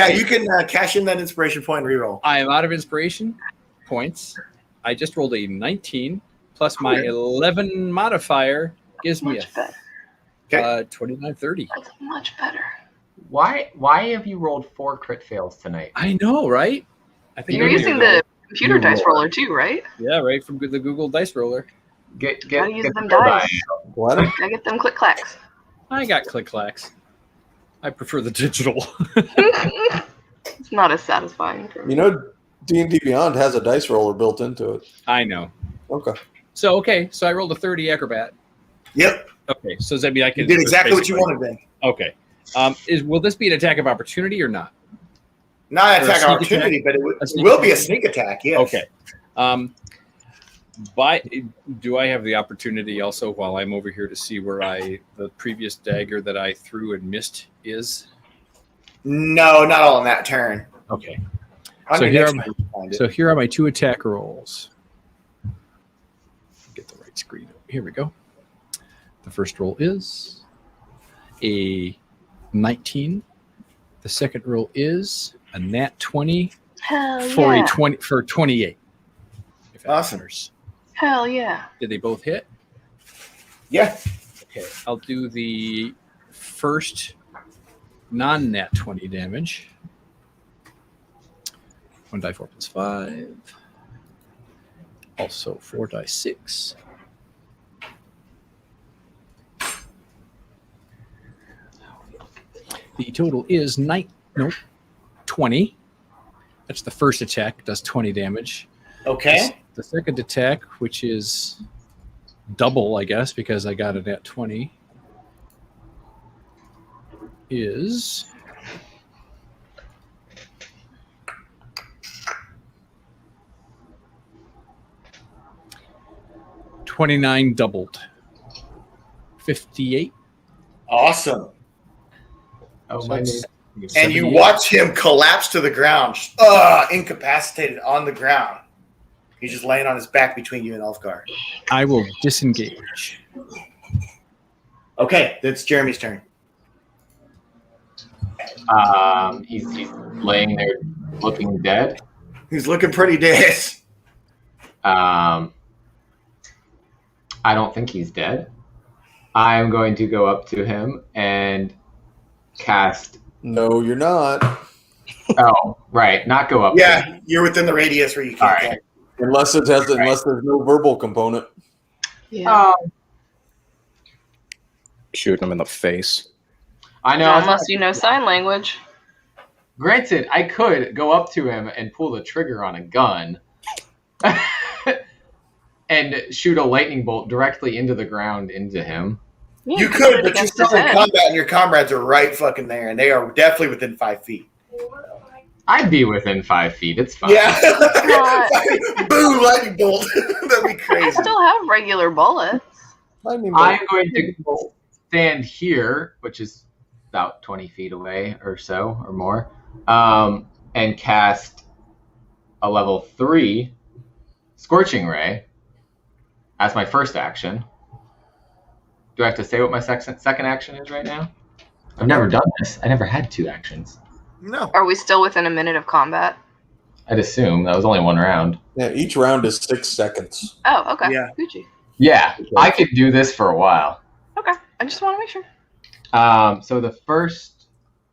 you can cash in that inspiration point and reroll. I am out of inspiration points. I just rolled a 19 plus my 11 modifier gives me a 29-30. That's much better. Why have you rolled 4 crit fails tonight? I know, right? I think You're using the computer dice roller too, right? Yeah, right from the Google Dice Roller. Gotta use them dice. What? Gotta get them click clacks. I got click clacks. I prefer the digital. It's not as satisfying for me. You know, D&D Beyond has a dice roller built into it. I know. Okay. So I rolled a 30 acrobat. Yep. Okay, so does that mean I can? You did exactly what you wanted then. Okay. Will this be an attack of opportunity or not? Not an Or a attack of sneak opportunity, attack? but it A sneak will be a attack? sneak attack, yes. Okay. Do I have the opportunity also while I'm over here to see where the previous dagger that I threw and missed is? No, not all in that turn. Okay. On So your here, next turn, you find it. here are my 2 attack rolls. right screen. Here we go. The first roll is a 19. The second roll is a nat 20 Hell for yeah. a 20 for 28. If that Awesome. matters. Hell yeah. Did they both hit? Yeah. Okay, I'll do the first non-nat 20 damage. 1d4 plus 5. Also 4d6. The total is 20. That's the first attack, does 20 damage. Okay. The second attack, which is double, I guess, because I got it at 20, is $29 doubled. 58. Awesome. Oh, my name. And you 78. watch him collapse to the ground, incapacitated on the ground. He's just laying on his back between you and Ulfgar. I will disengage. Okay, that's Jeremy's turn. He's laying there looking dead. He's looking pretty dead. I don't think he's dead. I'm going to go up to him and cast. No, you're not. Oh, right. Not go up. Yeah, you're within the radius where you can't. All right. Unless there's no verbal component. Yeah. Shoot him in the face. I know. Unless you know sign language. Granted, I could go up to him and pull the trigger on a gun and shoot a lightning bolt directly into the ground into him. Yeah, You could, but you're against still his in head. combat and your comrades are right fucking there, and they are definitely within 5 feet. I'd be within 5 feet. It's fine. Yeah. Not- Boom, lightning bolt. That'd be I crazy. still have regular bullets. I'm going to stand here, which is about 20 feet away or so, or more, and cast a level 3 Scorching Ray as my first action. Do I have to say what my second action is right now? I've never done this. I never had 2 actions. No. Are we still within a minute of combat? I'd assume that was only 1 round. Yeah, each round is 6 seconds. Oh, okay. Yeah. Gucci. Yeah, I could do this for a while. Okay. I just want to make sure. So the first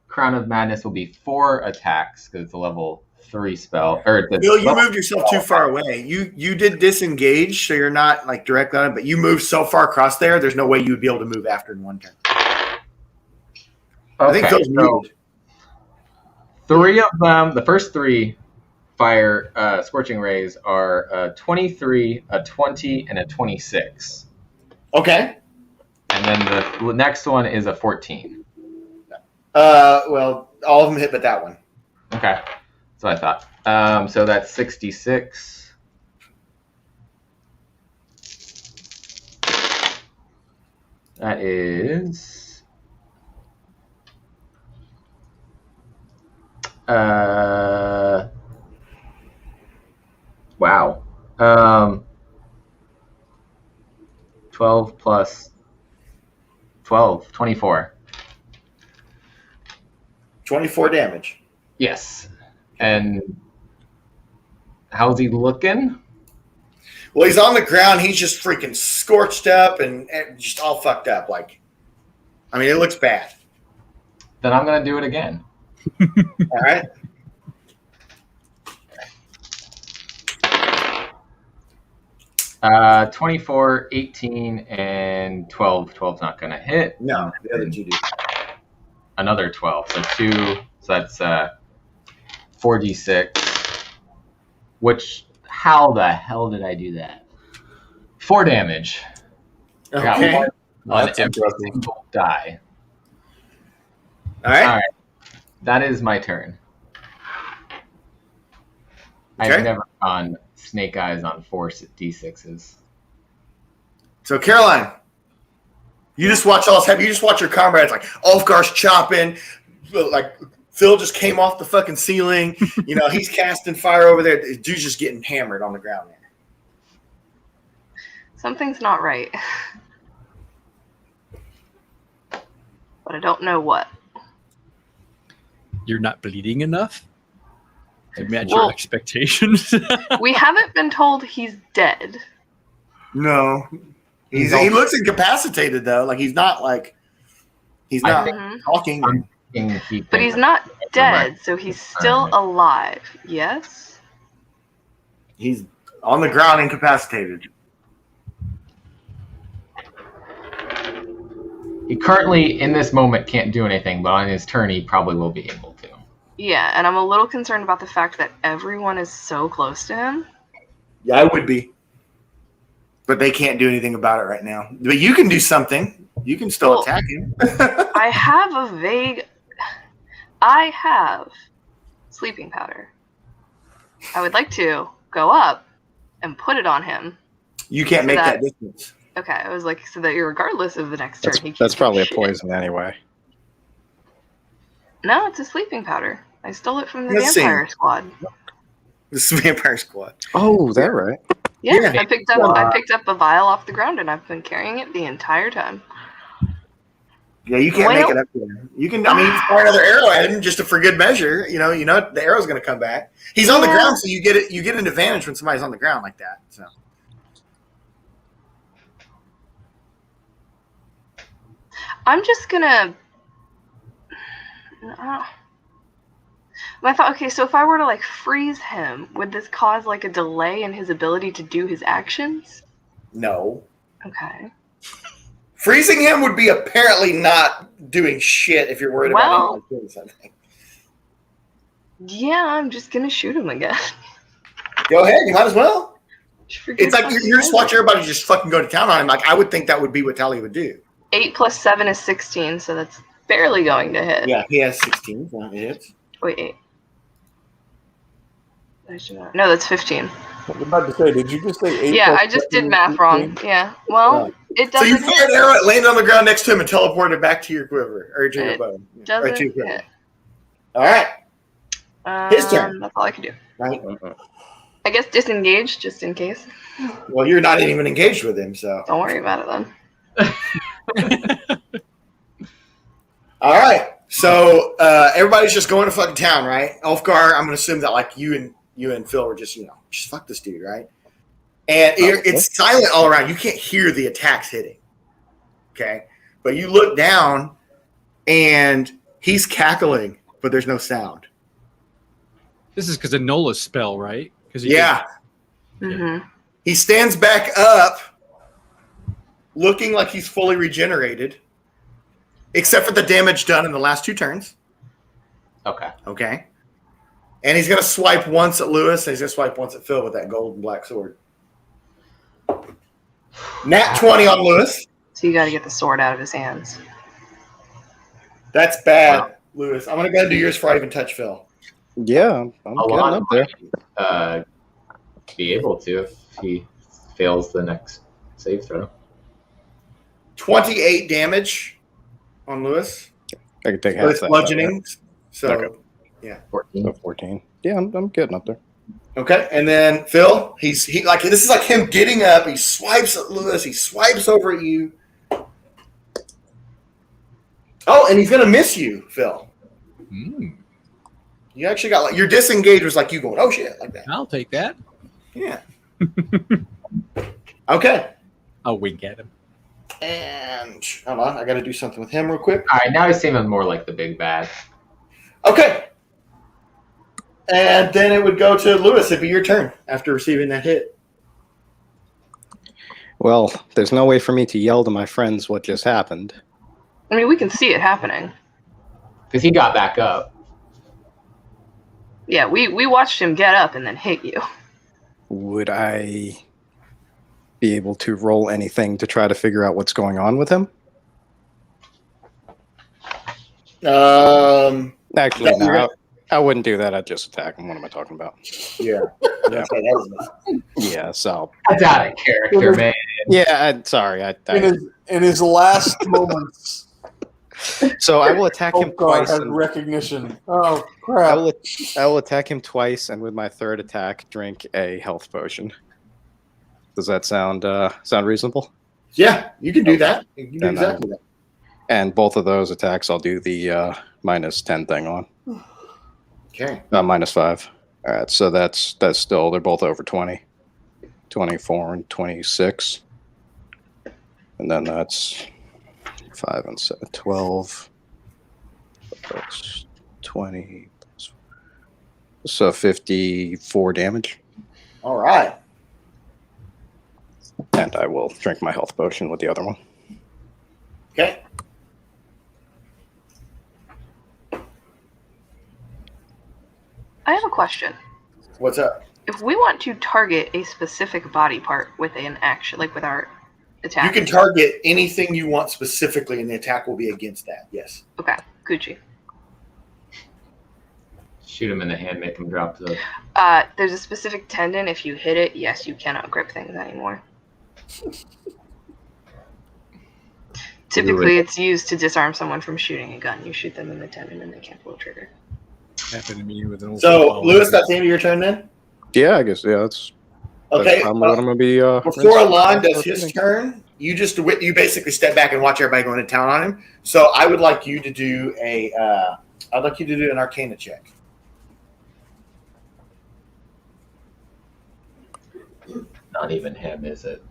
Crown of Madness will be 4 attacks because it's a level 3 spell. Or Bill, you moved yourself too far away. You did disengage, so you're not like directly on it, but you moved so far across there, there's no way you'd be able to move after in one turn. I think those moved. 3 of them, the first 3 fire Scorching Rays are a 23, a 20, and a 26. Okay. And then the next one is a 14. Well, all of them hit but that one. Okay. That's what I thought. So that's 66. That is... wow. 12 plus 12, 24. 24 damage. Yes. And how's he looking? Well, he's on the ground. He's just freaking scorched up and just all fucked up. Like, I mean, it looks bad. Then I'm going to do it again. All right. Uh, 24, 18, and 12. 12's not going to hit. No, the other 2 do. Another 12. So 2. So that's 4d6. Which, how the hell did I do that? 4 damage. I got Okay. one on That's every impressive. single die. All right. All right. That is my turn. Okay. I've never gone snake eyes on 4 d6s. So, Caroline, you just watch all this happen. You just watch your comrades like Ulfgar's chopping, like Phil just came off the fucking ceiling. You know, he's casting fire over there. Dude's just getting hammered on the ground there. Something's not right. But I don't know what. You're not bleeding enough to match Well- your expectations. We haven't been told he's dead. No, he looks incapacitated though. Like he's not talking. But he's not dead, so he's still alive. Yes? He's on the ground, incapacitated. He currently, in this moment, can't do anything, but on his turn, he probably will be able to. Yeah, and I'm a little concerned about the fact that everyone is so close to him. Yeah, I would be. But they can't do anything about it right now. But you can do something. You can still attack him. I have sleeping powder. I would like to go up and put it on him. You can't make that distance. Okay, I was like, so that regardless of the next turn, he That's can't probably a do shit. poison anyway. No, it's a sleeping powder. I stole it from the Let's see. Vampire Squad. This is Vampire Squad. Oh, is that right? Yeah, I picked up a vial off the ground and I've been carrying it the entire time. Yeah, you can't make it up there. You can. I mean, you can fire another arrow at him just for good measure. You know, the arrow's going to come back. He's on the ground, so you get it. You get an advantage when somebody's on the ground like that. So. I'm just gonna. I thought, okay, so if I were to like freeze him, would this cause like a delay in his ability to do his actions? No. Okay. Freezing him would be apparently not doing shit if you're worried about him doing something. Yeah, I'm just gonna shoot him again. Go ahead, you might as well. It's like you're just watching everybody. everybody just fucking go to town on him. Like I would think that would be what Tally would do. 8 plus 7 is 16, so that's barely going to hit. Yeah, he has 16. So it hits. Wait, 8. No, that's 15. I was about to say, did you just say 8? Yeah, I just did math wrong. Yeah. Well, it So doesn't you fired an arrow, it landed on the ground next to him, and teleported it back to your quiver or to your bow. doesn't Or to your quiver. hit. All right. His turn. That's all I can do. Right. I guess disengage, just in case. Well, you're not even engaged with him, so. Don't worry about it then. All right. So everybody's just going to fucking town, right? Ulfgar, I'm going to assume that like you and Phil were just fuck this dude, right? And it's silent all around. You can't hear the attacks hitting. Okay. But you look down and he's cackling, but there's no sound. This is because of Nola's spell, right? Yeah. Mm-hmm. He stands back up looking like he's fully regenerated, except for the damage done in the last 2 turns. Okay. And he's going to swipe once at Lewis, and he's going to swipe once at Phil with that gold and black sword. Nat 20 on Lewis. So you got to get the sword out of his hands. That's bad, Lewis. I'm going to go ahead and do yours before I even touch Phil. Yeah, I'm getting up there. Be able to if he fails the next save throw. 28 damage on Lewis. I can take So half it's that. bludgeoning. So, Okay. yeah. 14. So 14. Yeah, I'm getting up there. Okay, and then Phil, this is like him getting up. He swipes at Lewis. He swipes over at you. Oh, and he's gonna miss you, Phil. You actually got your disengage was like you going, oh shit, like that. I'll take that. Yeah. Okay. I'll wink at him. And hold on, I got to do something with him real quick. All right, now he's seeming more like the big bad. Okay. And then it would go to Lewis. It'd be your turn after receiving that hit. Well, there's no way for me to yell to my friends what just happened. I mean, we can see it happening. Because he got back up. Yeah, we watched him get up and then hit you. Would I be able to roll anything to try to figure out what's going on with him? Actually, no. I wouldn't do that. I'd just attack him. What am I talking about? Yeah. Yeah, so. That's out of character, man. Yeah, sorry. In his last moments. So I will attack him twice. Has recognition. Oh, crap. I will attack him twice, and with my third attack, drink a health potion. Does that sound reasonable? Yeah, you can do that. You can do Then, exactly that. And both of those attacks, I'll do the -10 thing on. Okay. -5. All right, so that's still, they're both over 20. 24 and 26. And then that's 5 and 7, 12. That's 20. So 54 damage. All right. And I will drink my health potion with the other one. Okay. I have a question. What's up? If we want to target a specific body part with an action, like with our attack, You can target anything you want specifically, and the attack will be against that. Yes. Okay, Gucci. Shoot him in the hand, make him drop the. There's a specific tendon. If you hit it, yes, you cannot grip things anymore. Typically, it's used to disarm someone from shooting a gun. You shoot them in the tendon, and they can't pull a trigger. Happened to me with an old. So, Lewis, that's the end of your turn then? Yeah, I guess. Yeah, that's Okay. probably what I'm going to be. Before Alon does his turn, you basically step back and watch everybody going to town on him. So I would like you to do an Arcana check. Not even him, is it?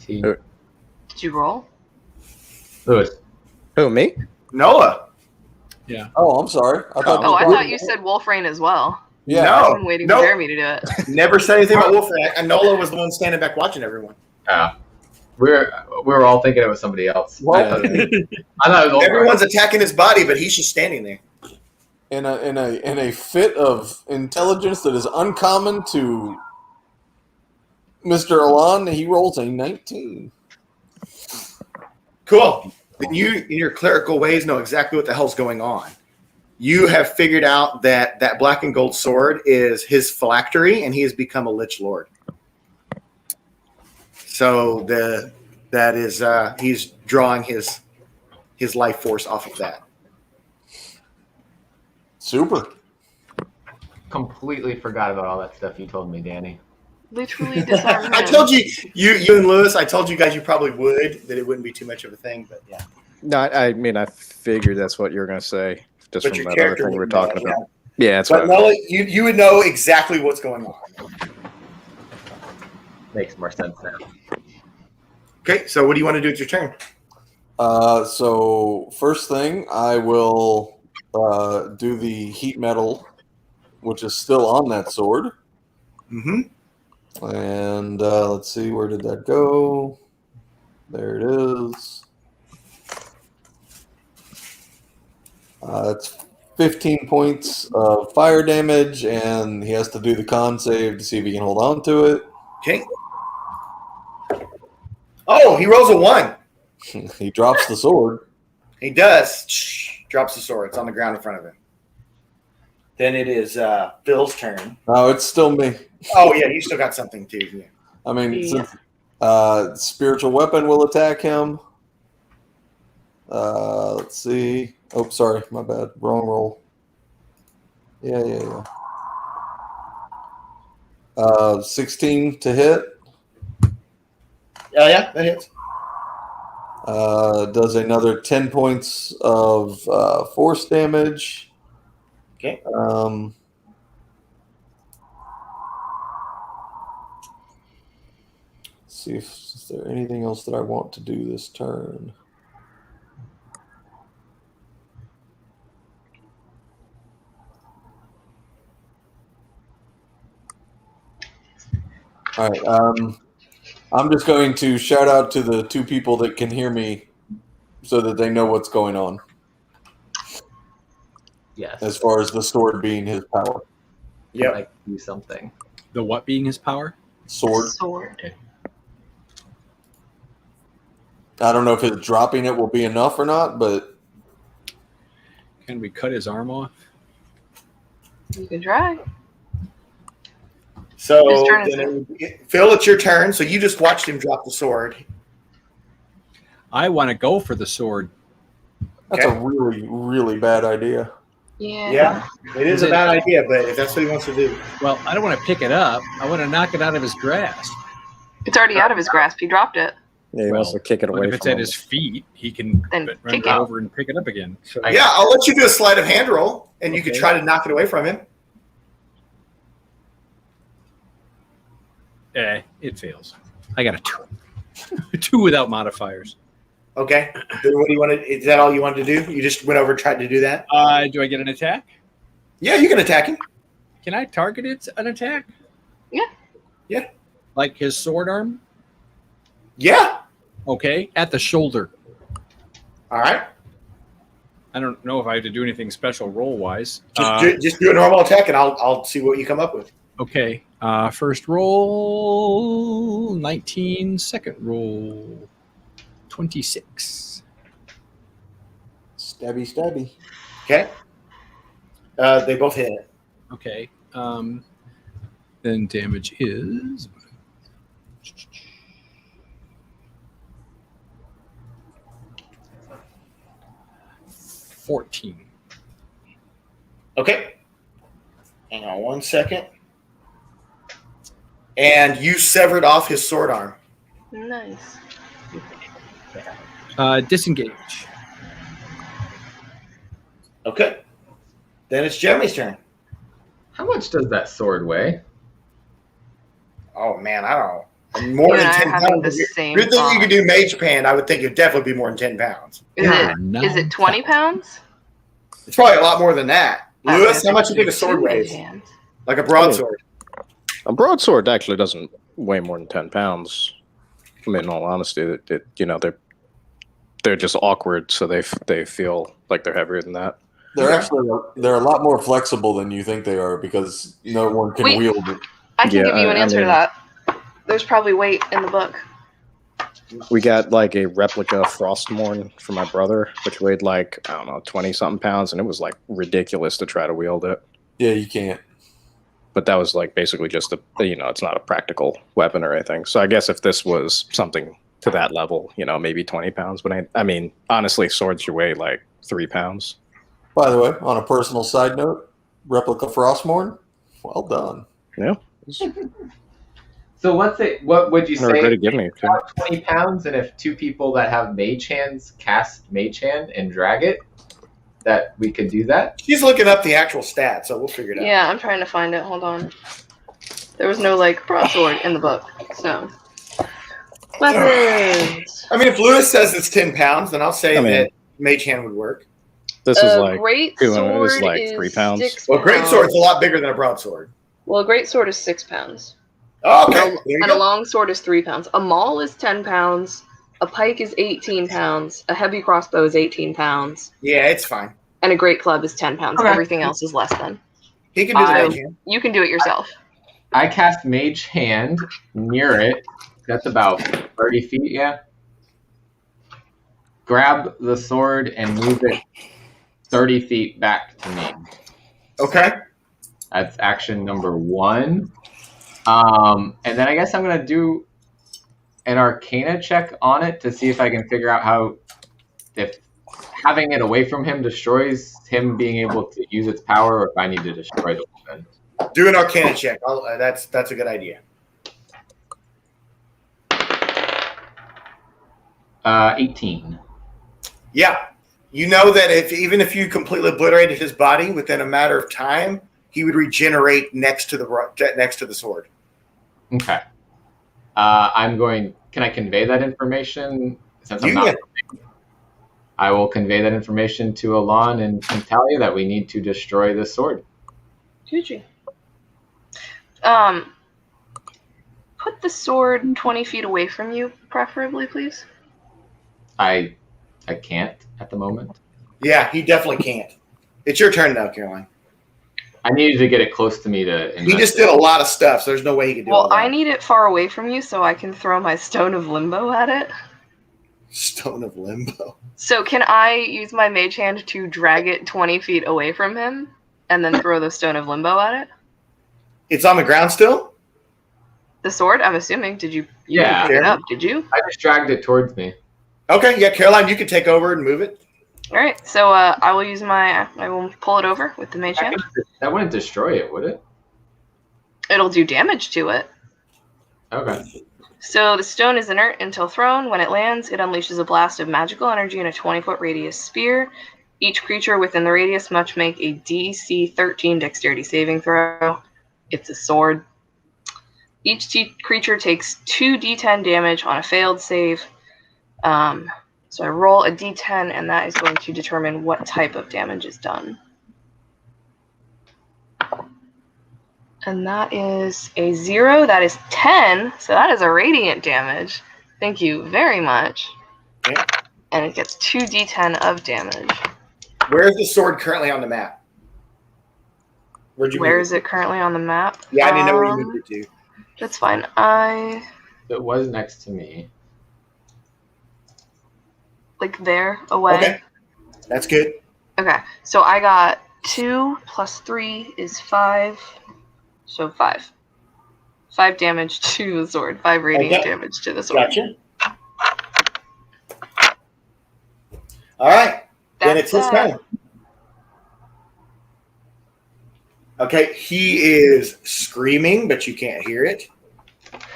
Did you roll? Lewis. Who, me? Noah. Yeah. Oh, I'm sorry. I thought you said Wolfrain as well. Yeah. I've been waiting for Jeremy to do it. Never said anything about Wolfrain. And Nola was the one standing back watching everyone. We're all thinking it was somebody else. I thought it was Everyone's attacking his body, but he's just standing there. In a fit of intelligence that is uncommon to Mr. Alon, he rolls a 19. Cool. Then you, in your clerical ways, know exactly what the hell's going on. You have figured out that black and gold sword is his phylactery, and he has become a Lich Lord. So he's drawing his life force off of that. Super. Completely forgot about all that stuff you told me, Danny. Literally disarm him. I told you and Lewis, I told you guys you probably would, that it wouldn't be too much of a thing, but yeah. No, I mean, I figured that's what you were going to say, just But from your that other character thing we were wouldn't know, talking yeah. about. Yeah, that's But what Nola, you would know exactly what's going on. Makes more sense now. Okay, so what do you want to do with your turn? So first thing, I will do the heat metal, which is still on that sword. Mm-hmm. And let's see, where did that go? There it is. It's 15 points of fire damage, and he has to do the con save to see if he can hold on to it. Okay. Oh, he rolls a 1. He drops the sword. He does. Drops the sword. It's on the ground in front of him. Then it is Phil's turn. Oh, it's still me. Oh, yeah, you still got something, too. Yeah. I mean, since, spiritual weapon will attack him. Let's see. Oh, sorry, my bad. Wrong roll. Yeah. 16 to hit. Yeah, that hits. Does another 10 points of force damage. Okay. See if is there anything else that I want to do this turn. All right. I'm just going to shout out to the 2 people that can hear me so that they know what's going on. Yes. As far as the sword being his power. Yeah. Like do something. The what being his power? Sword. Sword. I don't know if his dropping it will be enough or not, but Can we cut his arm off? You can try. So, Whose turn is Phil, it's your turn. So you just watched him drop the sword. I want to go for the sword. That's a really, really bad idea. Yeah, it is a bad idea, but if that's what he wants to do. Well, I don't want to pick it up. I want to knock it out of his grasp. It's already out of his grasp. He dropped it. Yeah, he wants to kick it But away if it's from at him. his feet, he can Then run kick right it. over and pick it up again. So Yeah, I'll let you do a sleight of hand roll, and you can try to knock it away from him. It fails. I got a 2. 2 without modifiers. Okay. Then what do you want to? Is that all you wanted to do? You just went over and tried to do that? Do I get an attack? Yeah, you can attack him. Can I target an attack? Yeah. Yeah. Like his sword arm? Yeah. Okay, at the shoulder. All right. I don't know if I have to do anything special roll-wise. Just do a normal attack, and I'll see what you come up with. Okay. First roll, 19. Second roll, 26. Stabby. Okay. They both hit. Okay. Then damage is... $14. Okay. Hang on 1 second. And you severed off his sword arm. Nice. Disengage. Okay. Then it's Jeremy's turn. How much does that sword weigh? Oh man, I don't know. More You than and I are 10 having pounds. the If same you're thinking you thought. could do Mage Hand, I would think it'd definitely be more than 10 pounds. Is it 20 pounds? It's probably a lot more than that. Okay, Lewis, how much do you think a two sword mage weighs? hands. Like a broadsword. A broadsword actually doesn't weigh more than 10 pounds. I mean, in all honesty, they're just awkward, so they feel like they're heavier than that. They're a lot more flexible than you think they are because no one can Wait. wield it. I can Yeah, give you an I answer to mean- that. There's probably weight in the book. We got like a replica Frostmourne for my brother, which weighed like, I don't know, 20-something pounds, and it was like ridiculous to try to wield it. Yeah, you can't. But that was like basically just it's not a practical weapon or anything. So I guess if this was something to that level, maybe 20 pounds. But I mean, honestly, swords should weigh like 3 pounds. By the way, on a personal side note, replica Frostmourne, well done. Yeah. So what would you I regret say? it giving it to About 20 pounds, and if 2 people that have mage hands cast mage hand and drag it, that we could do that? She's looking up the actual stats, so we'll figure it out. Yeah, I'm trying to find it. Hold on. There was no broadsword in the book, so weapons. I mean, if Lewis says it's 10 pounds, then I'll say that Mage Hand would work. This is like great 200. This is sword like is 3 pounds. 6 Well, great pounds. sword's a lot bigger than a broadsword. Well, a great sword is 6 pounds. Oh, okay. There you And a go. long sword is 3 pounds. A maul is 10 pounds. A pike is 18 pounds. A heavy crossbow is 18 pounds. Yeah, it's fine. And a great club is 10 pounds. Okay. Everything else is less than. He can do the So Mage Hand. you can do it yourself. I cast mage hand near it. That's about 30 feet, yeah. Grab the sword and move it 30 feet back to me. Okay. That's action number 1. And then I guess I'm going to do an Arcana check on it to see if I can figure out if having it away from him destroys him being able to use its power, or if I need to destroy the weapon. Do an Arcana check. That's a good idea. 18. Yeah. You know that even if you completely obliterated his body within a matter of time, he would regenerate next to the sword. Okay. Can I convey that information? Since I'm You not, can. I will convey that information to Alon and Talia that we need to destroy this sword. Gucci. Put the sword 20 feet away from you, preferably, please. I can't at the moment. Yeah, he definitely can't. It's your turn now, Caroline. I needed to get it close to me to. He just did a lot of stuff, so there's no way he could do all Well, that. I need it far away from you so I can throw my Stone of Limbo at it. Stone of Limbo. So can I use my mage hand to drag it 20 feet away from him and then throw the Stone of Limbo at it. It's on the ground still? The sword, I'm assuming. Did you Yeah. pick it up? Did you? I just dragged it towards me. Okay, yeah, Caroline, you can take over and move it. All right, so I will pull it over with the mage hand. That wouldn't destroy it, would it? It'll do damage to it. Okay. So the stone is inert until thrown. When it lands, it unleashes a blast of magical energy in a 20-foot radius sphere. Each creature within the radius must make a DC 13 dexterity saving throw. It's a sword. Each creature takes 2d10 damage on a failed save. So I roll a d10, and that is going to determine what type of damage is done. And that is a 0. That is 10. So that is a radiant damage. Thank you very much. Okay. And it gets 2d10 of damage. Where is the sword currently on the map? Where is it currently on the map? Yeah, I didn't know where you moved it to. That's fine. It was next to me. Like there, away. Okay. That's good. Okay, so I got 2 plus 3 is 5. So 5. 5 damage to the sword. 5 radiant damage to the sword. Gotcha. All right. Then it's his turn. Okay, he is screaming, but you can't hear it.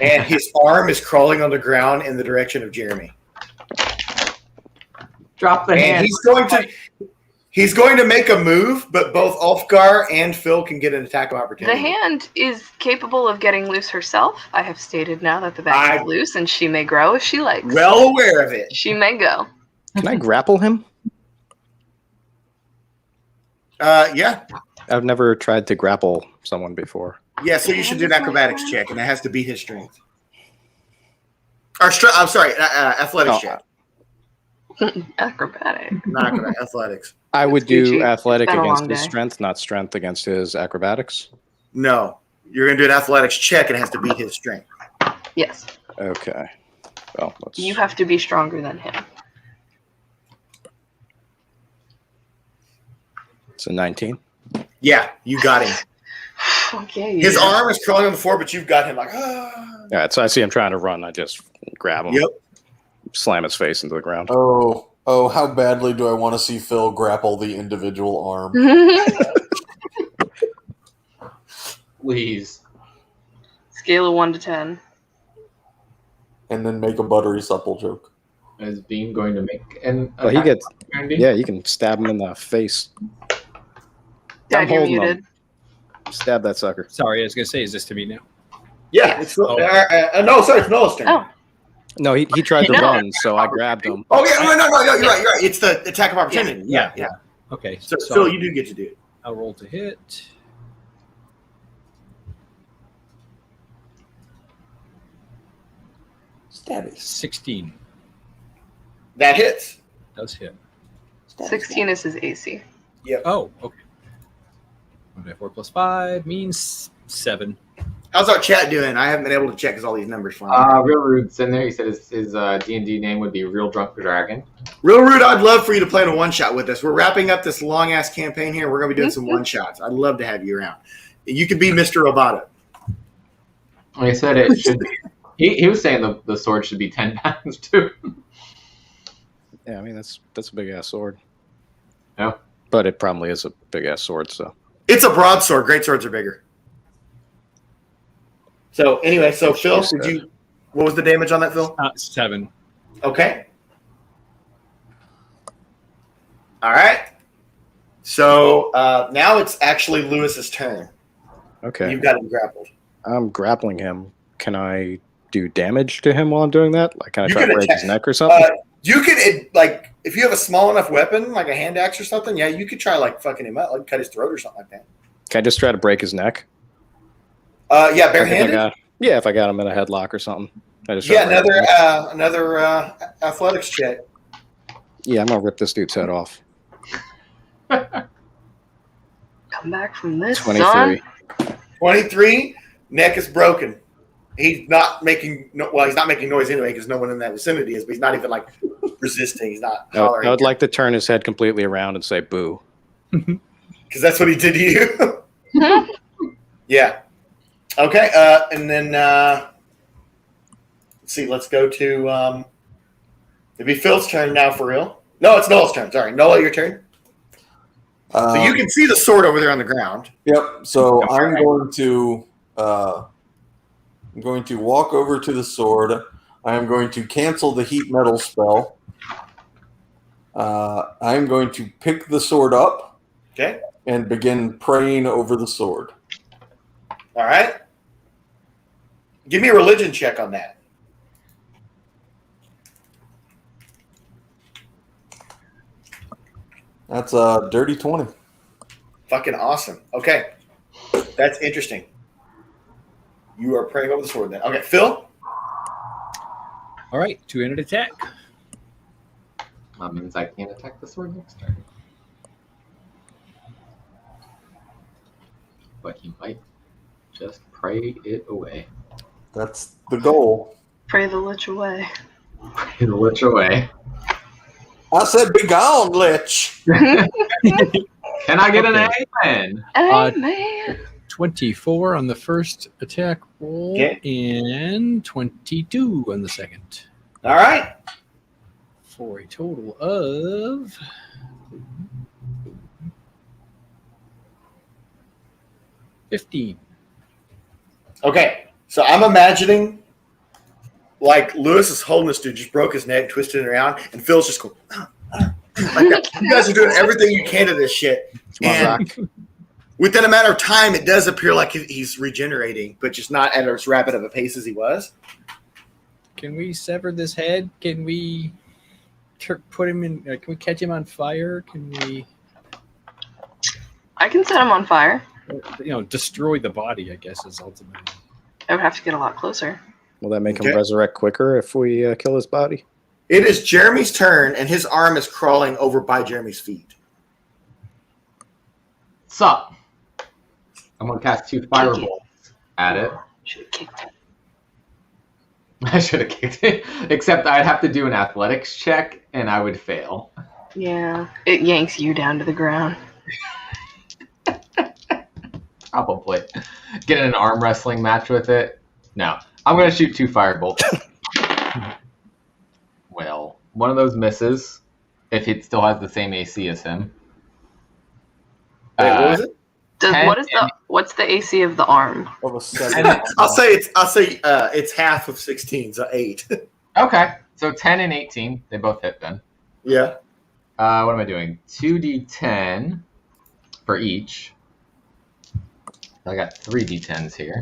And his arm is crawling on the ground in the direction of Jeremy. Drop the hand. He's going to make a move, but both Ulfgar and Phil can get an attack of opportunity. The hand is capable of getting loose herself. I have stated now that the bag is loose and she may grow if she likes. Well aware of it. She may go. Can I grapple him? Yeah. I've never tried to grapple someone before. Yeah, so you should do an acrobatics check, and it has to beat his strength. Or I'm sorry, athletics check. Acrobatic. Not acrobatic, athletics. I would do Gucci. athletic It's been a against long his day. strength, not strength against his acrobatics. No. You're going to do an athletics check, and it has to beat his strength. Yes. Okay. Well, let's... You have to be stronger than him. It's a 19. Yeah, you got him. Okay. His arm is crawling on the floor, but you've got him like, ah. All right, so I see him trying to run. I just grab him. Yep. Slam his face into the ground. Oh, how badly do I want to see Phil grapple the individual arm? Please. Scale of 1 to 10. And then make a buttery supple joke. Is Bean going to make an Well, he attack gets... opportunity? Yeah, you can stab him in the face. Dad, you're holding him. muted. Stab that sucker. Sorry, I was going to say, is this to me now? Yeah, it's no, sorry, it's Noah's turn. Oh. No, he tried to No. run, so I grabbed him. Oh, yeah, no, you're right. It's the attack of opportunity. Yeah. Okay. So, Phil, you do get to do it. I'll roll to hit. Stab it. 16. That hits. Does hit. 16 is his AC. Yep. Oh, okay. 1d4 plus 5 means 7. How's our chat doing? I haven't been able to check because all these numbers flying. Real Rude's in there. He said his D&D name would be Real Drunk Dragon. Real Rude, I'd love for you to play in a one-shot with us. We're wrapping up this long-ass campaign here. We're going to be doing some one-shots. I'd love to have you around. You could be Mr. Roboto. He said it should be. He was saying the sword should be 10 pounds, too. Yeah, I mean, that's a big-ass sword. Yeah. But it probably is a big-ass sword, so... It's a broadsword. Great swords are bigger. So, anyway, so Phil, what was the damage on that, Phil? 7. Okay. All right. So, now it's actually Lewis's turn. Okay. You've got him grappled. I'm grappling him. Can I do damage to him while I'm doing that? Like, can I You try can to break attack- his neck or something? You could, if you have a small enough weapon, like a hand axe or something, yeah, you could try, fucking him up, cut his throat or something like that. Can I just try to break his neck? Yeah, barehanded? If I got him in a headlock or something. Another athletics check. Yeah, I'm going to rip this dude's head off. Come back from this, 23. son. 23, neck is broken. He's not making he's not making noise anyway because no one in that vicinity is, but he's not even resisting. He's not hollering. I would like to turn his head completely around and say boo. Because that's what he did to you. Yeah. Okay. And then let's see. Let's go to it'd be Phil's turn now for real. No, it's Noel's turn. Sorry, Noel, your turn. So you can see the sword over there on the ground. Yep. So I'm going to walk over to the sword. I am going to cancel the heat metal spell. I'm going to pick the sword up. Okay. And begin praying over the sword. All right. Give me a religion check on that. That's a dirty 20. Fucking awesome. Okay. That's interesting. You are praying over the sword then. Okay, Phil? All right, 2-handed attack. That means I can't attack the sword next turn. But he might just pray it away. That's the goal. Pray the lich away. Pray the lich away. I said, be gone, lich. Can I get an amen? Amen. 24 on the first attack roll and 22 on the second. All right. For a total of 15. Okay, so I'm imagining like Lewis is holding this dude, just broke his neck, twisted it around, and Phil's just going, like that. You guys are doing everything you can to this shit. And within a matter of time, it does appear like he's regenerating, but just not at as rapid of a pace as he was. Can we sever this head? Can we put him in? Can we catch him on fire? Can we? I can set him on fire. Destroy the body, I guess, is ultimately. I would have to get a lot closer. Will that make him resurrect quicker if we kill his body? It is Jeremy's turn, and his arm is crawling over by Jeremy's feet. Sup? I'm going to cast 2 firebolts at it. Should have kicked it. I should have kicked it. Except I'd have to do an athletics check, and I would fail. Yeah, it yanks you down to the ground. Probably. Get in an arm wrestling match with it? No. I'm going to shoot 2 firebolts. Well, one of those misses, if it still has the same AC as him. Wait, what was it? What's the AC of the arm? Of a 7. I'll say it's half of 16, so 8. Okay, so 10 and 18, they both hit then. Yeah. What am I doing? 2d10 for each. I got 3 d10s here.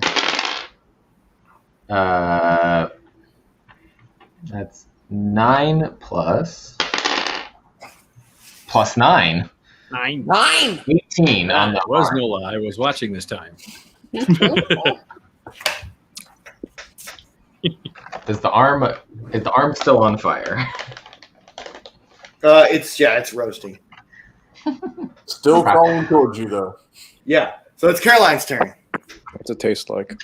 That's 9 plus 9. 9. 18 on the That was arm. no lie. I was watching this time. Is the arm still on fire? It's roasting. Still crawling towards you, though. Yeah. So it's Caroline's turn. What's it taste like?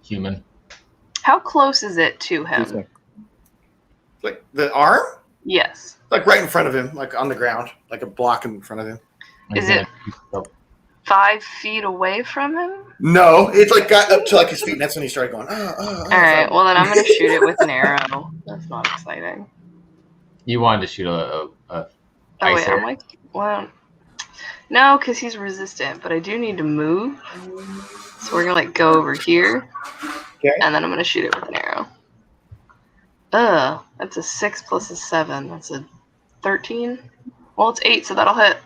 Human. How close is it to him? Like the arm? Yes. Like right in front of him, like on the ground, like a block in front of him. Is it 5 feet away from him? No, it's like got up to like his feet, and that's when he started going. All right. Well, then I'm gonna shoot it with an arrow. That's not exciting. You wanted to shoot a Oh wait, I'm like, well, no, because he's resistant. But I do need to move, so we're gonna go over here, and then I'm gonna shoot it with an arrow. That's a 6 plus a 7. That's a 13. Well, it's 8, so that'll hit.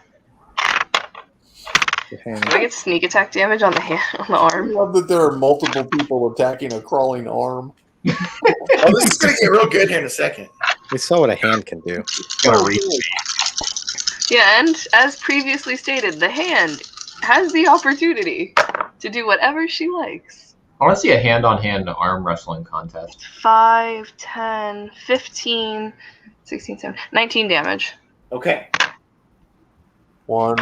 Do I get sneak attack damage on the arm? I love that there are multiple people attacking a crawling arm. Oh, this is gonna get real good here in a second. We saw what a hand can do. Yeah, and as previously stated, the hand has the opportunity to do whatever she likes. I want to see a hand-on-hand arm wrestling contest. 5, 10, 15, 16, 17, 19 damage. Okay. 1,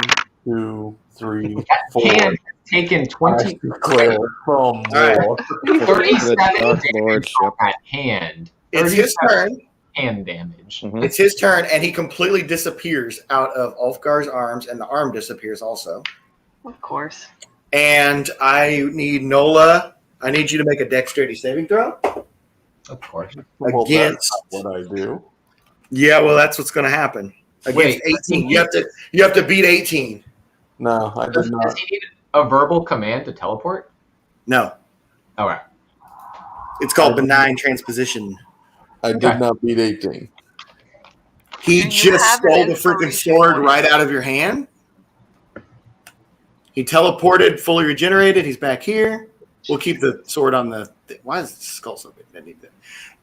2, 3, 4. Hand taken 20. Declare some more. 37 Dark damage Lord on that hand. It's his turn. hand damage. It's his turn, and he completely disappears out of Ulfgar's arms, and the arm disappears also. Of course. And I need Nola. I need you to make a dexterity saving throw. Of course. Against what I do. Yeah, well, that's what's going to happen. Against 18, you have to beat 18. No, I did not. Does he need a verbal command to teleport? No. All right. It's called benign transposition. I did not beat 18. He And you just have an stole the freaking inspiration sword point. right out of your hand. He teleported, fully regenerated. He's back here. We'll keep the sword on the. Why is the skull so big? I need that.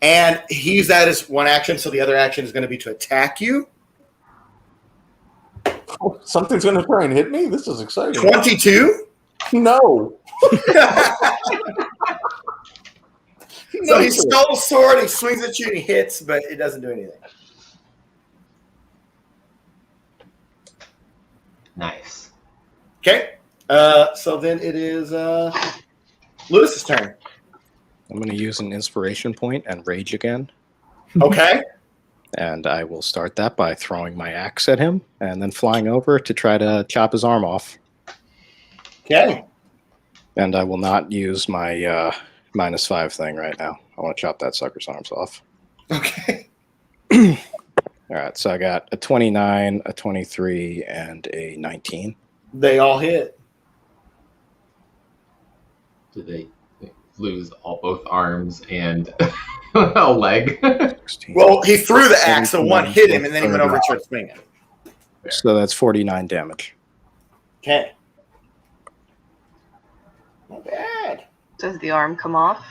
And he used that as one action, so the other action is going to be to attack you. Oh, something's going to try and hit me? This is exciting. 22? No. So he stole the sword, he swings at you, and he hits, but it doesn't do anything. Nice. Okay. So then it is Lewis's turn. I'm going to use an inspiration point and rage again. Okay. And I will start that by throwing my axe at him and then flying over to try to chop his arm off. Okay. And I will not use my -5 thing right now. I want to chop that sucker's arms off. Okay. All right, so I got a 29, a 23, and a 19. They all hit. Do they lose both arms and a leg? Well, he threw the axe, so one hit him, and then he went over and started swinging. So that's 49 damage. Okay. Not bad. Does the arm come off?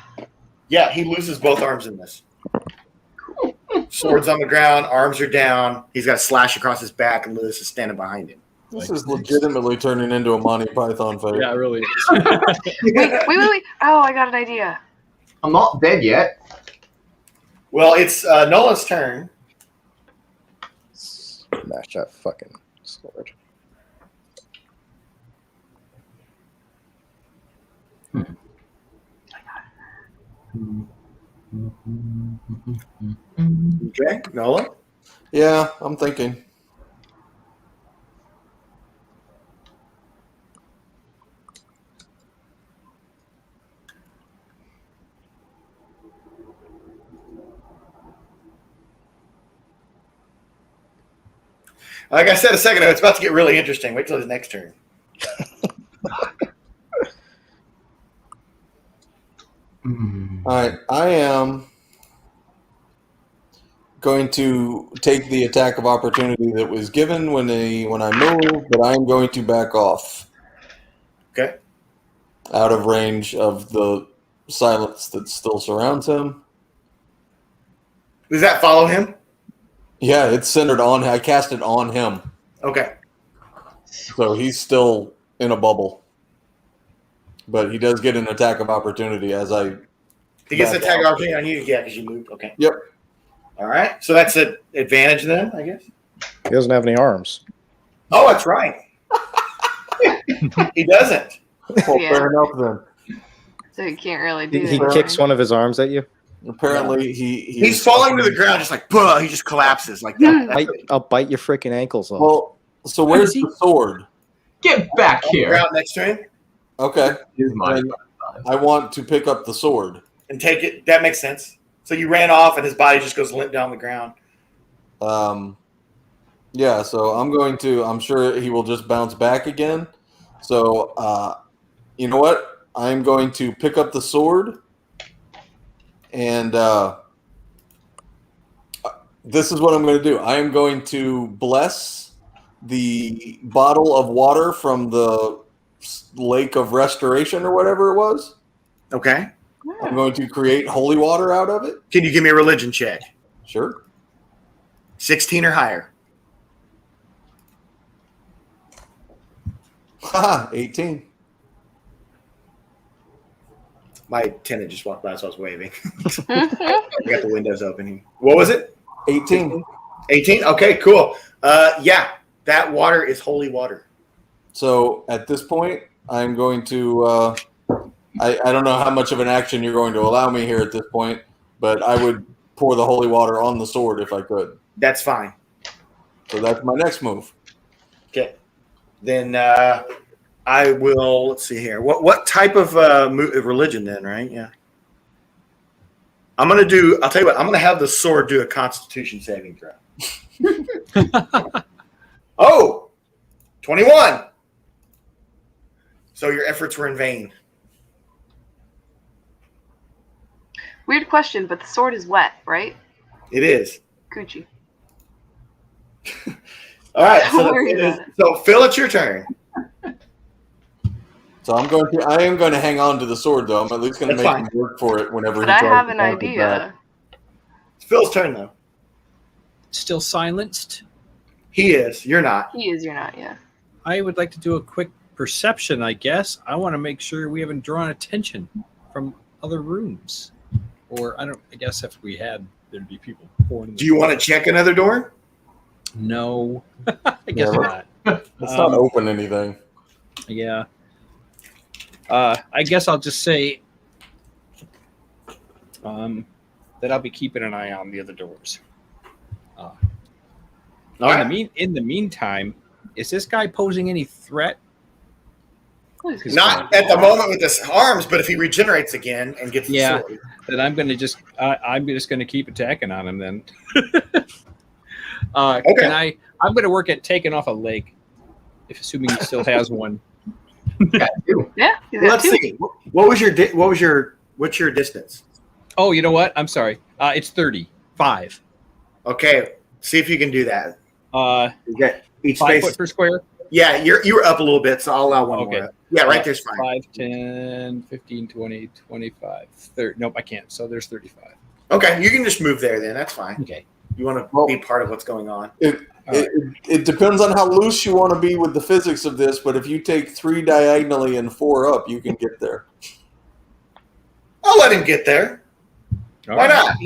Yeah, he loses both arms in this. Swords on the ground, arms are down. He's got a slash across his back, and Lewis is standing behind him. This is legitimately turning into a Monty Python fight. Yeah, it really is. Wait. Oh, I got an idea. I'm not dead yet. Well, it's Nolan's turn. Smash that fucking sword. Okay, Nolan? Yeah, I'm thinking. Like I said a second ago, it's about to get really interesting. Wait till his next turn. All right, I am going to take the attack of opportunity that was given when I moved, but I am going to back off. Okay. Out of range of the silence that still surrounds him. Does that follow him? Yeah, it's centered on. I cast it on him, Okay. so he's still in a bubble. But he does get an attack of opportunity as I. He gets an back attack off. opportunity on you, yeah, because you moved. Okay. Yep. All right. So that's an advantage then, I guess. He doesn't have any arms. Oh, that's right. He doesn't. Well, Yeah. fair enough then. So you can't really do He anything. kicks one of his arms at you. Apparently, He's falling to the ground, just like, "Buh," he just collapses like that. I'll bite your freaking ankles off. Well, so where's the sword? Get back On the here. ground next to him Okay. Here's mine. Then I want to pick up the sword. and take it. That makes sense. So you ran off, and his body just goes limp down the ground. Yeah, so I'm sure he will just bounce back again. So, you know what? I'm going to pick up the sword, and this is what I'm going to do. I am going to bless the bottle of water from the Lake of Restoration or whatever it was. Okay. I'm going to create holy water out of it. Can you give me a religion check? Sure. 16 or higher. Haha, 18. My tenant just walked by, so I was waving. I got the windows open here. What was it? 18. 18? Okay, cool. Yeah, that water is holy water. So at this point, I'm going to. I don't know how much of an action you're going to allow me here at this point, but I would pour the holy water on the sword if I could. That's fine. So that's my next move. Okay. Then I will. Let's see here. What type of religion then? Right? Yeah. I'm gonna do. I'll tell you what. I'm gonna have the sword do a Constitution saving throw. Oh, 21. So your efforts were in vain. Weird question, but the sword is wet, right? It is. Coochie. All right. Don't worry about it. So Phil, it's your turn. So I am going to hang on to the sword, though. I'm at least going to That's make fine. him work for it whenever But he I tries have to an bounce it back. idea. It's Phil's turn though. Still silenced. He is. You're not. He is, you're not, yeah. I would like to do a quick perception, I guess. I want to make sure we haven't drawn attention from other rooms. Or I guess if we had, there'd be people pouring. Do you want to check another door? No. I guess not. Let's not open anything. Yeah. I guess I'll just say that I'll be keeping an eye on the other doors. In the meantime, is this guy posing any threat? Not at the moment with his arms, but if he regenerates again and gets the sword. Then I'm going to I'm just going to keep attacking on him then. Okay. I'm going to work at taking off a leg, assuming he still has one. Yeah. Let's see. What's your distance? Oh, you know what? I'm sorry. It's 35. Okay. See if you can do that. You get each 5 space foot per square. Yeah, you were up a little bit, so I'll allow one more. Yeah, right there's fine. 5, 10, 15, 20, 25, 30. Nope, I can't. So there's 35. Okay, you can just move there then. That's fine. Okay. You want to be part of what's going on. It depends on how loose you want to be with the physics of this, but if you take 3 diagonally and 4 up, you can get there. I'll let him get there. All Why right. not?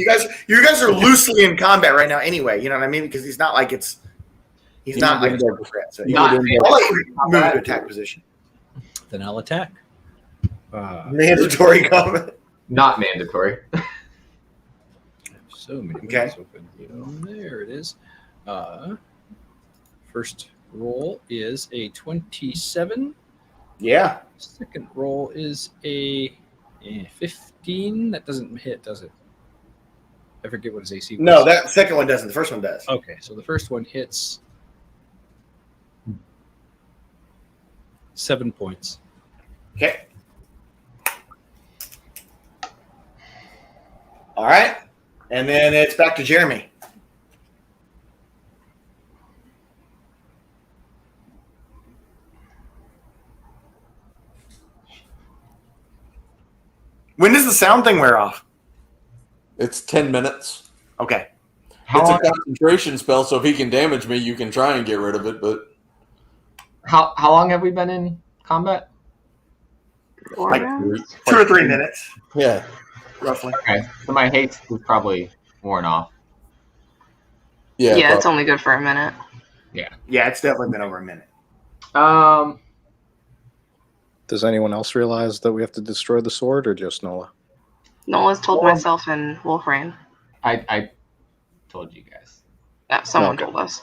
You guys are loosely in combat right now anyway. You know what I mean? Because he's not like he's not like a threat. So I'll let you move to attack position. Then I'll attack. Mandatory combat. Not mandatory. So many Okay. windows open. There it is. First roll is a 27. Yeah. Second roll is a 15. That doesn't hit, does it? I forget what his AC was. No, that second one doesn't. The first one does. Okay, so the first one hits 7 points. Okay. All right. And then it's back to Jeremy. When does the sound thing wear off? It's 10 minutes. Okay. It's a concentration spell, so if he can damage me, you can try and get rid of it, but... How long have we been in combat? Like 2 or 3 minutes. Yeah. Roughly. Okay, so my haste is probably worn off. Yeah, it's only good for a minute. Yeah. Yeah, it's definitely been over a minute. Does anyone else realize that we have to destroy the sword, or just Nola? Nola's told myself and Wolfrain. I told you guys. Yeah, someone told us.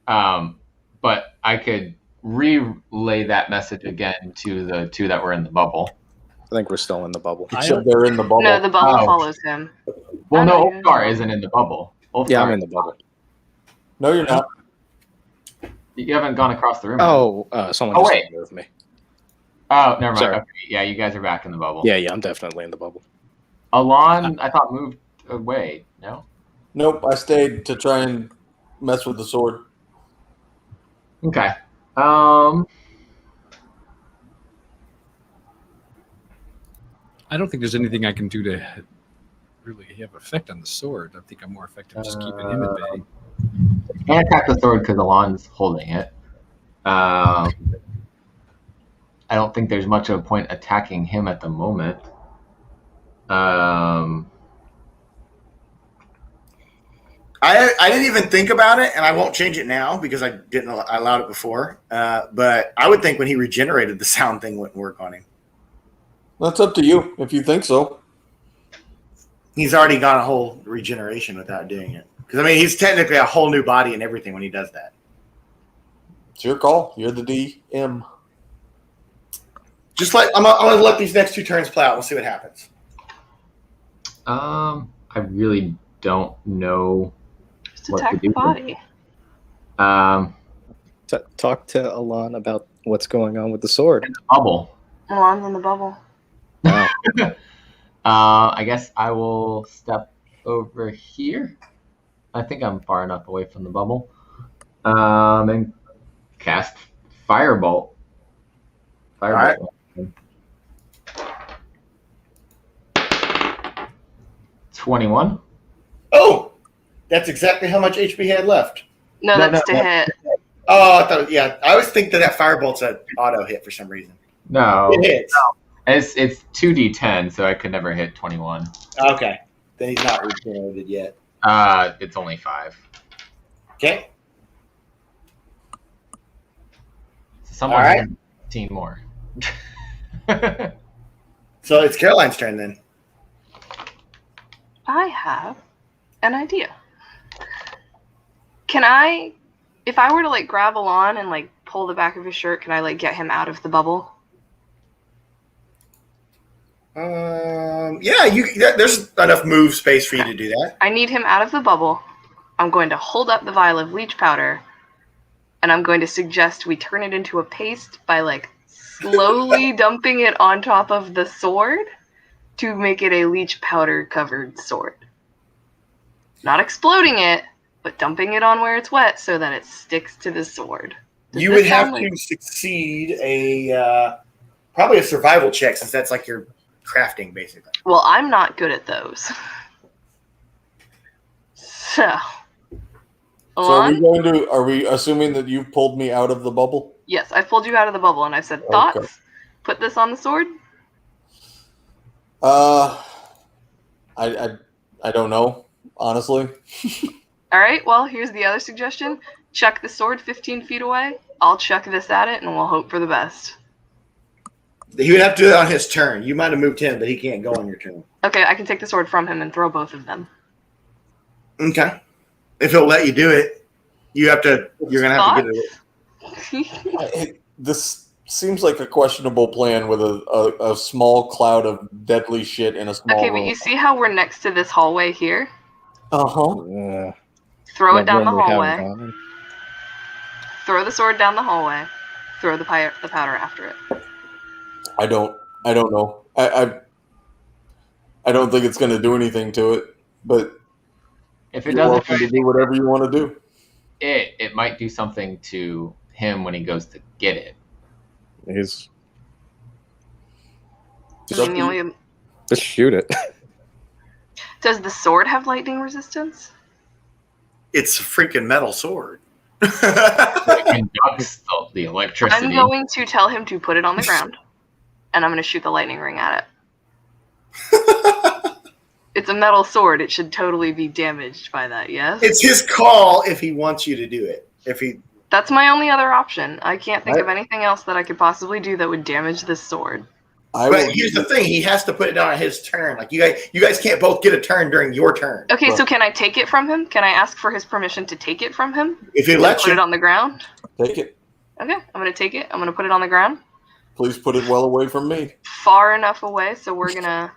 But I could relay that message again to the 2 that were in the bubble. I think we're still in the bubble. Except they're in the bubble. No, the bubble follows him. Well, no, you're in Ulfgar isn't in the bubble. Yeah, I'm in the bubble. No, you're not. You haven't gone across the room. Someone Oh, just wait. moved me. Oh, never mind. Sorry. Okay. Yeah, you guys are back in the bubble. Yeah, I'm definitely in the bubble. Alon, I thought moved away. No. Nope, I stayed to try and mess with the sword. Okay. I don't think there's anything I can do to really have effect on the sword. I think I'm more effective just keeping him at bay. Can't attack the sword because Alon's holding it. I don't think there's much of a point attacking him at the moment. I didn't even think about it, and I won't change it now because I allowed it before. But I would think when he regenerated, the sound thing wouldn't work on him. That's up to you if you think so. He's already got a whole regeneration without doing it. Because, I mean, he's technically a whole new body and everything when he does that. It's your call. You're the DM. I'm going to let these next 2 turns play out. We'll see what happens. I really don't know Just attack the body. Talk to Alon about what's going on with the sword. In the bubble. Alon's in the bubble. Wow. I guess I will step over here. I think I'm far enough away from the bubble. And cast Firebolt. Firebolt. All right. 21. Oh! That's exactly how much HP he had left. No, that's to hit. Oh, I thought, yeah. I always think that Firebolt's an auto hit for some reason. No. It hits. It's 2d10, so I could never hit 21. Okay. Then he's not regenerated yet. It's only 5. Okay. So someone All right. 15 more. So it's Caroline's turn then. I have an idea. Can I, if I were to like grab Alon and like pull the back of his shirt, can I like get him out of the bubble? Yeah, there's enough move space for you to do that. I need him out of the bubble. I'm going to hold up the vial of leech powder, and I'm going to suggest we turn it into a paste by like slowly dumping it on top of the sword to make it a leech powder covered sword. Not exploding it, but dumping it on where it's wet so that it sticks to the sword. You would have to succeed probably a survival check, since that's like your crafting, basically. Well, I'm not good at those. So are we assuming that you've pulled me out of the bubble? Yes, I pulled you out of the bubble and I said, thoughts? Okay. Put this on the sword? I don't know, honestly. All right, well, here's the other suggestion. Chuck the sword 15 feet away. I'll chuck this at it and we'll hope for the best. He would have to do it on his turn. You might have moved him, but he can't go on your turn. Okay, I can take the sword from him and throw both of them. Okay. If he'll let you do it, you're going to have to get it. This seems like a questionable plan with a small cloud of deadly shit in a small room. But you see how we're next to this hallway here? Uh-huh. Throw it down the hallway. Throw the sword down the hallway. Throw the powder after it. I don't know. I don't think it's going to do anything to it, but if it doesn't to do whatever you want to do. It might do something to him when he goes to get it. Just shoot it. Does the sword have lightning resistance? It's a freaking metal sword. It conducts the electricity. I'm going to tell him to put it on the ground, and I'm going to shoot the lightning ring at it. It's a metal sword. It should totally be damaged by that, yes? It's his call if he wants you to do it. That's my only other option. I can't think of anything else that I could possibly do that would damage this sword. But here's the thing: he has to put it on his turn. Like you guys can't both get a turn during your turn. Okay, so can I take it from him? Can I ask for his permission to take it from him? If he lets you, put it on the ground. Take it. Okay, I'm gonna take it. I'm gonna put it on the ground. Please put it well away from me. Far enough away, so we're gonna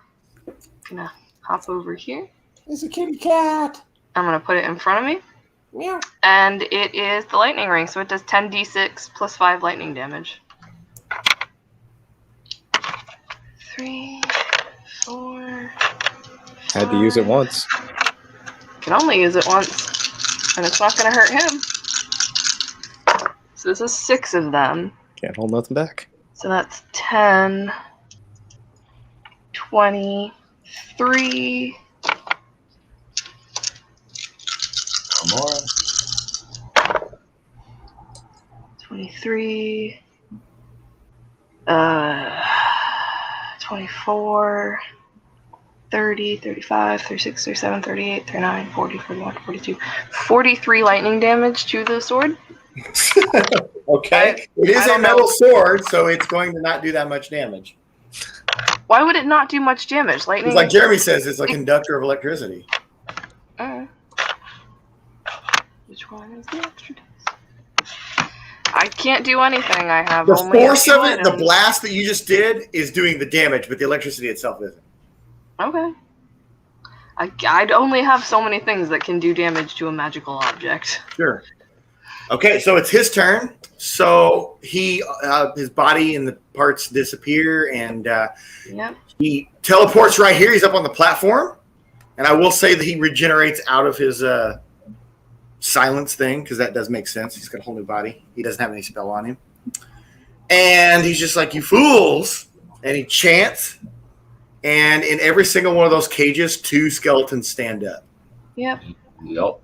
hop over here. It's a kitty cat. I'm gonna put it in front of me. Meow. And it is the lightning ring, so it does 10d6 plus 5 lightning damage. 3, 4. Had to use it once. Can only use it once, and it's not going to hurt him. So this is 6 of them. Can't hold nothing back. So that's 10, 23. More. 23. 24. 30, 35, 36, 37, 38, 39, 40, 41, 42. 43 lightning damage to the sword. Okay. It is a metal sword, so it's going to not do that much damage. Why would it not do much damage? Lightning. It's like Jeremy says, it's a conductor of electricity. Which one is the extra dice? I can't do anything. I have The only force a few of it, the items. blast that you just did, is doing the damage, but the electricity itself isn't. Okay. I'd only have so many things that can do damage to a magical object. Sure. Okay, so it's his turn. So his body and the parts disappear, and he teleports right here. He's up on the platform, and I will say that he regenerates out of his silence thing, because that does make sense. He's got a whole new body. He doesn't have any spell on him, and he's just like, "You fools!" And he chants, and in every single one of those cages, 2 skeletons stand up. Yep. Yup.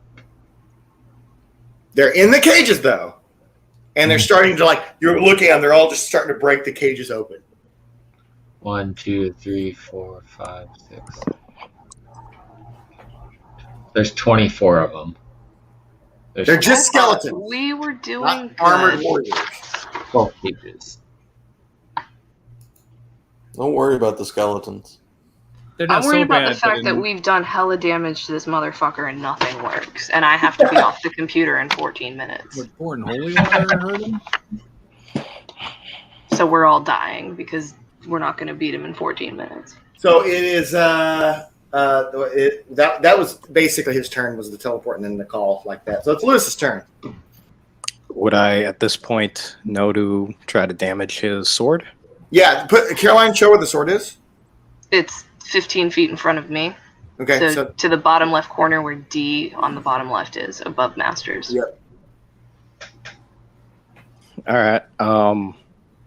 They're in the cages though, and they're starting to you're looking at them. They're all just starting to break the cages open. 1, 2, 3, 4, 5, 6. There's 24 of them. They're just skeletons. We were doing Not armored good. warriors. 12 cages. Don't worry about the skeletons. They're I'm not worried so about bad. the fact that we've done hella damage to this motherfucker and nothing works, and I have to be off the computer in 14 minutes. Would pouring holy water hurt him? So we're all dying because we're not going to beat him in 14 minutes. So it is. That was basically his turn. Was the teleport and then the call like that. So it's Lewis's turn. Would I, at this point, know to try to damage his sword? Yeah, Caroline, show where the sword is. It's 15 feet in front of me. Okay, So to the bottom left corner where D on the bottom left is, above Masters. Yep. All right. I'm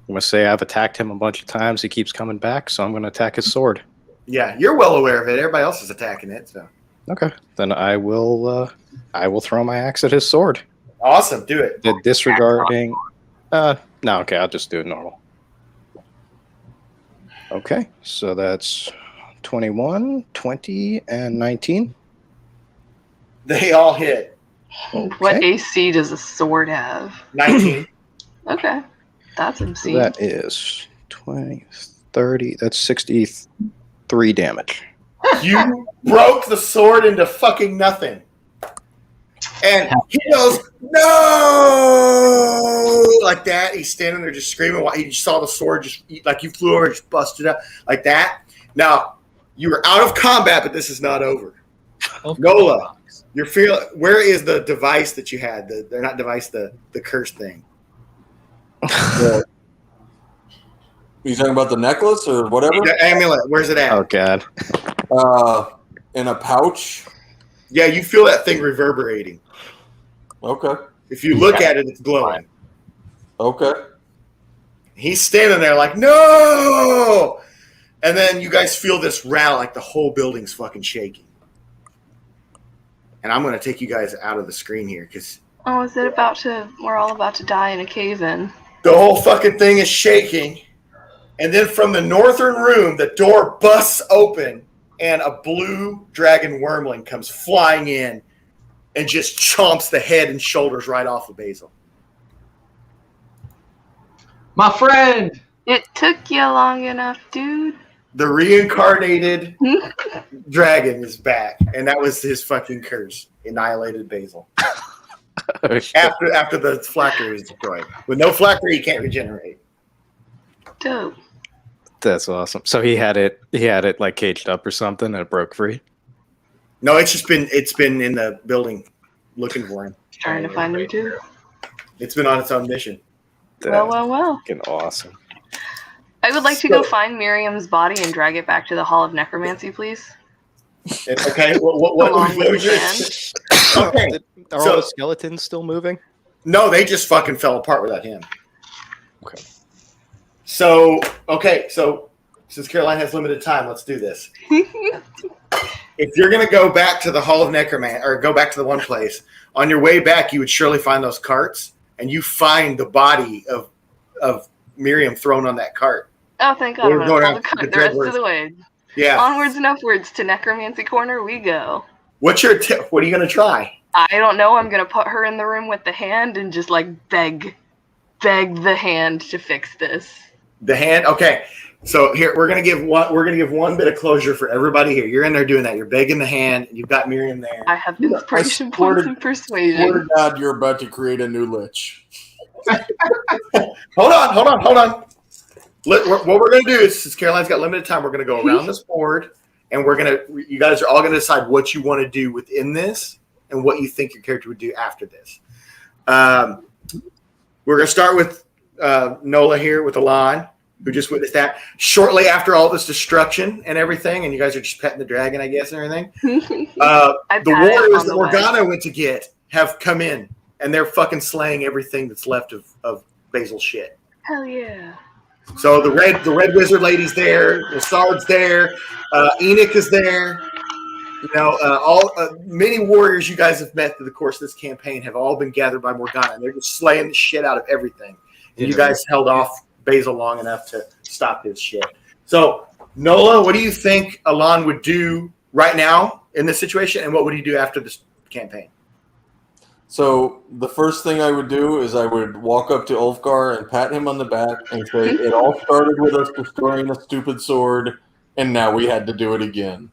going to say I've attacked him a bunch of times. He keeps coming back, so I'm going to attack his sword. Yeah, you're well aware of it. Everybody else is attacking it. So Okay. Then I will throw my axe at his sword. awesome, do it. Disregarding... no, okay, I'll just do it normal. Okay, so that's 21, 20, and 19. They all hit. What AC does a sword have? 19. Okay. That's So obscene. that is 20, 30, that's 63 damage. You broke the sword into fucking nothing. And he goes, no! Like that. He's standing there just screaming while he just saw the sword just, like you flew over, just busted up. Like that. Now, you are out of combat, but this is not over. Nola, where is the device that you had? They're not device, the curse thing. You talking about the necklace or whatever? The amulet, where's it at? Oh, God. In a pouch. Yeah, you feel that thing reverberating. Okay. If you look at it, it's glowing. Okay. He's standing there like, no! And then you guys feel this rattle, like the whole building's fucking shaking. And I'm going to take you guys out of the screen here because Oh, is it we're all about to die in a cave-in. the whole fucking thing is shaking. And then from the northern room, the door busts open and a blue dragon wormling comes flying in and just chomps the head and shoulders right off of Basil. My friend! It took you long enough, dude. The reincarnated dragon is back, and that was his fucking curse. Annihilated Basil. After the Flacker is destroyed. With no Flacker, he can't regenerate. Dope. That's awesome. So he had it like caged up or something and it broke free? No, it's been in the building looking for him. Trying to find him too. It's been on its own mission. Well. Fucking awesome. I would like to go find Miriam's body and drag it back to the Hall of Necromancy, please. Okay, what Along with was the your... Okay, Are all the skeletons still moving? No, they just fucking fell apart without him. Okay. So since Caroline has limited time, let's do this. If you're going to go back to the Hall of Necromancy, or go back to the one place, on your way back, you would surely find those carts, and you find the body of Miriam thrown on that cart. Oh, thank God. We're I'm going going out to to the rest Dreadworth. of the way. Yeah. Onwards and upwards to Necromancy Corner we go. What's your tip? What are you going to try? I don't know. I'm going to put her in the room with the hand and just, beg the hand to fix this. The hand? Okay. So here we're gonna give one bit of closure for everybody here. You're in there doing that. You're begging the hand, and you've got Miriam there. I have inspiration points and persuasion. Swear to God, you're about to create a new lich. Hold on. What we're gonna do is, since Caroline's got limited time, we're gonna go around this board, and you guys are all gonna decide what you want to do within this, and what you think your character would do after this. We're gonna start with Nola here with Alon, who just witnessed that shortly after all this destruction and everything, and you guys are just petting the dragon, I guess, and everything. The warriors that Morgana went to get have come in, and they're fucking slaying everything that's left of Basil's shit. Hell yeah. So the red wizard lady's there, the Sard's there, Enoch is there. You know, many warriors you guys have met through the course of this campaign have all been gathered by Morgana, and they're just slaying the shit out of everything. And you guys held off Basil long enough to stop his shit. So, Nola, what do you think Alon would do right now in this situation, and what would he do after this campaign? So the first thing I would do is I would walk up to Ulfgar and pat him on the back and say, "It all started with us destroying a stupid sword, and now we had to do it again."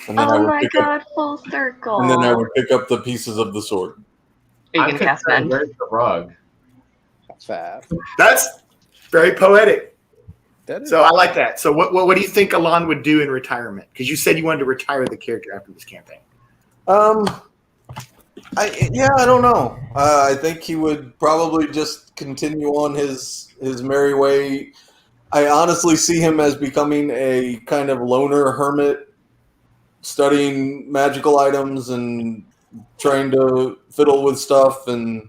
And then full circle. And then I would pick up the pieces of the sword. You can cast Mend. Where's the rug? That's very poetic. So I like that. So what do you think Alon would do in retirement? Because you said you wanted to retire the character after this campaign. I don't know. I think he would probably just continue on his merry way. I honestly see him as becoming a kind of loner hermit, studying magical items and trying to fiddle with stuff, and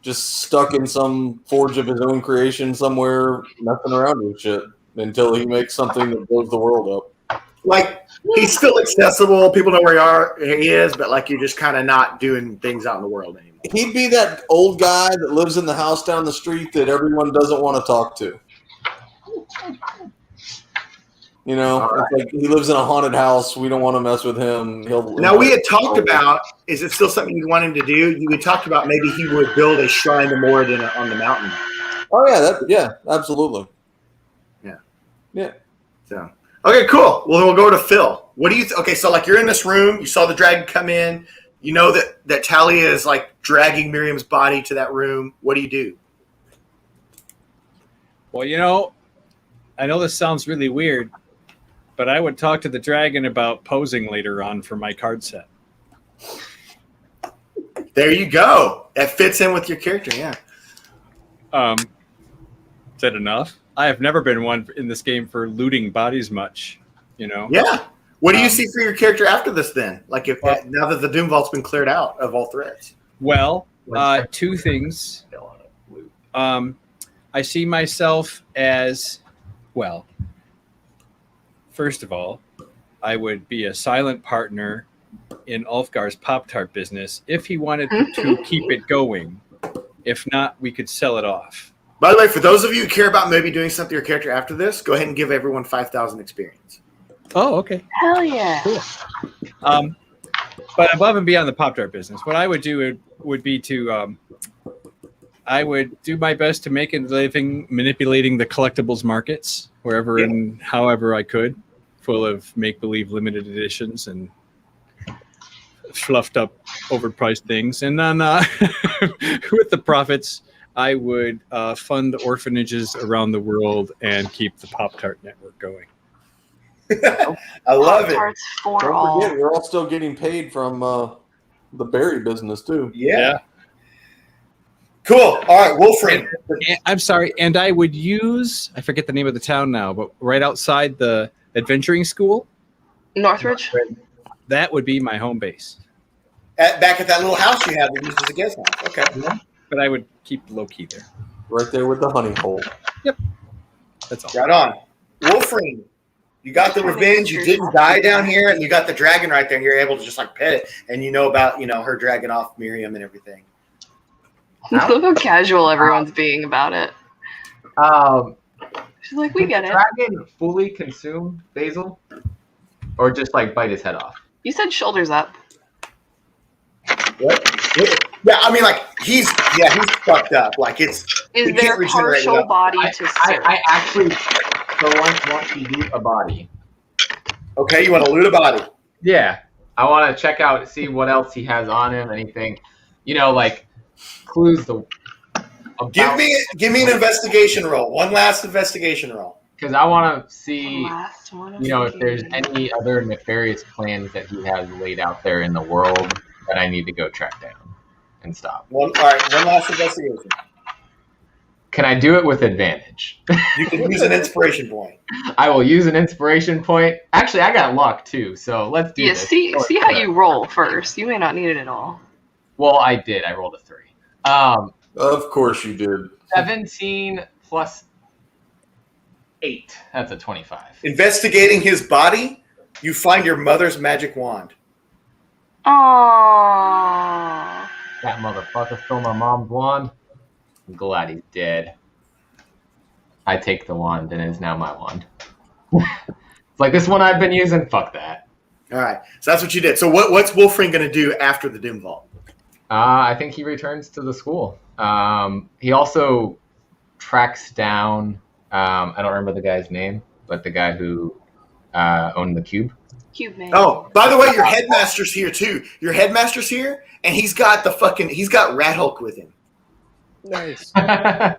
just stuck in some forge of his own creation somewhere, messing around with shit until he makes something that blows the world up. Like, he's still accessible. People know where he is, but like you're just kind of not doing things out in the world anymore. He'd be that old guy that lives in the house down the street that everyone doesn't want to talk to. You know, it's like he lives in a haunted house. We don't want to mess with him. Now, we had talked about, is it still something you want him to do? You had talked about maybe he would build a shrine to Moradin on the mountain. Oh, yeah, absolutely. Yeah. So, okay, cool. Well, then we'll go to Phil. What do you okay, so like you're in this room, you saw the dragon come in, you know that Talia is like dragging Miriam's body to that room. What do you do? Well, you know, I know this sounds really weird, but I would talk to the dragon about posing later on for my card set. There you go. That fits in with your character, yeah. Is that enough? I have never been one in this game for looting bodies much, you know? Yeah. What do you see for your character after this then? Like if now that the Doomvault's been cleared out of all threats? Well, two things. I see myself as, well, first of all, I would be a silent partner in Ulfgar's Pop-Tart business if he wanted to keep it going. If not, we could sell it off. By the way, for those of you who care about maybe doing something to your character after this, go ahead and give everyone 5,000 experience. Oh, okay. Hell yeah. Cool. But above and beyond the Pop-Tart business, what I would do would be to, I would do my best to make a living manipulating the collectibles markets wherever and however I could, full of make-believe limited editions and fluffed up, overpriced things. And then with the profits, I would fund orphanages around the world and keep the Pop-Tart network going. I love it. For Don't all. forget, you're all still getting paid from the berry business too. Yeah. Cool. All right, Wolfram. I'm sorry, and I would use, I forget the name of the town now, but right outside the adventuring school. Northridge? That would be my home base. Back at that little house you have that used as a guest house. Okay. But I would keep low-key there. Right there with the honey hole. Yep. That's all. Right on. Wolfram, you got the revenge. You didn't die down here, and you got the dragon right there, and you're able to just like pet it, and you know about, her dragging off Miriam and everything. Look how casual everyone's being about it. She's like, we get it. Dragon fully consume Basil, or just like bite his head off? You said shoulders up. What? Yeah, I mean, like he's fucked up. Like Is there partial body to serve? I actually So I want to loot a body. Okay, you want to loot a body? Yeah. I want to check out, see what else he has on him, anything, like clues. Give me an investigation roll. One last investigation roll. Because I want to see, Last one of if there's any other nefarious plans that he has laid out there in the world that I need to go track down and stop. All right, one last investigation. Can I do it with advantage? You can use an inspiration point. I will use an inspiration point. Actually, I got luck too, so let's do this. See how you roll first. You may not need it at all. Well, I did. I rolled a 3. Of course you did. 17 plus 8. That's a 25. Investigating his body, you find your mother's magic wand. Aww. That motherfucker stole my mom's wand. I'm glad he's dead. I take the wand, and it is now my wand. It's like this one I've been using. Fuck that. All right, so that's what you did. So what's Wolfring going to do after the Doomvault? I think he returns to the school. He also tracks down. I don't remember the guy's name, but the guy who owned the cube. Cube man. Oh, by the way, your headmaster's here too. Your headmaster's here, and he's got Rat Hulk with him. Nice. He's got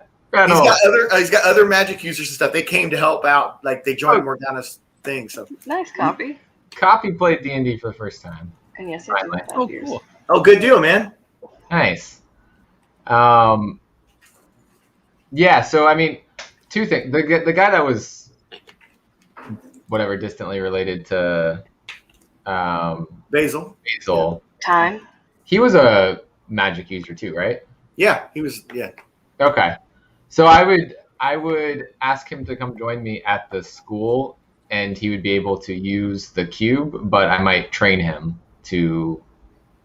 other magic users and stuff. They came to help out. Like they joined Morgana's thing. So nice copy. Copy played D&D for the first time. And yes, it's been 5 years. Cool. Oh, good deal, man. Nice. Yeah. So I mean, two things. The guy that was whatever distantly related to Basil. Time. He was a magic user too, right? Yeah, he was. Yeah. Okay. So I would ask him to come join me at the school, and he would be able to use the cube, but I might train him to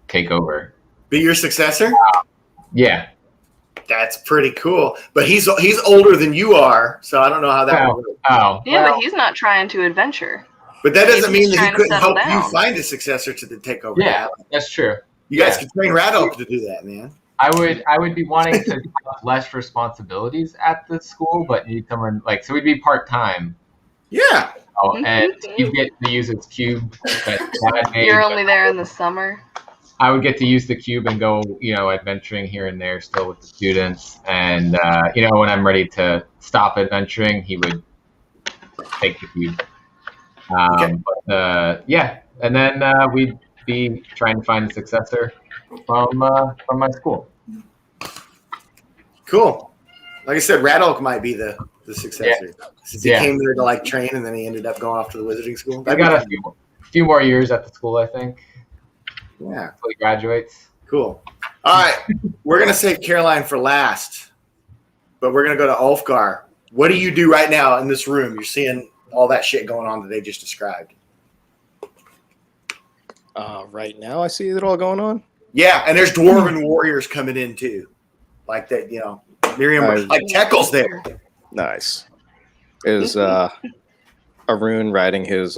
take over. Be your successor? Yeah. That's pretty cool. But he's older than you are, so I don't know how that would work. Yeah, but he's not trying to adventure. But that doesn't mean He's that he trying to couldn't settle help you down. find a successor to take over. Yeah, that's true. You guys can train Rat Hulk to do that, man. I would be wanting to have less responsibilities at the school, but need someone so we'd be part time. Yeah. And you get to use its cube. You're only there in the summer. I would get to use the cube and go, adventuring here and there still with the students. And, when I'm ready to stop adventuring, he would take the cube. But, yeah. And then we'd be trying to find a successor from my school. Cool. Like I said, Rat Hulk might be the successor. Since he came there to train, and then he ended up going off to the wizarding school. I got a few more years at the school, I think. Yeah. Until he graduates. Cool. All right. We're going to save Caroline for last, but we're going to go to Ulfgar. What do you do right now in this room? You're seeing all that shit going on that they just described. Right now, I see it all going on. Yeah, and there's dwarven warriors coming in too. Like that, Miriam, like Tekkel's there. Nice. Is Arun riding his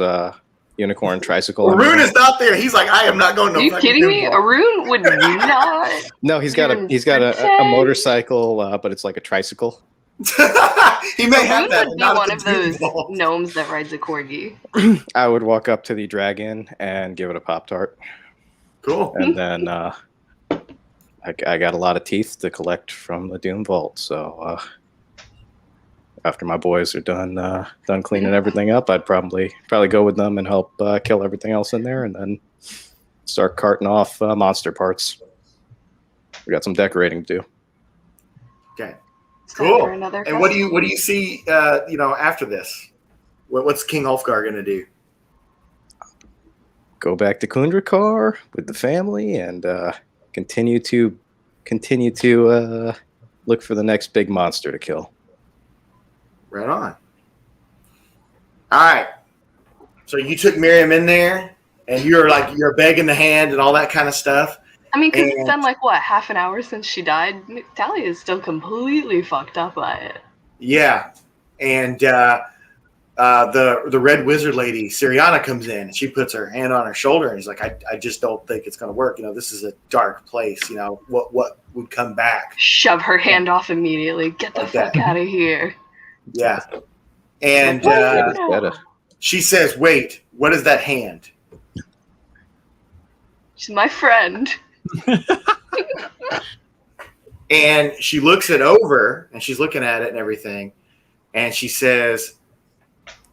unicorn tricycle? Arun is not there. He's like, I am not going to. Are you kidding me? Arun would not. No, he's got a motorcycle, but it's like a tricycle. He may have Arun that. would be not one at of the those Doomvault. gnomes that rides a corgi. I would walk up to the dragon and give it a Pop-Tart. Cool. And then I got a lot of teeth to collect from the Doomvault, so after my boys are done cleaning everything up, I'd probably go with them and help kill everything else in there, and then start carting off monster parts. We got some decorating to do. Okay. time Cool. for another And what do you see? After this, what's King Ulfgar going to do? Go back to Kundrakar with the family and continue to look for the next big monster to kill. Right on. All right. So you took Miriam in there, and you're begging the hand and all that kind of stuff. I mean, because it's been half an hour since she died. Talia is still completely fucked up by it. Yeah, and the red wizard lady Siriana comes in, and she puts her hand on her shoulder, and he's like, I just don't think it's going to work. This is a dark place. What would come back? Shove her hand off immediately. Get the fuck out of here. Yeah. And she says, "Wait, what is that hand?" She's my friend. And she looks it over, and she's looking at it and everything, and she says,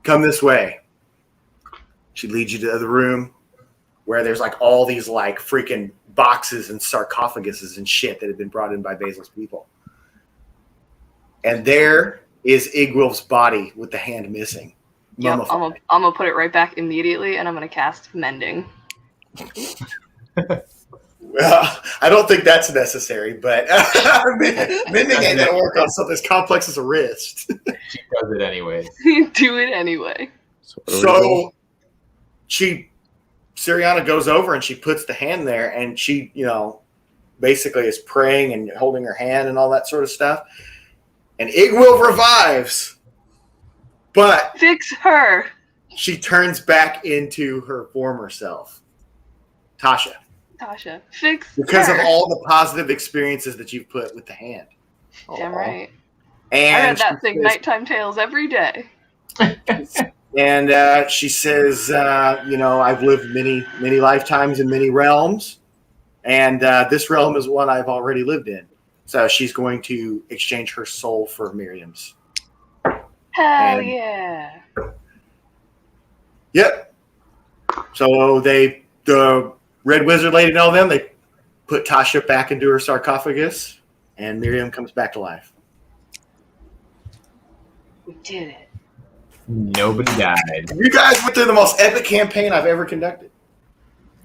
"Come this way." She leads you to the other room where there's like all these like freaking boxes and sarcophaguses and shit that have been brought in by Basil's people. And there is Igwilf's body with the hand missing. Yep, I'm gonna put it right back immediately, and I'm gonna cast Mending. Well, I don't think that's necessary, but mending ain't gonna work on something as complex as a wrist. She does it anyway. Do it anyway. So Siriana goes over and she puts the hand there, and she, basically is praying and holding her hand and all that sort of stuff. And Igwilf revives, but fix her. She turns back into her former self, Tasha. Fix because her. of all the positive experiences that you've put with the hand. Damn right. And I read that thing, Nighttime Tales, every day. And she says, I've lived many, many lifetimes in many realms, and this realm is one I've already lived in. So she's going to exchange her soul for Miriam's. Hell yeah. Yep. So the Red Wizard lady and all them, they put Tasha back into her sarcophagus, and Miriam comes back to life. We did it. Nobody died. You guys went through the most epic campaign I've ever conducted.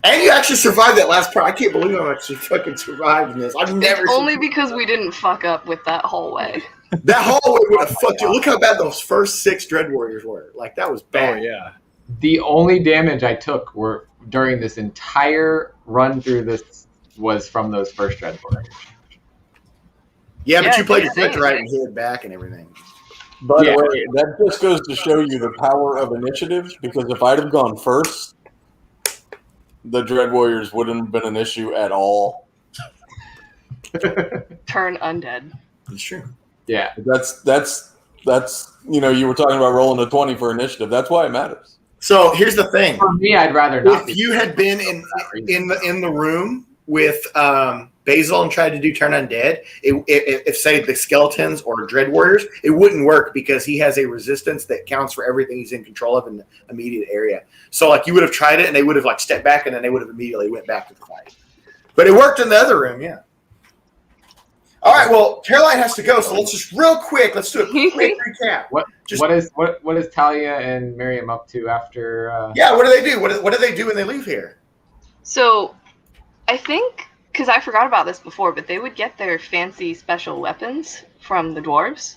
And you actually survived that last part. I can't believe how much you fucking survived in this. I've never Only because we didn't fuck up with that hallway. That hallway would have fucked you. Look how bad those first 6 Dread Warriors were. Like, that was bad. Oh, yeah. The only damage I took were during this entire run through this was from those first Dread Warriors. Yeah, but you played your flick right and hid back and everything. By the way, that just goes to show you the power of initiative, because if I'd have gone first, the Dread Warriors wouldn't have been an issue at all. Turn undead. That's true. Yeah. That's you were talking about rolling a 20 for initiative. That's why it matters. So here's the thing. For me, I'd rather not. If you had been in the room with Basil and tried to do turn undead, if say the skeletons or Dread Warriors, it wouldn't work because he has a resistance that counts for everything he's in control of in the immediate area. So like you would have tried it and they would have like stepped back and then they would have immediately went back to the fight. But it worked in the other room, yeah. All right, well, Caroline has to go, so let's just real quick, let's do a quick recap. What is Talia and Miriam up to after? Yeah, what do they do? What do they do when they leave here? So, I think, because I forgot about this before, but they would get their fancy special weapons from the dwarves.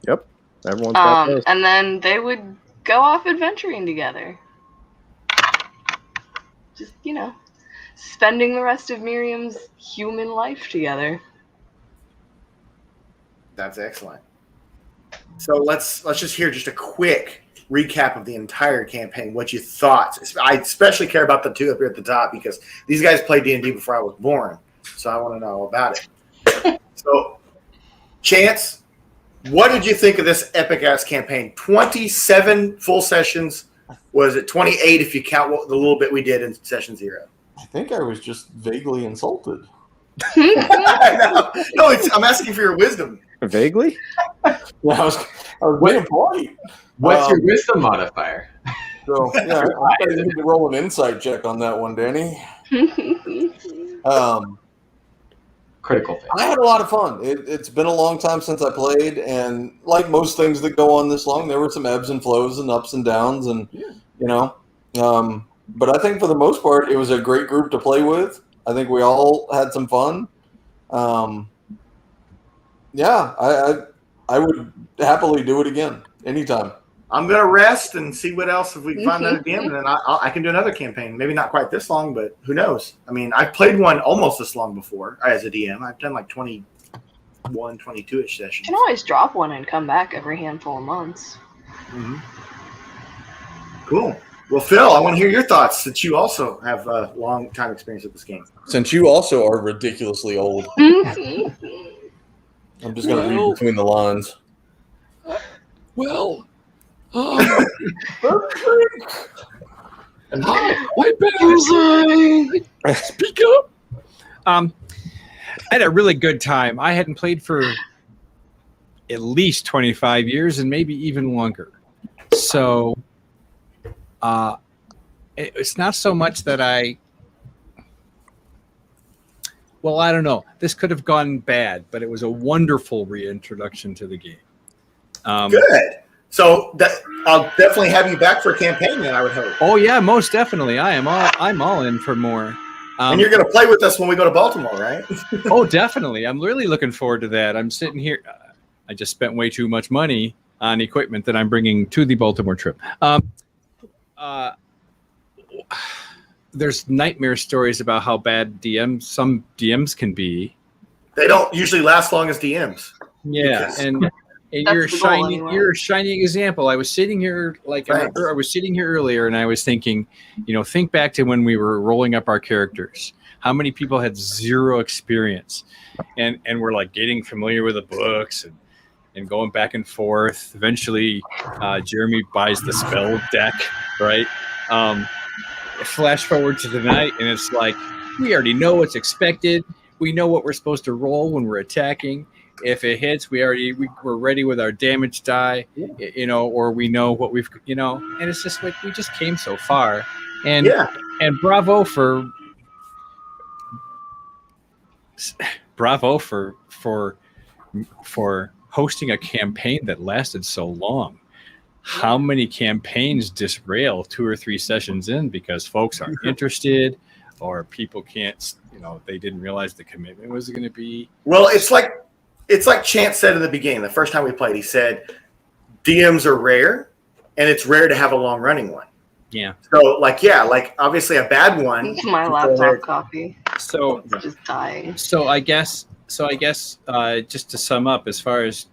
Yep, everyone's got those. And then they would go off adventuring together. Just, spending the rest of Miriam's human life together. That's excellent. So let's just hear just a quick recap of the entire campaign. What you thought? I especially care about the 2 up here at the top because these guys played D&D before I was born, so I want to know about it. So, Chance, what did you think of this epic ass campaign? 27 full sessions. Was it 28 if you count the little bit we did in session 0? I think I was just vaguely insulted. No, I'm asking for your wisdom. Vaguely? I was being polite. What's your wisdom modifier? So yeah, I need to roll an insight check on that one, Danny. Critical fail. I had a lot of fun. It's been a long time since I played, and like most things that go on this long, there were some ebbs and flows and ups and downs, and but I think for the most part, it was a great group to play with. I think we all had some fun. I would happily do it again anytime. I'm gonna rest and see what else if we can find that DM, and then I can do another campaign. Maybe not quite this long, but who knows? I mean, I've played one almost this long before as a DM. I've done like 21, 22-ish sessions. You can always drop one and come back every handful of months. Mm-hmm. Cool. Well, Phil, I want to hear your thoughts since you also have a long time experience with this game. Since you also are ridiculously old. I'm just going to read between the lines. Well, My bad. Speak up. I had a really good time. I hadn't played for at least 25 years and maybe even longer. So it's not so much that I don't know. This could have gone bad, but it was a wonderful reintroduction to the game. Good. So I'll definitely have you back for a campaign then, I would hope. Oh yeah, most definitely. I'm all in for more. And you're going to play with us when we go to Baltimore, right? Oh, definitely. I'm really looking forward to that. I'm sitting here. I just spent way too much money on equipment that I'm bringing to the Baltimore trip. There's nightmare stories about how bad some DMs can be. They don't usually last long as DMs. Yeah, and you're a shining example. I was sitting here I was sitting here earlier, and I was thinking, think back to when we were rolling up our characters. How many people had zero experience, and were like getting familiar with the books and going back and forth. Eventually, Jeremy buys the spell deck, right? Flash forward to tonight, and it's like we already know what's expected. We know what we're supposed to roll when we're attacking. If it hits, we're ready with our damage die, or we know what we've, and it's just like we just came so far, and bravo for hosting a campaign that lasted so long. How many campaigns disrail 2 or 3 sessions in because folks aren't interested, or people can't, they didn't realize the commitment was going to be. Well, it's like Chance said in the beginning, the first time we played, he said, DMs are rare, and it's rare to have a long running one. Yeah. So obviously a bad one. My laptop copy. So it's just dying. So I guess just to sum up, as far as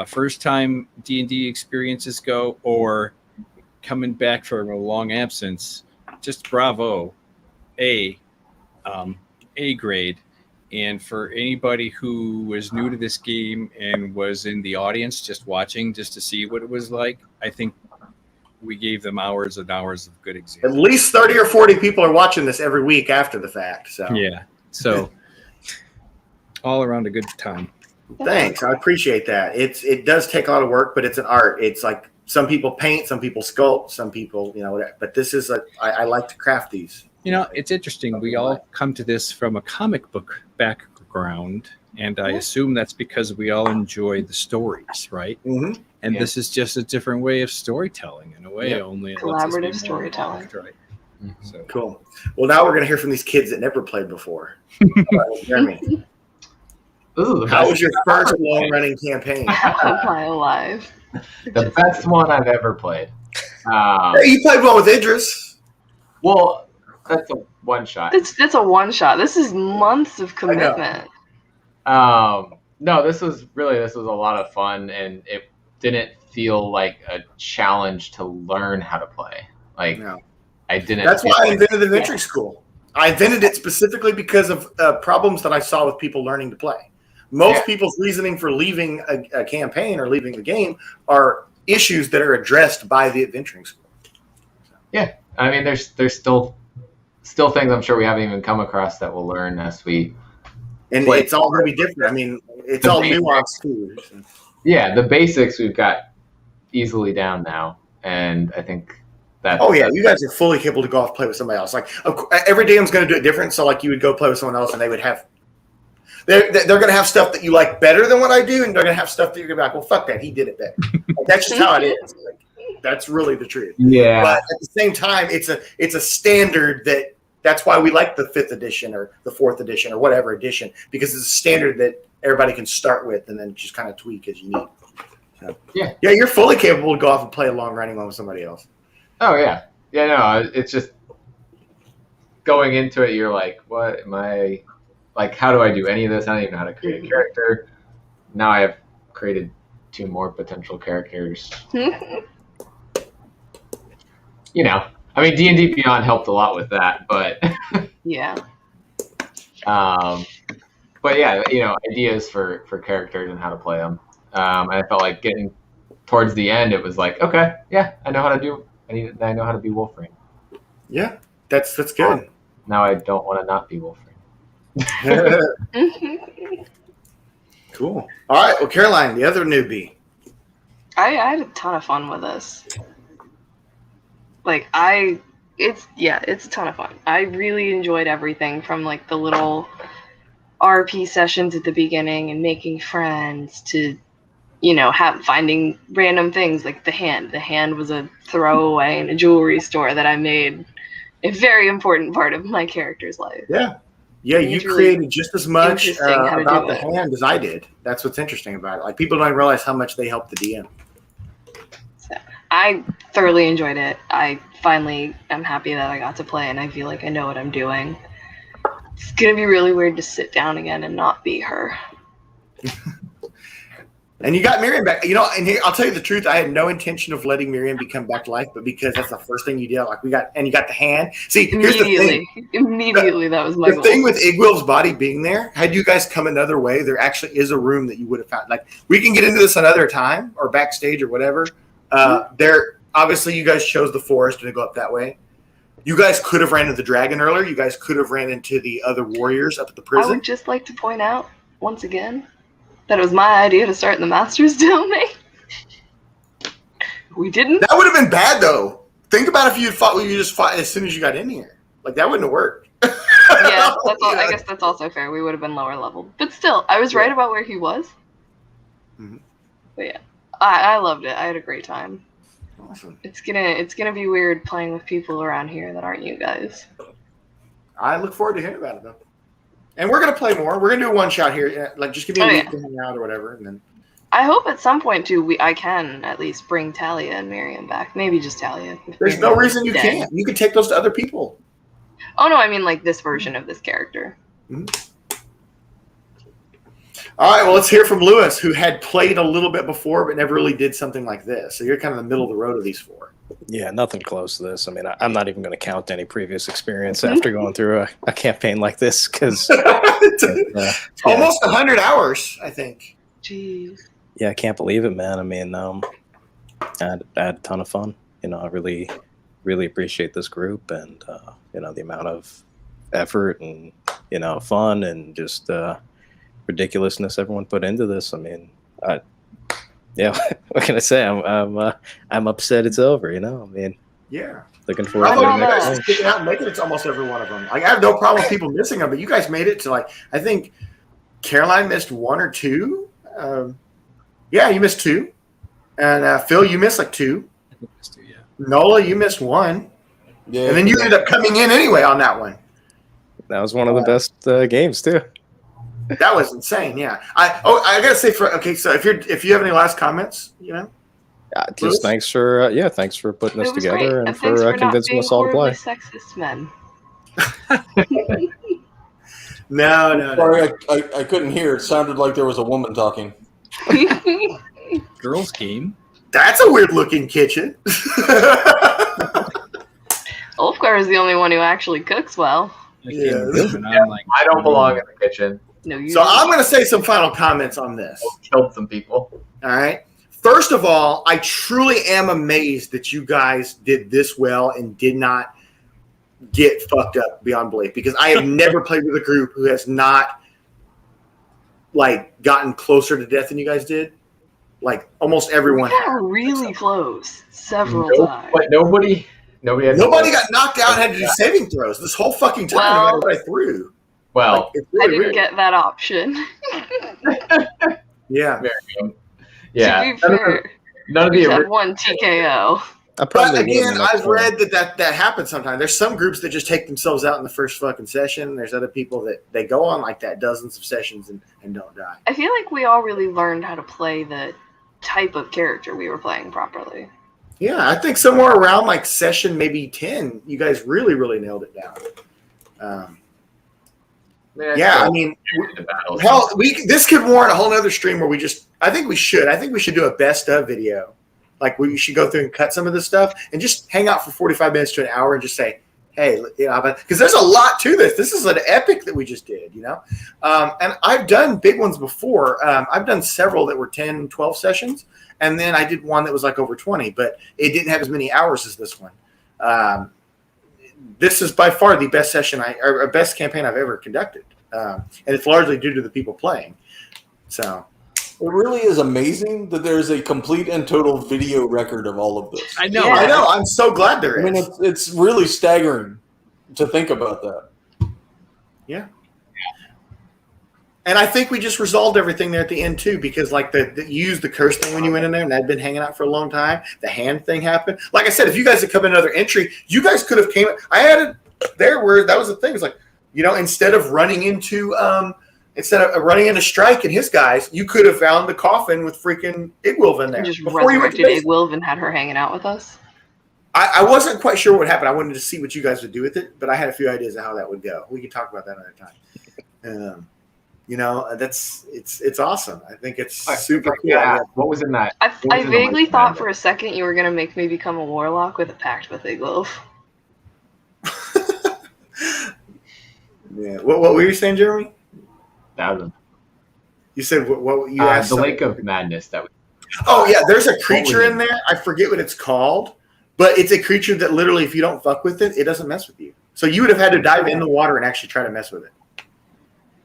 first time D&D experiences go, or coming back from a long absence, just bravo, A grade. And for anybody who was new to this game and was in the audience just watching just to see what it was like, I think we gave them hours and hours of good examples. At least 30 or 40 people are watching this every week after the fact. So yeah. So all around a good time. Thanks. I appreciate that. It does take a lot of work, but it's an art. It's like some people paint, some people sculpt, some people, but this is I like to craft these. It's interesting. We all come to this from a comic book background, and I assume that's because we all enjoy the stories, right? Mm-hmm. And this is just a different way of storytelling, in a way. Only it lets us be Collaborative more storytelling. involved, right? So cool. Well, now we're going to hear from these kids that never played before. Jeremy, how was your first long-running campaign? Am I alive? The best one I've ever played. Hey, you played one with Idris. Well, that's a one shot. It's a one shot. This is months of commitment. No, this was a lot of fun, and it didn't feel like a challenge to learn how to play. I didn't. That's why I invented the Adventuring School. I invented it specifically because of problems that I saw with people learning to play. Most people's reasoning for leaving a campaign or leaving the game are issues that are addressed by the Adventuring School. Yeah, I mean, there's still things I'm sure we haven't even come across that we'll learn as we. And it's all going to be different. I mean, it's all nuanced too. Yeah, the basics we've got easily down now, and I think that. Oh yeah, you guys are fully capable to go off and play with somebody else. Like every DM's going to do it different. So you would go play with someone else, and they would have. They're going to have stuff that you like better than what I do, and they're going to have stuff that you're going to be like, well, fuck that, he did it better. That's just how it is. That's really the truth. Yeah. But at the same time, it's a standard that's why we like the 5th edition or the 4th edition or whatever edition, because it's a standard that everybody can start with and then just kind of tweak as you need. So, yeah, you're fully capable to go off and play a long running one with somebody else. Oh yeah, no, it's just going into it. You're like, what am I? How do I do any of this? I don't even know how to create a character. Now I have created 2 more potential characters. I mean, D&D Beyond helped a lot with that, but yeah. But yeah, ideas for characters and how to play them. And I felt like getting towards the end, it was like, okay, yeah, I know how to do. I know how to be Wolfram. Yeah, that's good. Now I don't want to not be Wolfram. Cool. All right. Well, Caroline, the other newbie. I had a ton of fun with this. Like it's a ton of fun. I really enjoyed everything from like the little RP sessions at the beginning and making friends to, finding random things like the hand. The hand was a throwaway in a jewelry store that I made a very important part of my character's life. Yeah. Yeah, you created just as much about the hand as I did. That's what's interesting about it. Like, people don't realize how much they help the DM. So, I thoroughly enjoyed it. I finally am happy that I got to play, and I feel like I know what I'm doing. It's going to be really weird to sit down again and not be her. And you got Miriam back. And here, I'll tell you the truth. I had no intention of letting Miriam become back to life, but because that's the first thing you did, you got the hand. See, here's the thing. Immediately, that was my goal. The thing with Igwil's body being there, had you guys come another way, there actually is a room that you would have found. Like, we can get into this another time or backstage or whatever. Obviously, you guys chose the forest and to go up that way. You guys could have ran into the dragon earlier. You guys could have ran into the other warriors up at the prison. I would just like to point out, once again, that it was my idea to start in the Master's Domain. We didn't. That would have been bad, though. Think about if you just fought as soon as you got in here. Like, that wouldn't have worked. Yeah, I guess that's also fair. We would have been lower level. But still, I was right about where he was. Mm-hmm. But yeah, I loved it. I had a great time. Awesome. It's gonna be weird playing with people around here that aren't you guys. I look forward to hearing about it, though. And we're going to play more. We're going to do a one-shot here. Like, just give me a week to hang out or whatever. And then I hope at some point, too, I can at least bring Talia and Miriam back. Maybe just Talia. There's no reason you can't. You could take those to other people. Oh, no, I mean, like, this version of this character. Mm-hmm. All right, well, let's hear from Lewis, who had played a little bit before but never really did something like this. So you're kind of in the middle of the road of these four. Yeah, nothing close to this. I mean, I'm not even going to count any previous experience after going through a campaign like this because almost 100 hours, I think. Jeez. Yeah, I can't believe it, man. I mean, I had a ton of fun. I really, really appreciate this group and the amount of effort and fun and just ridiculousness everyone put into this. I mean, what can I say? I'm upset it's over. I mean, yeah. Looking forward to the next one. Sticking out and making it to almost every one of them. Like, I have no problem with people missing them, but you guys made it to I think Caroline missed one or two. Yeah, you missed two, and Phil, you missed 2. I think I missed 2, yeah. Nola, you missed 1. Yeah, and then you ended up coming in anyway on that one. That was one of the best games too. That was insane. Yeah. I gotta say so if you have any last comments, just thanks for putting this together and for convincing us all to play. Sexist men. No. Sorry, I couldn't hear. It sounded like there was a woman talking. Girls game. That's a weird looking kitchen. Ulfgar is the only one who actually cooks well. Yeah. I don't belong in the kitchen. No, so I'm going to say some final comments on this. Killed some people. All right. First of all, I truly am amazed that you guys did this well and did not get fucked up beyond belief, because I have never played with a group who has not gotten closer to death than you guys did. Like, almost everyone. We got really close several times. But nobody got knocked out and had to do saving throws this whole fucking time, no matter what I threw. Well, I didn't get that option. Yeah. Yeah. To be fair, none of we the had one TKO. But again, I've read that happens sometimes. There's some groups that just take themselves out in the first fucking session. There's other people that they go on like that dozens of sessions and don't die. I feel like we all really learned how to play the type of character we were playing properly. Yeah, I think somewhere around session maybe 10, you guys really, really nailed it down. I mean, hell, this could warrant a whole other stream where I think we should do a best of video. We should go through and cut some of this stuff and just hang out for 45 minutes to an hour and just say, hey, because there's a lot to this. This is an epic that we just did, and I've done big ones before. I've done several that were 10, 12 sessions, and then I did one that was like over 20, but it didn't have as many hours as this one. This is by far the best session or best campaign I've ever conducted, and it's largely due to the people playing. So it really is amazing that there's a complete and total video record of all of this. I know. I'm so glad there is. I mean, it's really staggering to think about that. Yeah. And I think we just resolved everything there at the end too, because like you used the curse thing when you went in there, and that'd been hanging out for a long time. The hand thing happened. Like I said, if you guys had come in another entry, you guys could have came. I had it there where that was the thing. It's like, instead of running into Strike and his guys, you could have found the coffin with freaking Igwilv in there. Just resurrected Igwilv and had her hanging out with us. I wasn't quite sure what happened. I wanted to see what you guys would do with it, but I had a few ideas of how that would go. We can talk about that another time. It's awesome. I think it's super cool. Yeah. What was in that? I vaguely thought for a second you were going to make me become a warlock with a pact with Igwilv. Yeah. What were you saying, Jeremy? You said what you asked? The Lake of Madness. Oh yeah, there's a creature in there. I forget what it's called, but it's a creature that literally, if you don't fuck with it, it doesn't mess with you. So you would have had to dive in the water and actually try to mess with it.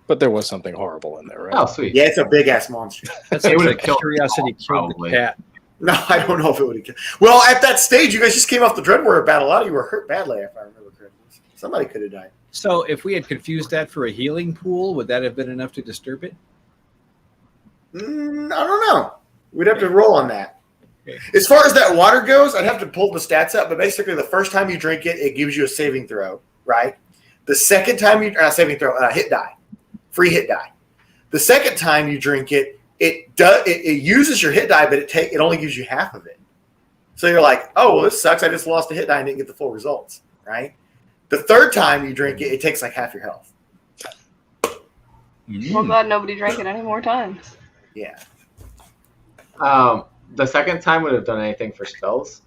But there was something horrible in there, right? Oh, sweet. Yeah, it's a big ass monster. That's like Curiosity killed the cat. No, I don't know if it would have killed. Well, at that stage, you guys just came off the Dread Warrior battle. A lot of you were hurt badly, if I remember correctly. Somebody could have died. So if we had confused that for a healing pool, would that have been enough to disturb it? I don't know. We'd have to roll on that. Okay. As far as that water goes, I'd have to pull the stats up, but basically the first time you drink it, it gives you a saving throw, right? The second time you saving throw, hit die. Free hit die. The second time you drink it, it uses your hit die, but it only gives you half of it. So you're like, oh, well, this sucks. I just lost a hit die and didn't get the full results, right? The third time you drink it, it takes like half your health. Well, glad nobody drank it any more times. Yeah. The second time would have done anything for spells?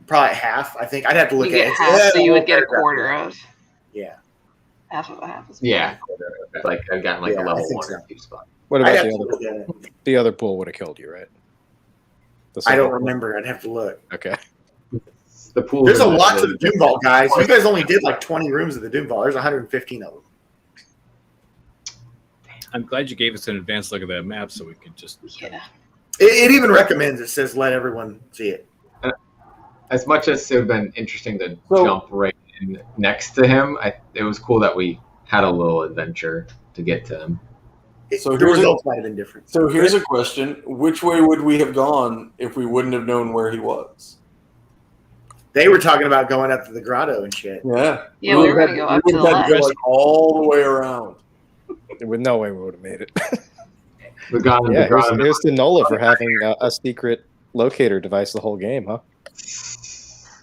Probably half, I think. I'd have to look You at get it. half, so you would get a quarter of. Yeah. Half of a half. Yeah. Like I've gotten like a level 1 or 2 spot. What about the other pool would have killed you, right? I don't remember. I'd have to look. Okay. The pool. There's a lot to the Doomvault, guys. You guys only did like 20 rooms of the Doomvault. There's 115 of them. I'm glad you gave us an advanced look at that map so we could just... Yeah. It even recommends, it says let everyone see it. As much as it would have been interesting to jump right in next to him, it was cool that we had a little adventure to get to him. So the results might have been different. So here's a question. Which way would we have gone if we wouldn't have known where he was? They were talking about going up to the grotto and shit. Yeah. Yeah, we were going to go up to the left. Like all the way around. With no way we would have made it. We got in the grotto. Here's to Nola for having a secret locator device the whole game, huh?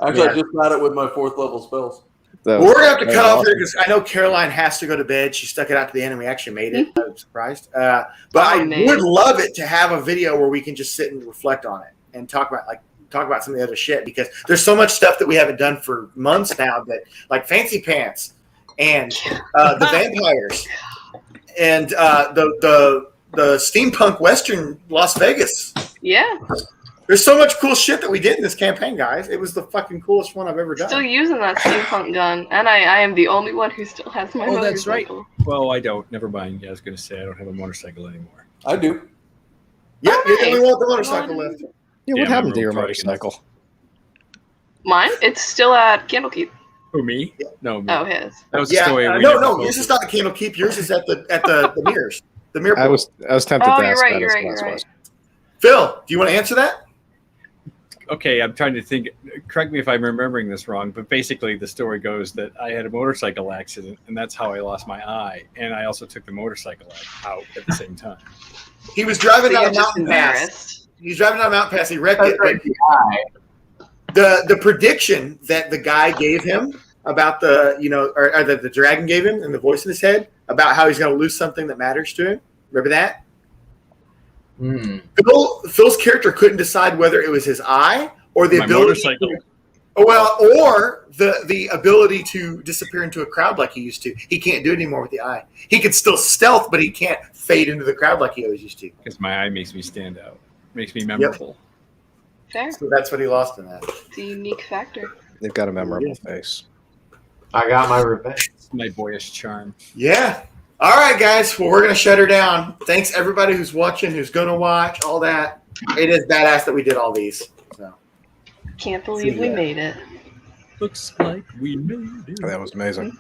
Actually, I just got it with my 4th level spells. We're going to have to cut off here because I know Caroline has to go to bed. She stuck it out to the end and we actually made it. I was surprised. But I would love it to have a video where we can just sit and reflect on it and talk about some of the other shit, because there's so much stuff that we haven't done for months now, that like Fancy Pants and the vampires and the steampunk western Las Vegas. Yeah. There's so much cool shit that we did in this campaign, guys. It was the fucking coolest one I've ever done. Still using that steampunk gun, and I am the only one who still has my motorcycle. That's right. Well, I don't. Never mind. Yeah, I was going to say I don't have a motorcycle anymore. I do. Yeah, you're the only one with the motorcycle left. Yeah, what happened to your motorcycle? Mine? It's still at Candlekeep. Who, me? Yeah. No, me. Oh, his. That was the story. No, yours is not the Candlekeep. Yours is at the mirrors. The mirror. I was tempted to ask that. You're right. Phil, do you want to answer that? Okay, I'm trying to think. Correct me if I'm remembering this wrong, but basically the story goes that I had a motorcycle accident, and that's how I lost my eye. And I also took the motorcycle out at the same time. He was driving down a mountain pass. He was driving down a mountain pass. He wrecked it. Right. The prediction that the guy gave him about or that the dragon gave him in the voice in his head about how he's going to lose something that matters to him. Remember that? Phil's character couldn't decide whether it was his eye or the ability or the ability to disappear into a crowd like he used to. He can't do it anymore with the eye. He can still stealth, but he can't fade into the crowd like he always used to. Because my eye makes me stand out. Makes me memorable. Fair. So that's what he lost in that. It's a unique factor. They've got a memorable face. I got my revenge. My boyish charm. Yeah. All right, guys. Well, we're going to shut her down. Thanks, everybody who's watching, who's going to watch, all that. It is badass that we did all these. So. Can't believe we made it. Looks like we made it. That was amazing.